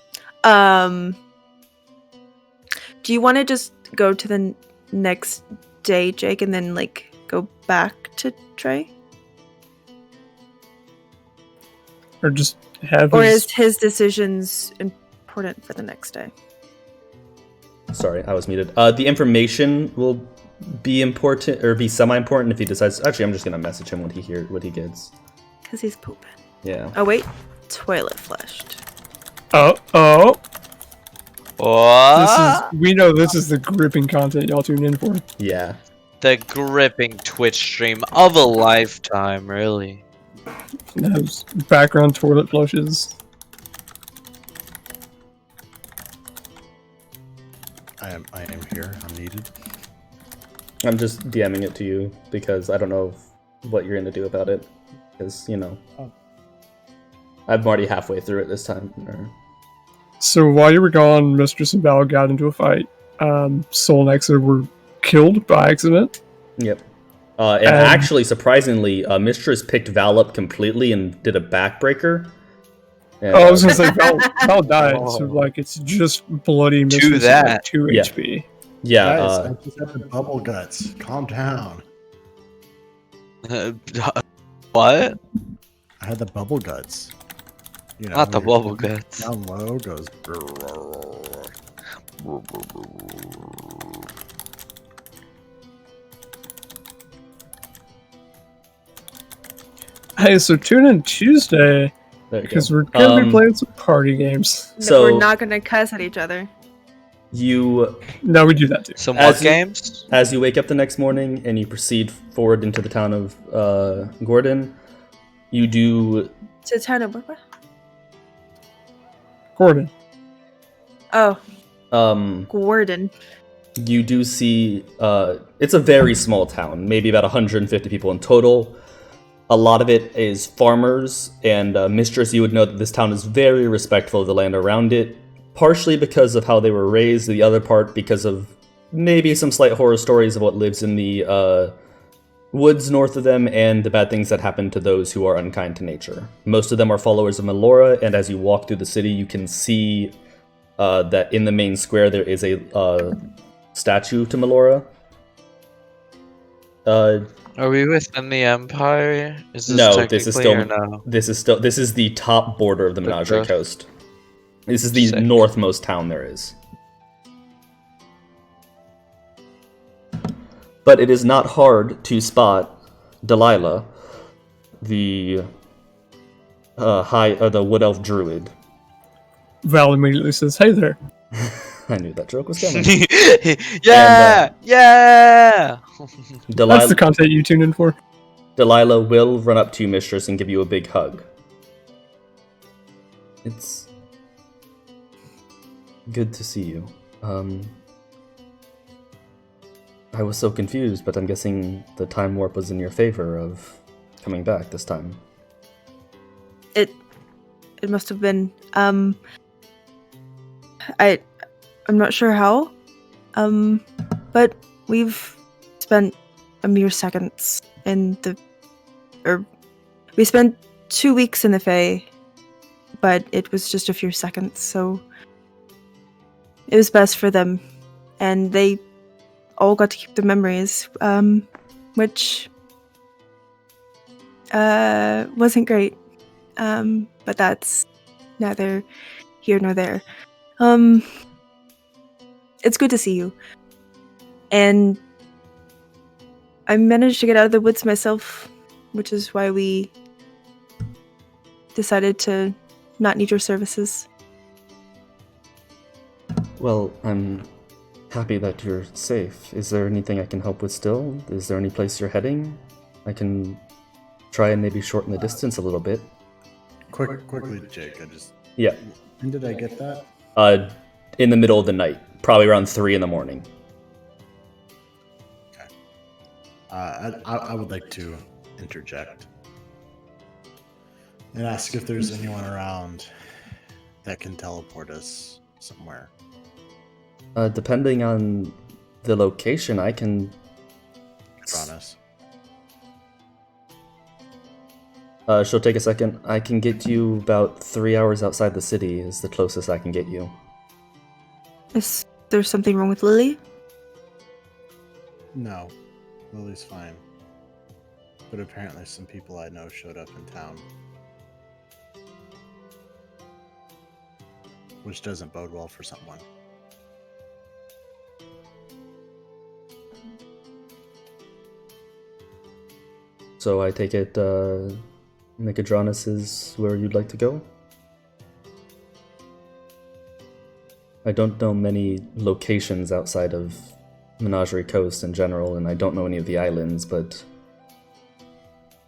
Speaker 3: do you want to just go to the next day, Jake, and then like go back to Trey?
Speaker 5: Or just have
Speaker 3: Or
Speaker 5: his...
Speaker 3: is his decisions important for the next day?
Speaker 1: Sorry, I was muted. The information will be important, or be semi-important if he decides... Actually, I'm just going to message him what he gets.
Speaker 3: Because he's pooping.
Speaker 1: Yeah.
Speaker 3: Oh, wait. Toilet flushed.
Speaker 5: Oh.
Speaker 6: What?
Speaker 5: We know this is the gripping content y'all tune in for.
Speaker 1: Yeah.
Speaker 6: The gripping Twitch stream of a lifetime, really.
Speaker 5: Those background toilet flushes.
Speaker 4: I am here. I'm needed.
Speaker 1: I'm just DMing it to you because I don't know what you're going to do about it. Because, you know, I'm already halfway through it this time.
Speaker 5: So while you were gone, Mistress and Val got into a fight. Sol and Exa were killed by accident.
Speaker 1: Yep. And actually, surprisingly, Mistress picked Val up completely and did a backbreaker. And,
Speaker 5: I was gonna say Val died, so like it's just bloody Mistress with,
Speaker 6: that.
Speaker 5: like, 2
Speaker 1: Yeah.
Speaker 5: HP.
Speaker 1: yeah,
Speaker 4: Guys, I just have the bubble guts. Calm down.
Speaker 6: What?
Speaker 4: I had the bubble guts. You know,
Speaker 6: Not the
Speaker 4: when you're
Speaker 6: bubble guts.
Speaker 4: down low goes.
Speaker 5: Hey, so tune in Tuesday
Speaker 1: there you
Speaker 5: because
Speaker 1: go.
Speaker 5: we're gonna be playing some party games.
Speaker 1: So-
Speaker 3: We're not going to cuss at each other.
Speaker 1: You,
Speaker 5: No, we do that too.
Speaker 6: Some
Speaker 1: As
Speaker 6: what
Speaker 1: you-
Speaker 6: games?
Speaker 1: as you wake up the next morning and you proceed forward into the town of Gordon, you do
Speaker 3: To town of what?
Speaker 5: Gordon.
Speaker 3: Oh,
Speaker 1: Um,
Speaker 3: Gordon.
Speaker 1: you do see it's a very small town, maybe about 150 people in total. A lot of it is farmers, and Mistress, you would know that this town is very respectful of the land around it, partially because of how they were raised, the other part because of maybe some slight horror stories of what lives in the woods north of them and the bad things that happen to those who are unkind to nature. Most of them are followers of Melora, and as you walk through the city, you can see that in the main square there is a statue to Melora.
Speaker 6: Are we within the Empire? Is this
Speaker 1: No,
Speaker 6: technically
Speaker 1: this is still
Speaker 6: or no?
Speaker 1: this is the top border of the
Speaker 6: The
Speaker 1: Menagerie
Speaker 6: coast.
Speaker 1: Coast. This is the
Speaker 6: Sick.
Speaker 1: northmost town there is. But it is not hard to spot Delilah, the the wood elf druid.
Speaker 5: Val immediately says, "Hey there."
Speaker 1: I knew that joke was coming.
Speaker 6: Yeah! Yeah!
Speaker 5: That's the content you tune in for.
Speaker 1: Delilah will run up to you, Mistress, and give you a big hug. It's good to see you. I was so confused, but I'm guessing the time warp was in your favor of coming back this time.
Speaker 3: It must have been. I'm not sure how. But we've spent a mere seconds in we spent 2 weeks in the Fae, but it was just a few seconds, so it was best for them, and they all got to keep the memories, which wasn't great, but that's neither here nor there. It's good to see you, and I managed to get out of the woods myself, which is why we decided to not need your services.
Speaker 1: Well, I'm happy that you're safe. Is there anything I can help with still? Is there any place you're heading? I can try and maybe shorten the distance a little bit.
Speaker 4: Quickly, Jake.
Speaker 1: Yeah.
Speaker 4: When did I get that?
Speaker 1: In the middle of the night, probably around 3 in the morning.
Speaker 4: Okay. I would like to interject and ask if there's anyone around that can teleport us somewhere.
Speaker 1: Depending on the location, I can...
Speaker 4: Promise.
Speaker 1: She'll take a second. I can get you about 3 hours outside the city is the closest I can get you.
Speaker 3: Is there something wrong with Lily?
Speaker 4: No, Lily's fine. But apparently some people I know showed up in town. Which doesn't bode well for someone.
Speaker 1: So I take it Nicodranus is where you'd like to go? I don't know many locations outside of Menagerie Coast in general, and I don't know any of the islands, but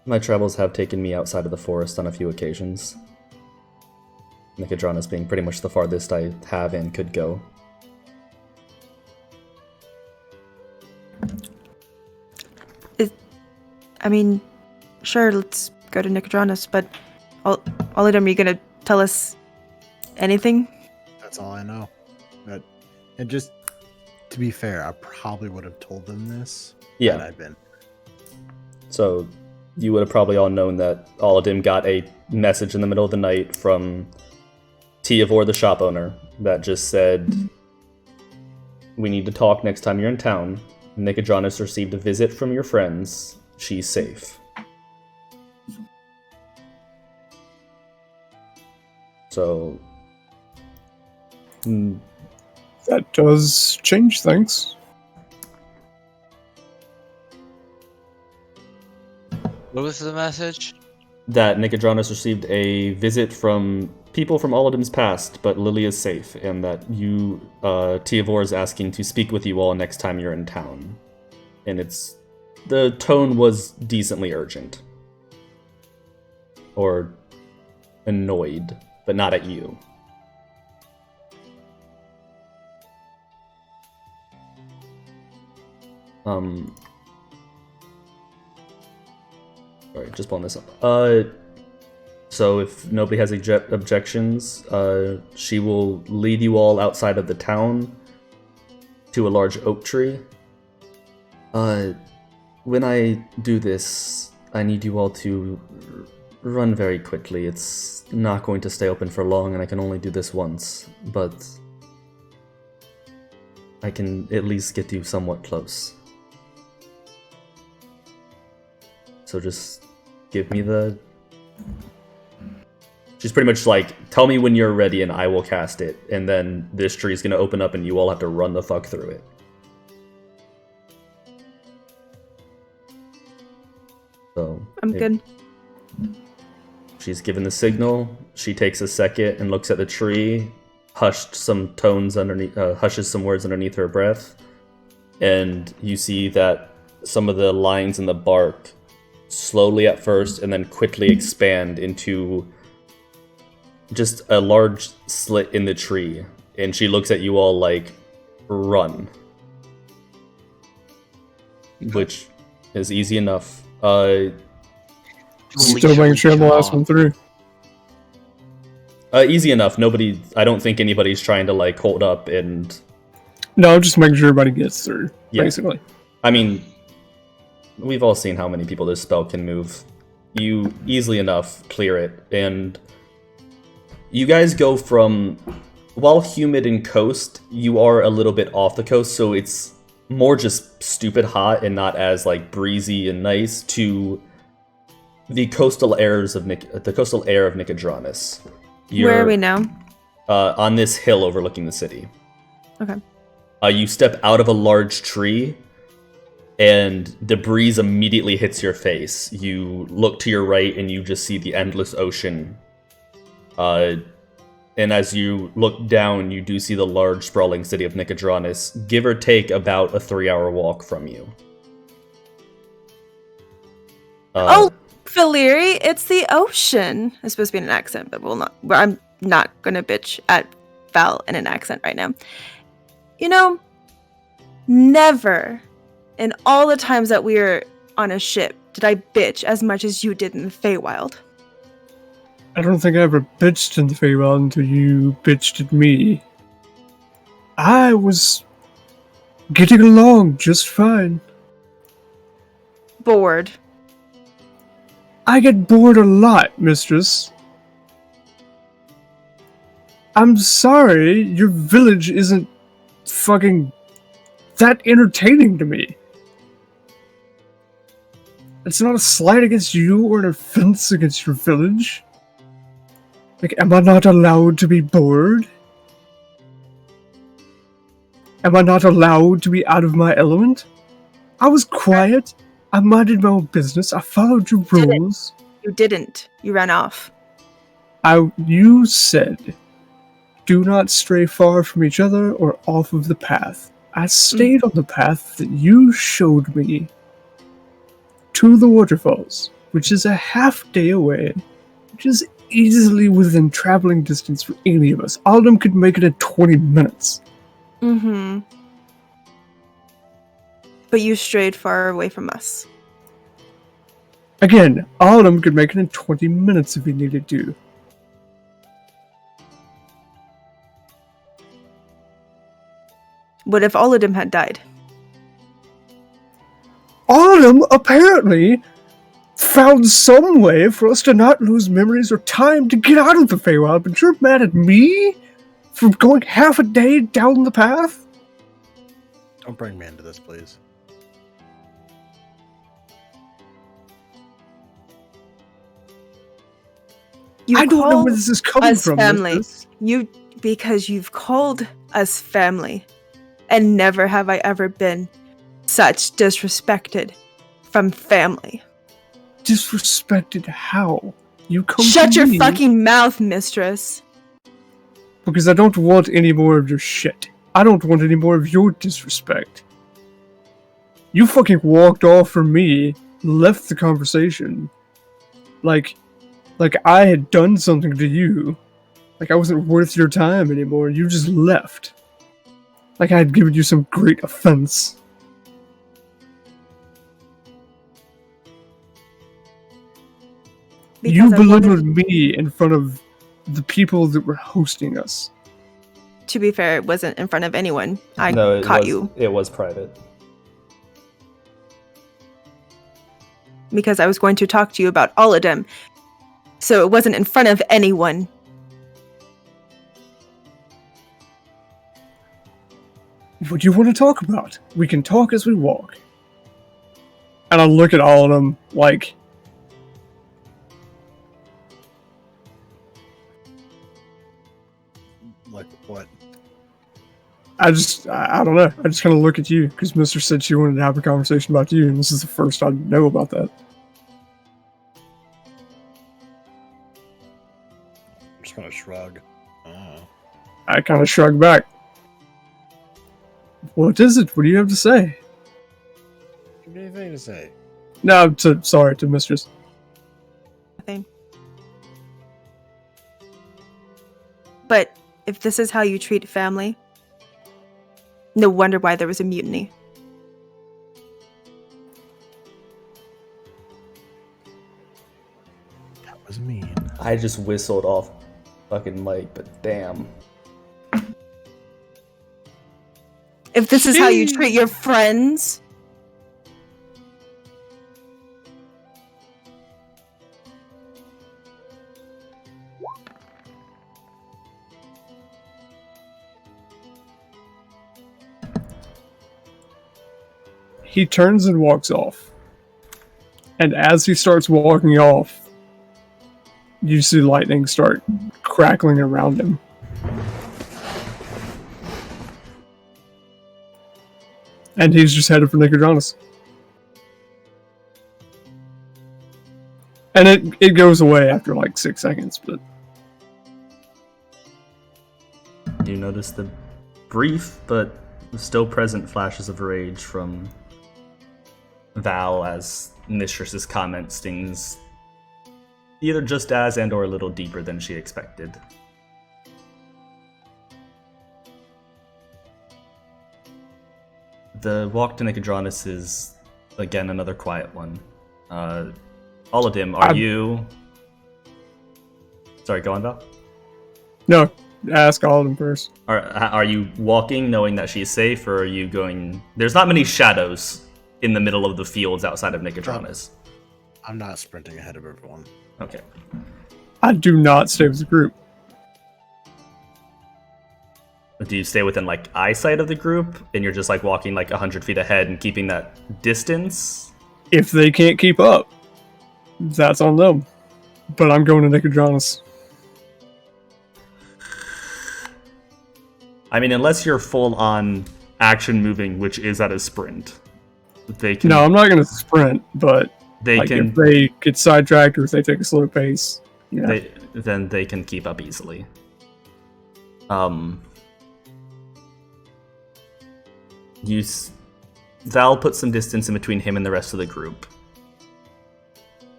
Speaker 1: my travels have taken me outside of the forest on a few occasions. Nicodranus being pretty much the farthest I have and could go.
Speaker 3: I mean, sure, let's go to Nicodranus, but Ollidim, are you gonna tell us anything?
Speaker 4: That's all I know. And just to be fair, I probably would have told them this had I been.
Speaker 1: So you would have probably all known that Ollidim got a message in the middle of the night from Tiavor, the shop owner, that just said, "We need to talk next time you're in town. Nicodranus received a visit from your friends. She's safe." So...
Speaker 5: That does change things.
Speaker 6: What was the message?
Speaker 1: that Nicodranus received a visit from people from Olladim's past, but Lily is safe, and that you, Tiavor is asking to speak with you all next time you're in town. And the tone was decently urgent. Or annoyed, but not at you. Sorry, just pulling this up. So if nobody has objections, she will lead you all outside of the town to a large oak tree. When I do this, I need you all to run very quickly. It's not going to stay open for long, and I can only do this once, but I can at least get you somewhat close. So just give me the... She's pretty much like, tell me when you're ready and I will cast it, and then this tree's gonna open up and you all have to run the fuck through it. So
Speaker 3: I'm good.
Speaker 1: She's given the signal. She takes a second and looks at the tree, hushed some tones underneath, hushes some words underneath her breath, and you see that some of the lines in the bark slowly at first and then quickly expand into just a large slit in the tree. And she looks at you all like, run. Which is easy enough.
Speaker 5: Still making sure the last one through.
Speaker 1: Easy enough. I don't think anybody's trying to like hold up and...
Speaker 5: No, just making sure everybody gets through, basically.
Speaker 1: I mean, we've all seen how many people this spell can move. You easily enough clear it, and you guys go from, while humid and coast, you are a little bit off the coast, so it's more just stupid hot and not as like breezy and nice, to the coastal air of Nicodranus.
Speaker 3: Where are we now?
Speaker 1: On this hill overlooking the city.
Speaker 3: Okay.
Speaker 1: You step out of a large tree, and the breeze immediately hits your face. You look to your right, and you just see the endless ocean. And as you look down, you do see the large, sprawling city of Nicodranus, give or take about a 3-hour walk from you.
Speaker 3: Oh, Valeri, it's the ocean. It's supposed to be in an accent, but I'm not gonna bitch at Val in an accent right now. You know, never in all the times that we were on a ship did I bitch as much as you did in the Feywild.
Speaker 5: I don't think I ever bitched in the Feywild until you bitched at me. I was getting along just fine.
Speaker 3: Bored.
Speaker 5: I get bored a lot, mistress. I'm sorry, your village isn't fucking that entertaining to me. It's not a slight against you or an offense against your village. Like, am I not allowed to be bored? Am I not allowed to be out of my element? I was quiet. I minded my own business. I followed your rules.
Speaker 3: You didn't. You ran off.
Speaker 5: You said, do not stray far from each other or off of the path. I stayed on the path that you showed me to the waterfalls, which is a half day away, which is easily within traveling distance for any of us. All of them could make it in 20 minutes.
Speaker 3: Mm-hmm. But you strayed far away from us.
Speaker 5: Again, all of them could make it in 20 minutes if we needed to.
Speaker 3: What if Ollidim had died?
Speaker 5: Autumn apparently found some way for us to not lose memories or time to get out of the Feywild, but you're mad at me for going half a day down the path?
Speaker 4: Don't bring me into this, please.
Speaker 5: I don't know where this is coming from.
Speaker 3: Family. Because you've called us family, and never have I ever been such disrespected from family.
Speaker 5: Disrespected how? You come
Speaker 3: Shut
Speaker 5: to
Speaker 3: your
Speaker 5: me
Speaker 3: fucking mouth, mistress.
Speaker 5: because I don't want any more of your shit. I don't want any more of your disrespect. You fucking walked off from me, left the conversation, like I had done something to you, like I wasn't worth your time anymore. You just left, like I had given you some great offense. You
Speaker 3: I wanted-
Speaker 5: belittled me in front of the people that were hosting us.
Speaker 3: To be fair, it wasn't in front of anyone. I
Speaker 1: No, it
Speaker 3: caught
Speaker 1: was,
Speaker 3: you
Speaker 1: It was private.
Speaker 3: because I was going to talk to you about Ollidim. So it wasn't in front of anyone.
Speaker 5: What do you want to talk about? We can talk as we walk. And I look at all of them like,
Speaker 4: Like what?
Speaker 5: I don't know. I just kind of look at you because Mister said she wanted to have a conversation about you, and this is the first I know about that.
Speaker 4: I'm just gonna shrug. Oh.
Speaker 5: I kind of shrug back. What is it? What do you have to say?
Speaker 4: Do you have anything to say?
Speaker 5: No, sorry to Mistress.
Speaker 3: Nothing. But if this is how you treat family, no wonder why there was a mutiny.
Speaker 4: That was mean.
Speaker 1: I just whistled off fucking Mike, but damn.
Speaker 3: If this is how you treat your friends,
Speaker 5: He turns and walks off. And as he starts walking off, you see lightning start crackling around him. And he's just headed for Nicodranus. And it goes away after like 6 seconds, but
Speaker 1: You notice the brief but still present flashes of rage from Val as Mistress's comment stings either just as and or a little deeper than she expected. The walk to Nicodranus is again another quiet one. Ollidim, are you... Sorry, go on, Val?
Speaker 5: no, ask all of them first.
Speaker 1: Are you walking knowing that she's safe, or are you going... There's not many shadows in the middle of the fields outside of Nicodranus.
Speaker 4: I'm not sprinting ahead of everyone.
Speaker 1: Okay.
Speaker 5: I do not stay with the group.
Speaker 1: Do you stay within, like, eyesight of the group, and you're just, like, walking, like, 100 feet ahead and keeping that distance?
Speaker 5: If they can't keep up, that's on them. But I'm going to Nicodranus.
Speaker 1: I mean, unless you're full-on action moving, which is at a sprint. They can...
Speaker 5: No, I'm not going to sprint, but
Speaker 1: They
Speaker 5: like
Speaker 1: can...
Speaker 5: if they get sidetracked or if they take a slow pace, yeah.
Speaker 1: Then they can keep up easily. Val put some distance in between him and the rest of the group.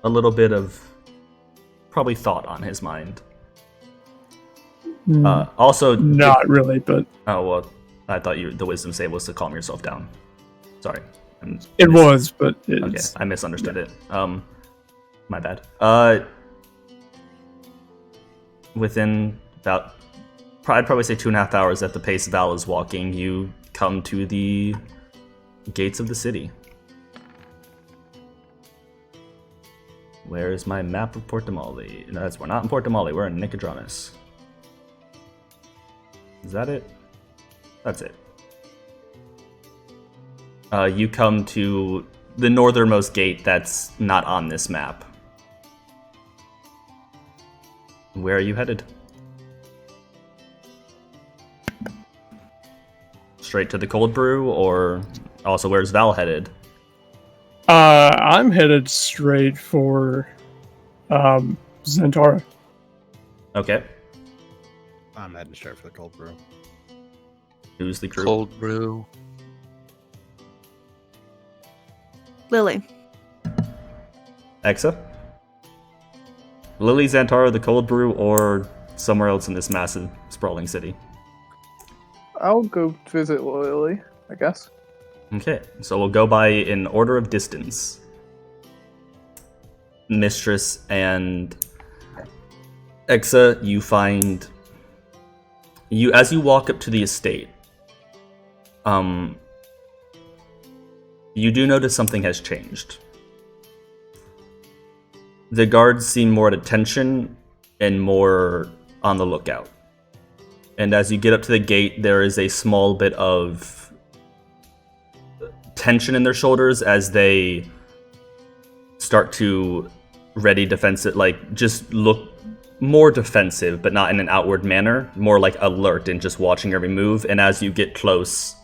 Speaker 1: A little bit of probably thought on his mind. Also,
Speaker 5: Not really, but
Speaker 1: oh well, I thought the wisdom save was to calm yourself down. Sorry,
Speaker 5: it was, but
Speaker 1: Okay,
Speaker 5: it's
Speaker 1: I misunderstood it. My bad. Within about, I'd probably say 2.5 hours at the pace Val is walking, you come to the gates of the city. Where is my map of Portamale? No, we're not in Portamale, we're in Nicodranus. Is that it? That's it. You come to the northernmost gate that's not on this map. Where are you headed? Straight to the cold brew, or also where's Val headed?
Speaker 5: I'm headed straight for Zentara.
Speaker 1: Okay.
Speaker 4: I'm heading straight for the cold brew.
Speaker 1: Who's the crew?
Speaker 6: Cold brew.
Speaker 3: Lily.
Speaker 1: Exa? Lily, Xantara, the cold brew, or somewhere else in this massive, sprawling city?
Speaker 2: I'll go visit Lily, I guess.
Speaker 1: Okay, so we'll go by in order of distance. Mistress and Exa, you find as you walk up to the estate, you do notice something has changed. The guards seem more at attention and more on the lookout. And as you get up to the gate, there is a small bit of tension in their shoulders as they start to ready defensive, like just look more defensive, but not in an outward manner, more like alert and just watching every move. And as you get close,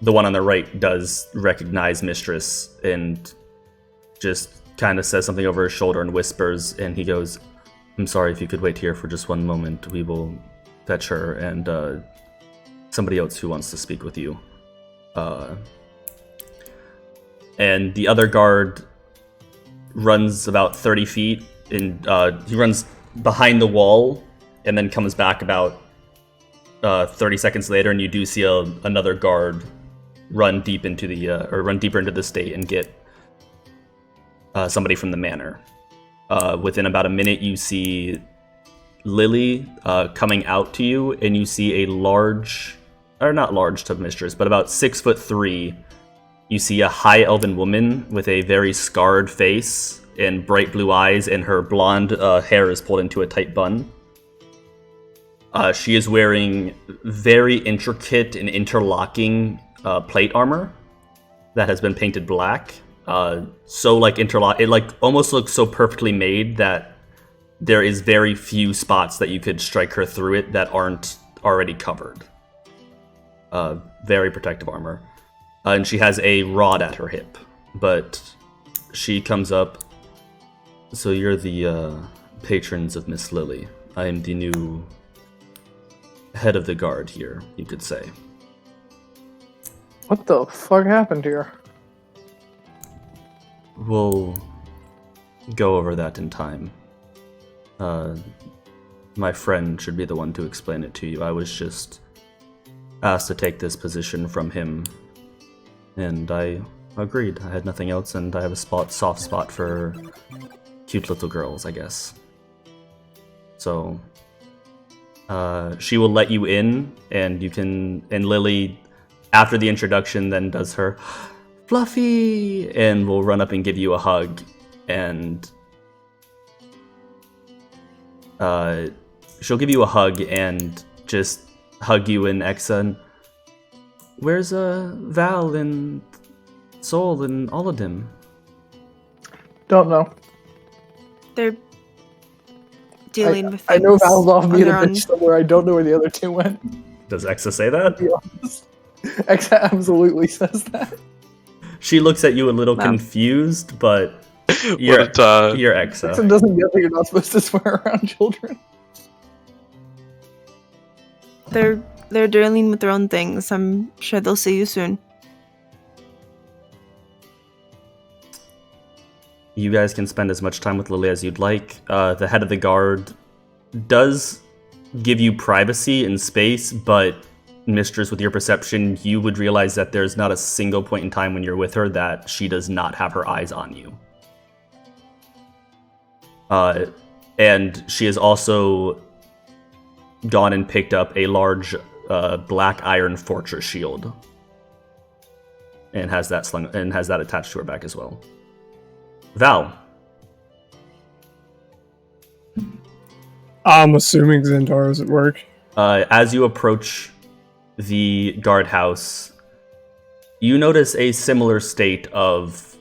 Speaker 1: the one on the right does recognize Mistress and just kind of says something over his shoulder and whispers, and he goes, "I'm sorry, if you could wait here for just one moment, we will fetch her and somebody else who wants to speak with you." And the other guard runs about 30 feet, and he runs behind the wall and then comes back about 30 seconds later, and you do see another guard run deep into run deeper into the estate and get somebody from the manor. Within about a minute, you see Lily coming out to you, and you see a large, or not large to Mistress, but about 6'3". You see a high elven woman with a very scarred face and bright blue eyes, and her blonde hair is pulled into a tight bun. She is wearing very intricate and interlocking plate armor that has been painted black. So like it like almost looks so perfectly made that there is very few spots that you could strike her through it that aren't already covered. Very protective armor. And she has a rod at her hip, but she comes up. "So you're the patrons of Miss Lily. I am the new head of the guard here, you could say."
Speaker 2: What the fuck happened here?
Speaker 1: We'll go over that in time. My friend should be the one to explain it to you. I was just asked to take this position from him, and I agreed. I had nothing else, and I have a soft spot for cute little girls, I guess. So, she will let you in, and you can, and Lily, after the introduction, then does her Fluffy, and will run up and give you a hug, and she'll give you a hug and just hug you in Exa. "Where's Val and Sol and Ollidim?"
Speaker 2: Don't know.
Speaker 3: They're dealing with
Speaker 2: I know
Speaker 3: things
Speaker 2: Val's off
Speaker 3: on
Speaker 2: being a
Speaker 3: their own.
Speaker 2: bitch somewhere. I don't know where the other two went.
Speaker 1: Does Exa say that?
Speaker 2: To be honest. X absolutely says that.
Speaker 1: She looks at you a little
Speaker 3: Wow.
Speaker 1: confused, but you're Exa.
Speaker 2: Jackson doesn't get that you're not supposed to swear around children.
Speaker 3: They're dealing with their own things. I'm sure they'll see you soon.
Speaker 1: You guys can spend as much time with Lily as you'd like. The head of the guard does give you privacy and space, but Mistress, with your perception, you would realize that there's not a single point in time when you're with her that she does not have her eyes on you. And she has also gone and picked up a large black iron fortress shield, and has that attached to her back as well. Val.
Speaker 5: I'm assuming Xantaro's at work.
Speaker 1: As you approach the guardhouse, you notice a similar state of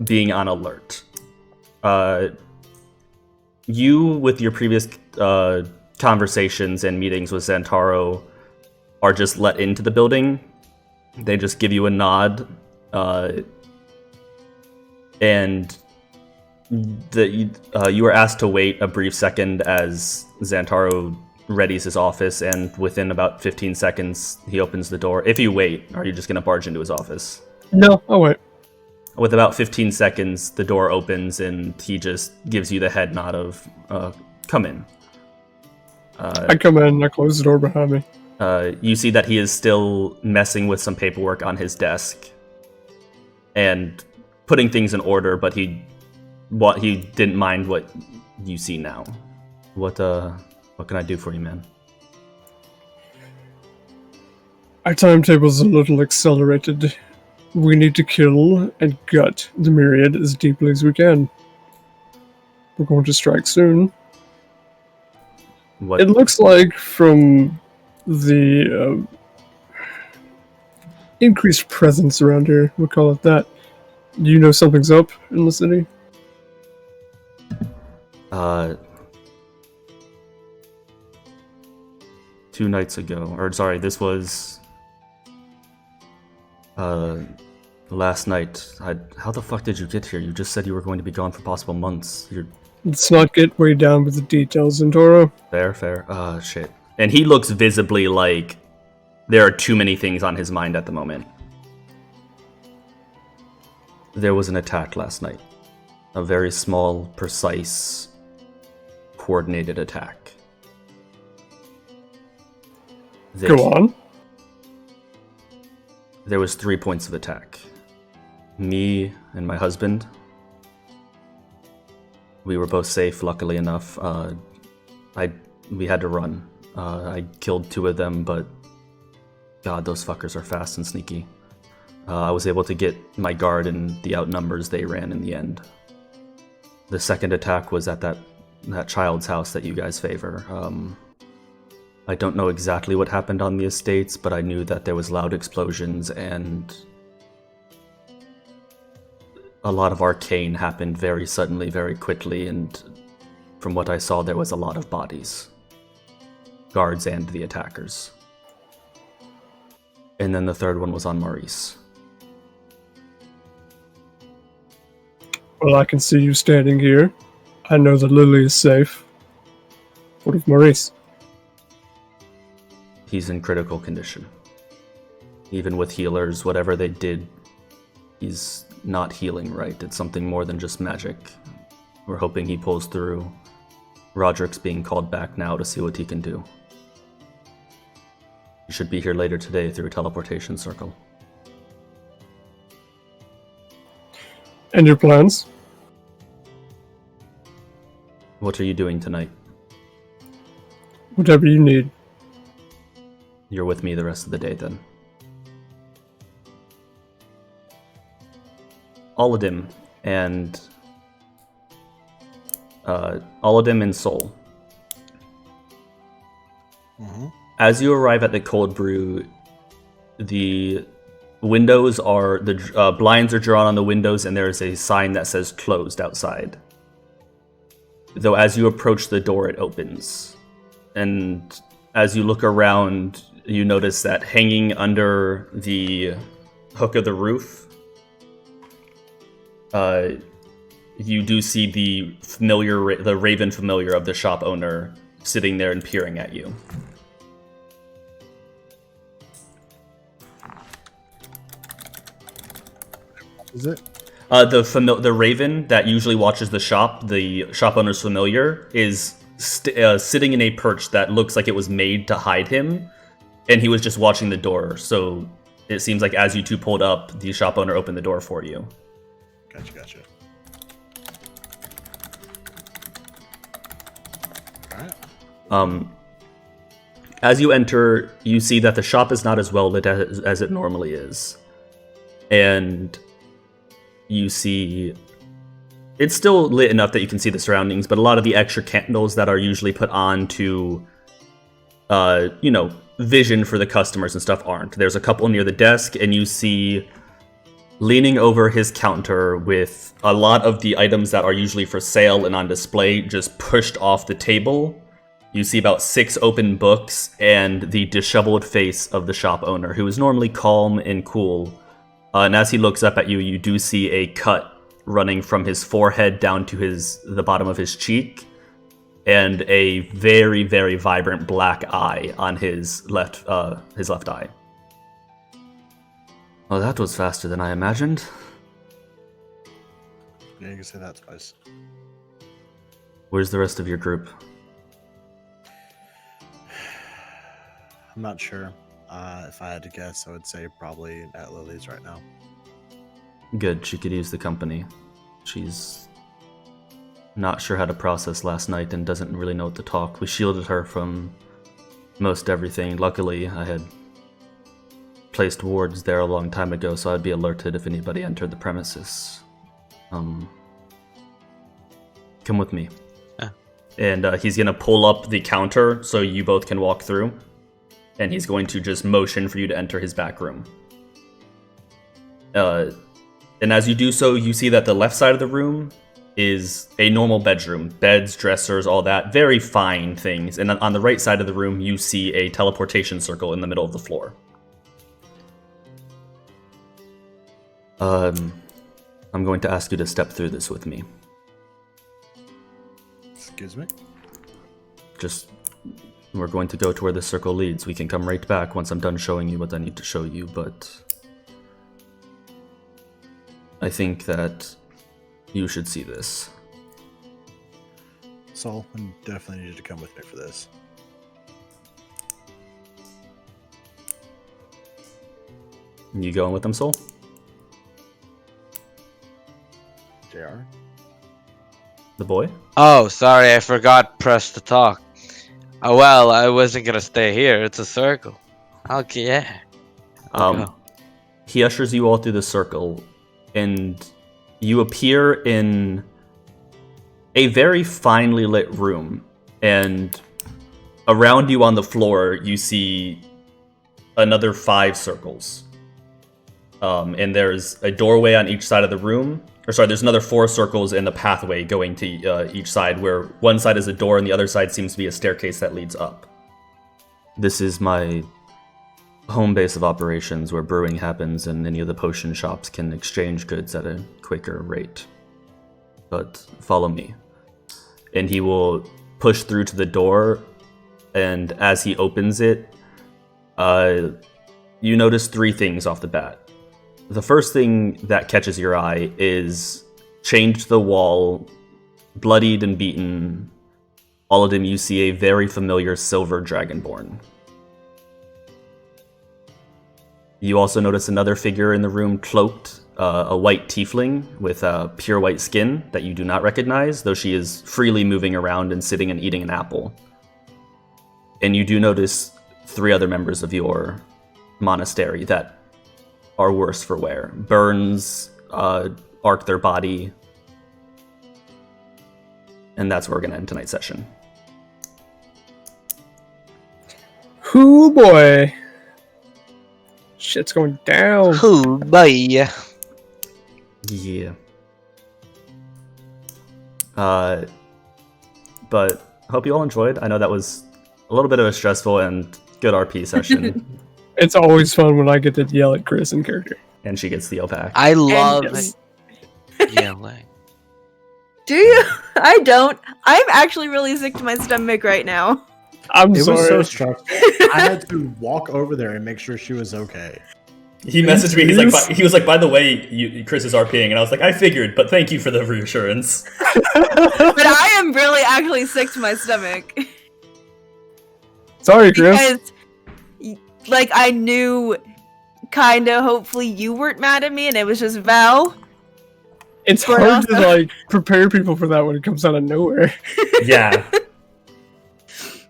Speaker 1: being on alert. You, with your previous conversations and meetings with Xantaro, are just let into the building. They just give you a nod, and you are asked to wait a brief second as Xantaro readies his office, and within about 15 seconds, he opens the door. If you wait, are you just going to barge into his office?
Speaker 5: No, I'll wait.
Speaker 1: With about 15 seconds, the door opens, and he just gives you the head nod of, come in.
Speaker 5: I come in, I close the door behind me.
Speaker 1: You see that he is still messing with some paperwork on his desk and putting things in order, but he what he didn't mind what you see now. What can I do for you, man?
Speaker 5: Our timetable's a little accelerated. We need to kill and gut the myriad as deeply as we can. We're going to strike soon.
Speaker 1: What?
Speaker 5: It looks like from the increased presence around here, we'll call it that. You know something's up in the city?
Speaker 1: 2 nights ago, or sorry, this was last night. How the fuck did you get here? You just said you were going to be gone for possible months.
Speaker 5: Let's not get way down with the details, Zentoro.
Speaker 1: Fair. Shit. And he looks visibly like there are too many things on his mind at the moment. There was an attack last night. A very small, precise, coordinated attack.
Speaker 5: Go on.
Speaker 1: There was 3 points of attack. Me and my husband. We were both safe, luckily enough. We had to run. I killed 2 of them, but God, those fuckers are fast and sneaky. I was able to get my guard, and the outnumbers they ran in the end. The second attack was at that child's house that you guys favor. I don't know exactly what happened on the estates, but I knew that there was loud explosions and a lot of arcane happened very suddenly, very quickly, and from what I saw, there was a lot of bodies. Guards and the attackers. And then the third one was on Maurice.
Speaker 5: Well, I can see you standing here. I know that Lily is safe. What of Maurice?
Speaker 1: He's in critical condition. Even with healers, whatever they did, he's not healing right. It's something more than just magic. We're hoping he pulls through. Roderick's being called back now to see what he can do. He should be here later today through a teleportation circle.
Speaker 5: And your plans?
Speaker 1: What are you doing tonight?
Speaker 5: Whatever you need.
Speaker 1: You're with me the rest of the day, then. Ollidim and Ollidim and Sol.
Speaker 4: Mm-hmm.
Speaker 1: As you arrive at the cold brew, the windows are the blinds are drawn on the windows, and there is a sign that says "closed" outside. Though as you approach the door, it opens, and as you look around, you notice that hanging under the hook of the roof, you do see the raven familiar of the shop owner sitting there and peering at you.
Speaker 4: Is it?
Speaker 1: The raven that usually watches the shop owner's familiar, is sitting in a perch that looks like it was made to hide him, and he was just watching the door. So it seems like as you two pulled up, the shop owner opened the door for you.
Speaker 4: Gotcha. Alright.
Speaker 1: As you enter, you see that the shop is not as well lit as it normally is. And you see it's still lit enough that you can see the surroundings, but a lot of the extra candles that are usually put on to, vision for the customers and stuff aren't. There's a couple near the desk, and you see leaning over his counter with a lot of the items that are usually for sale and on display just pushed off the table. You see about 6 open books and the disheveled face of the shop owner, who is normally calm and cool. And as he looks up at you, you do see a cut running from his forehead down to the bottom of his cheek, and a very, very vibrant black eye on his left eye. Well, that was faster than I imagined.
Speaker 4: Yeah, you can say that twice.
Speaker 1: Where's the rest of your group?
Speaker 4: I'm not sure. If I had to guess, I would say probably at Lily's right now.
Speaker 1: Good, she could use the company. She's not sure how to process last night and doesn't really know what to talk. We shielded her from most everything. Luckily, I had placed wards there a long time ago, so I'd be alerted if anybody entered the premises. Come with me. And he's going to pull up the counter so you both can walk through. And he's going to just motion for you to enter his back room. And as you do so, you see that the left side of the room is a normal bedroom. Beds, dressers, all that. Very fine things. And on the right side of the room, you see a teleportation circle in the middle of the floor. I'm going to ask you to step through this with me.
Speaker 4: Excuse me?
Speaker 1: We're going to go to where the circle leads. We can come right back once I'm done showing you what I need to show you, but I think that you should see this.
Speaker 4: Sol, I definitely need you to come with me for this.
Speaker 1: You going with them, Sol?
Speaker 4: JR?
Speaker 1: The boy?
Speaker 6: Oh, sorry, I forgot press to talk. Oh, well, I wasn't gonna stay here. It's a circle. Okay, yeah. I'll go.
Speaker 1: He ushers you all through the circle, and you appear in a very finely lit room. And around you on the floor, you see another 5 circles. And there's a doorway on each side of the room. There's another 4 circles in the pathway going to each side, where one side is a door and the other side seems to be a staircase that leads up. This is my home base of operations, where brewing happens and any of the potion shops can exchange goods at a quicker rate. But follow me. And he will push through to the door, and as he opens it, you notice 3 things off the bat. The first thing that catches your eye is chained to the wall, bloodied and beaten. Ollidim, you see a very familiar silver dragonborn. You also notice another figure in the room cloaked, a white tiefling with pure white skin that you do not recognize, though she is freely moving around and sitting and eating an apple. And you do notice 3 other members of your monastery that are worse for wear. Burns arc their body. And that's where we're going to end tonight's session.
Speaker 5: Hoo boy. Shit's going down.
Speaker 6: Oh, boy.
Speaker 1: Yeah. But hope you all enjoyed. I know that was a little bit of a stressful and good RP session.
Speaker 5: It's always fun when I get to yell at Chris in character.
Speaker 1: And she gets the yell back.
Speaker 6: I love
Speaker 3: yes.
Speaker 6: yelling.
Speaker 3: Do you? I don't. I'm actually really sick to my stomach right now.
Speaker 5: I'm
Speaker 4: It
Speaker 5: sorry.
Speaker 4: was so stressful. I had to walk over there and make sure she was okay.
Speaker 1: He messaged me. He was like, by the way, Chris is RPing, and I was like, I figured, but thank you for the reassurance.
Speaker 3: But I am really actually sick to my stomach.
Speaker 5: Sorry, Chris.
Speaker 3: Because, like, I knew, kinda, hopefully you weren't mad at me, and it was just Val.
Speaker 5: It's
Speaker 3: But
Speaker 5: hard to,
Speaker 3: also-
Speaker 5: like, prepare people for that when it comes out of nowhere.
Speaker 1: Yeah.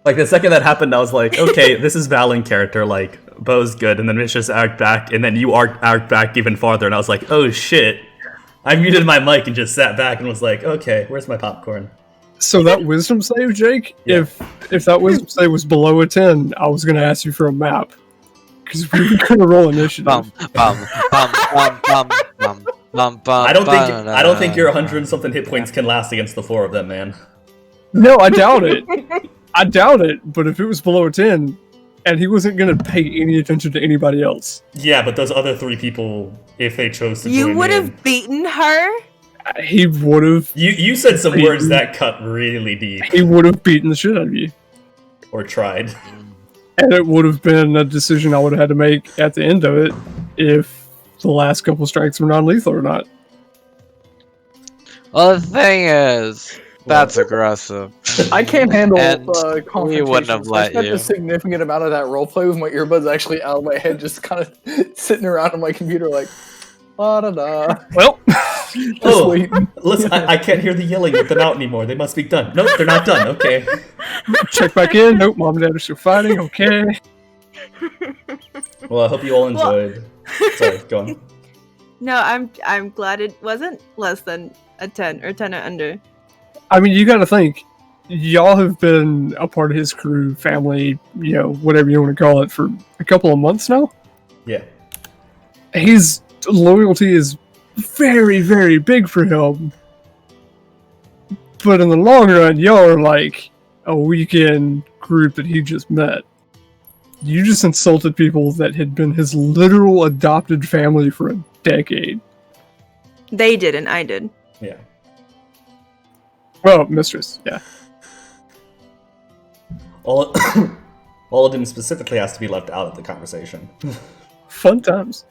Speaker 1: Like, the second that happened, I was like, okay, this is Val in character, like, Bo's good, and then Mitch just arc back, and then you arc back even farther, and I was like, oh shit. I muted my mic and just sat back and was like, okay, where's my popcorn?
Speaker 5: So that wisdom save, Jake,
Speaker 1: Yeah.
Speaker 5: if that wisdom save was below a 10, I was going to ask you for a map. Because we were going to roll initiative.
Speaker 6: Bum, bum, bum, bum, bum, bum, bum, bum,
Speaker 1: I don't think your 100 and something hit points can last against the 4 of them, man.
Speaker 5: No, I doubt it. I doubt it, but if it was below a 10, and he wasn't going to pay any attention to anybody else.
Speaker 1: Yeah, but those other 3 people, if they chose to
Speaker 3: You
Speaker 1: join
Speaker 3: would
Speaker 1: in-
Speaker 3: have beaten her?
Speaker 5: He would have.
Speaker 1: You said some words that cut really deep,
Speaker 5: He would have beaten the shit out of you.
Speaker 1: or tried.
Speaker 5: And it would have been a decision I would have had to make at the end of it if the last couple strikes were non-lethal or not.
Speaker 6: Well, the thing is, that's aggressive.
Speaker 2: I can't handle
Speaker 6: And
Speaker 2: confrontation.
Speaker 6: we wouldn't have
Speaker 2: so
Speaker 6: let
Speaker 2: I spent
Speaker 6: you.
Speaker 2: a significant amount of that roleplay with my earbuds actually out of my head, just kind of sitting around on my computer like, La da da.
Speaker 5: Well,
Speaker 2: Just
Speaker 1: Oh,
Speaker 2: waiting.
Speaker 1: listen, I can't hear the yelling with them out anymore. They must be done. Nope, they're not done. Okay.
Speaker 5: check back in. Nope, mom and dad are still fighting. Okay.
Speaker 1: Well, I hope you all enjoyed. Sorry, go on.
Speaker 3: No, I'm glad it wasn't less than a 10 or 10 or under.
Speaker 5: I mean, you got to think, y'all have been a part of his crew, family, whatever you want to call it, for a couple of months now.
Speaker 1: Yeah.
Speaker 5: His loyalty is very, very big for him. But in the long run, y'all are like a weekend group that he just met. You just insulted people that had been his literal adopted family for a decade.
Speaker 3: They didn't, I did.
Speaker 1: Yeah.
Speaker 5: Well, mistress, yeah.
Speaker 1: Ollidim specifically has to be left out of the conversation.
Speaker 5: Fun times.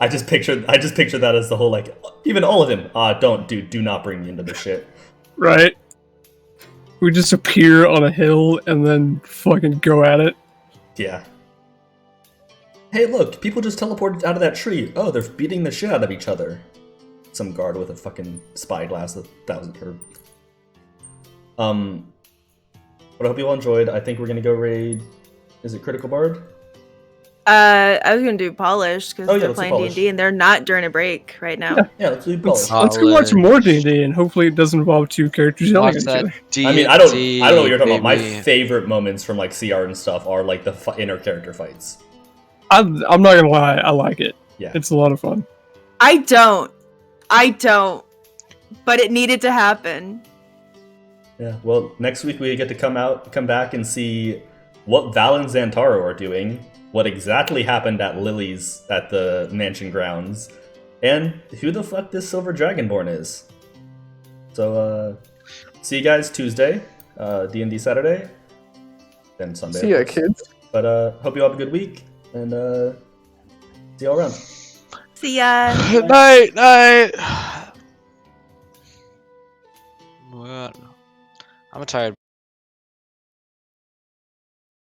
Speaker 1: I just picture that as the whole, like, even Ollidim. Do not bring me into this shit.
Speaker 5: Right? We just appear on a hill and then fucking go at it.
Speaker 1: Yeah. Hey, look, people just teleported out of that tree. Oh, they're beating the shit out of each other. Some guard with a fucking spyglass that was her. But I hope you all enjoyed. I think we're gonna go raid. Is it Critical Bard?
Speaker 3: I was gonna do Polish because
Speaker 1: Oh, yeah,
Speaker 3: they're
Speaker 1: let's do
Speaker 3: playing
Speaker 1: Polish.
Speaker 3: D&D and they're not during a break right now.
Speaker 1: Yeah, let's do
Speaker 5: Let's,
Speaker 1: Polish.
Speaker 5: let's go watch more D&D and hopefully it doesn't involve two characters yelling
Speaker 6: Watch
Speaker 5: at each
Speaker 6: that
Speaker 5: other.
Speaker 6: D&D,
Speaker 1: I mean, I don't know what you're talking about. My
Speaker 6: baby.
Speaker 1: favorite moments from like CR and stuff are like the inner character fights.
Speaker 5: I'm not gonna lie, I like it.
Speaker 1: Yeah.
Speaker 5: It's a lot of fun.
Speaker 3: I don't. But it needed to happen.
Speaker 1: Yeah. Well, next week we get to come back and see what Val and Xantaro are doing, what exactly happened at Lily's at the mansion grounds, and who the fuck this Silver Dragonborn is. So, see you guys Tuesday, D&D Saturday, then Sunday.
Speaker 2: See ya,
Speaker 1: of course.
Speaker 2: kids.
Speaker 1: But hope you all have a good week, and see you all around.
Speaker 3: See ya.
Speaker 6: Night. What? I'm tired.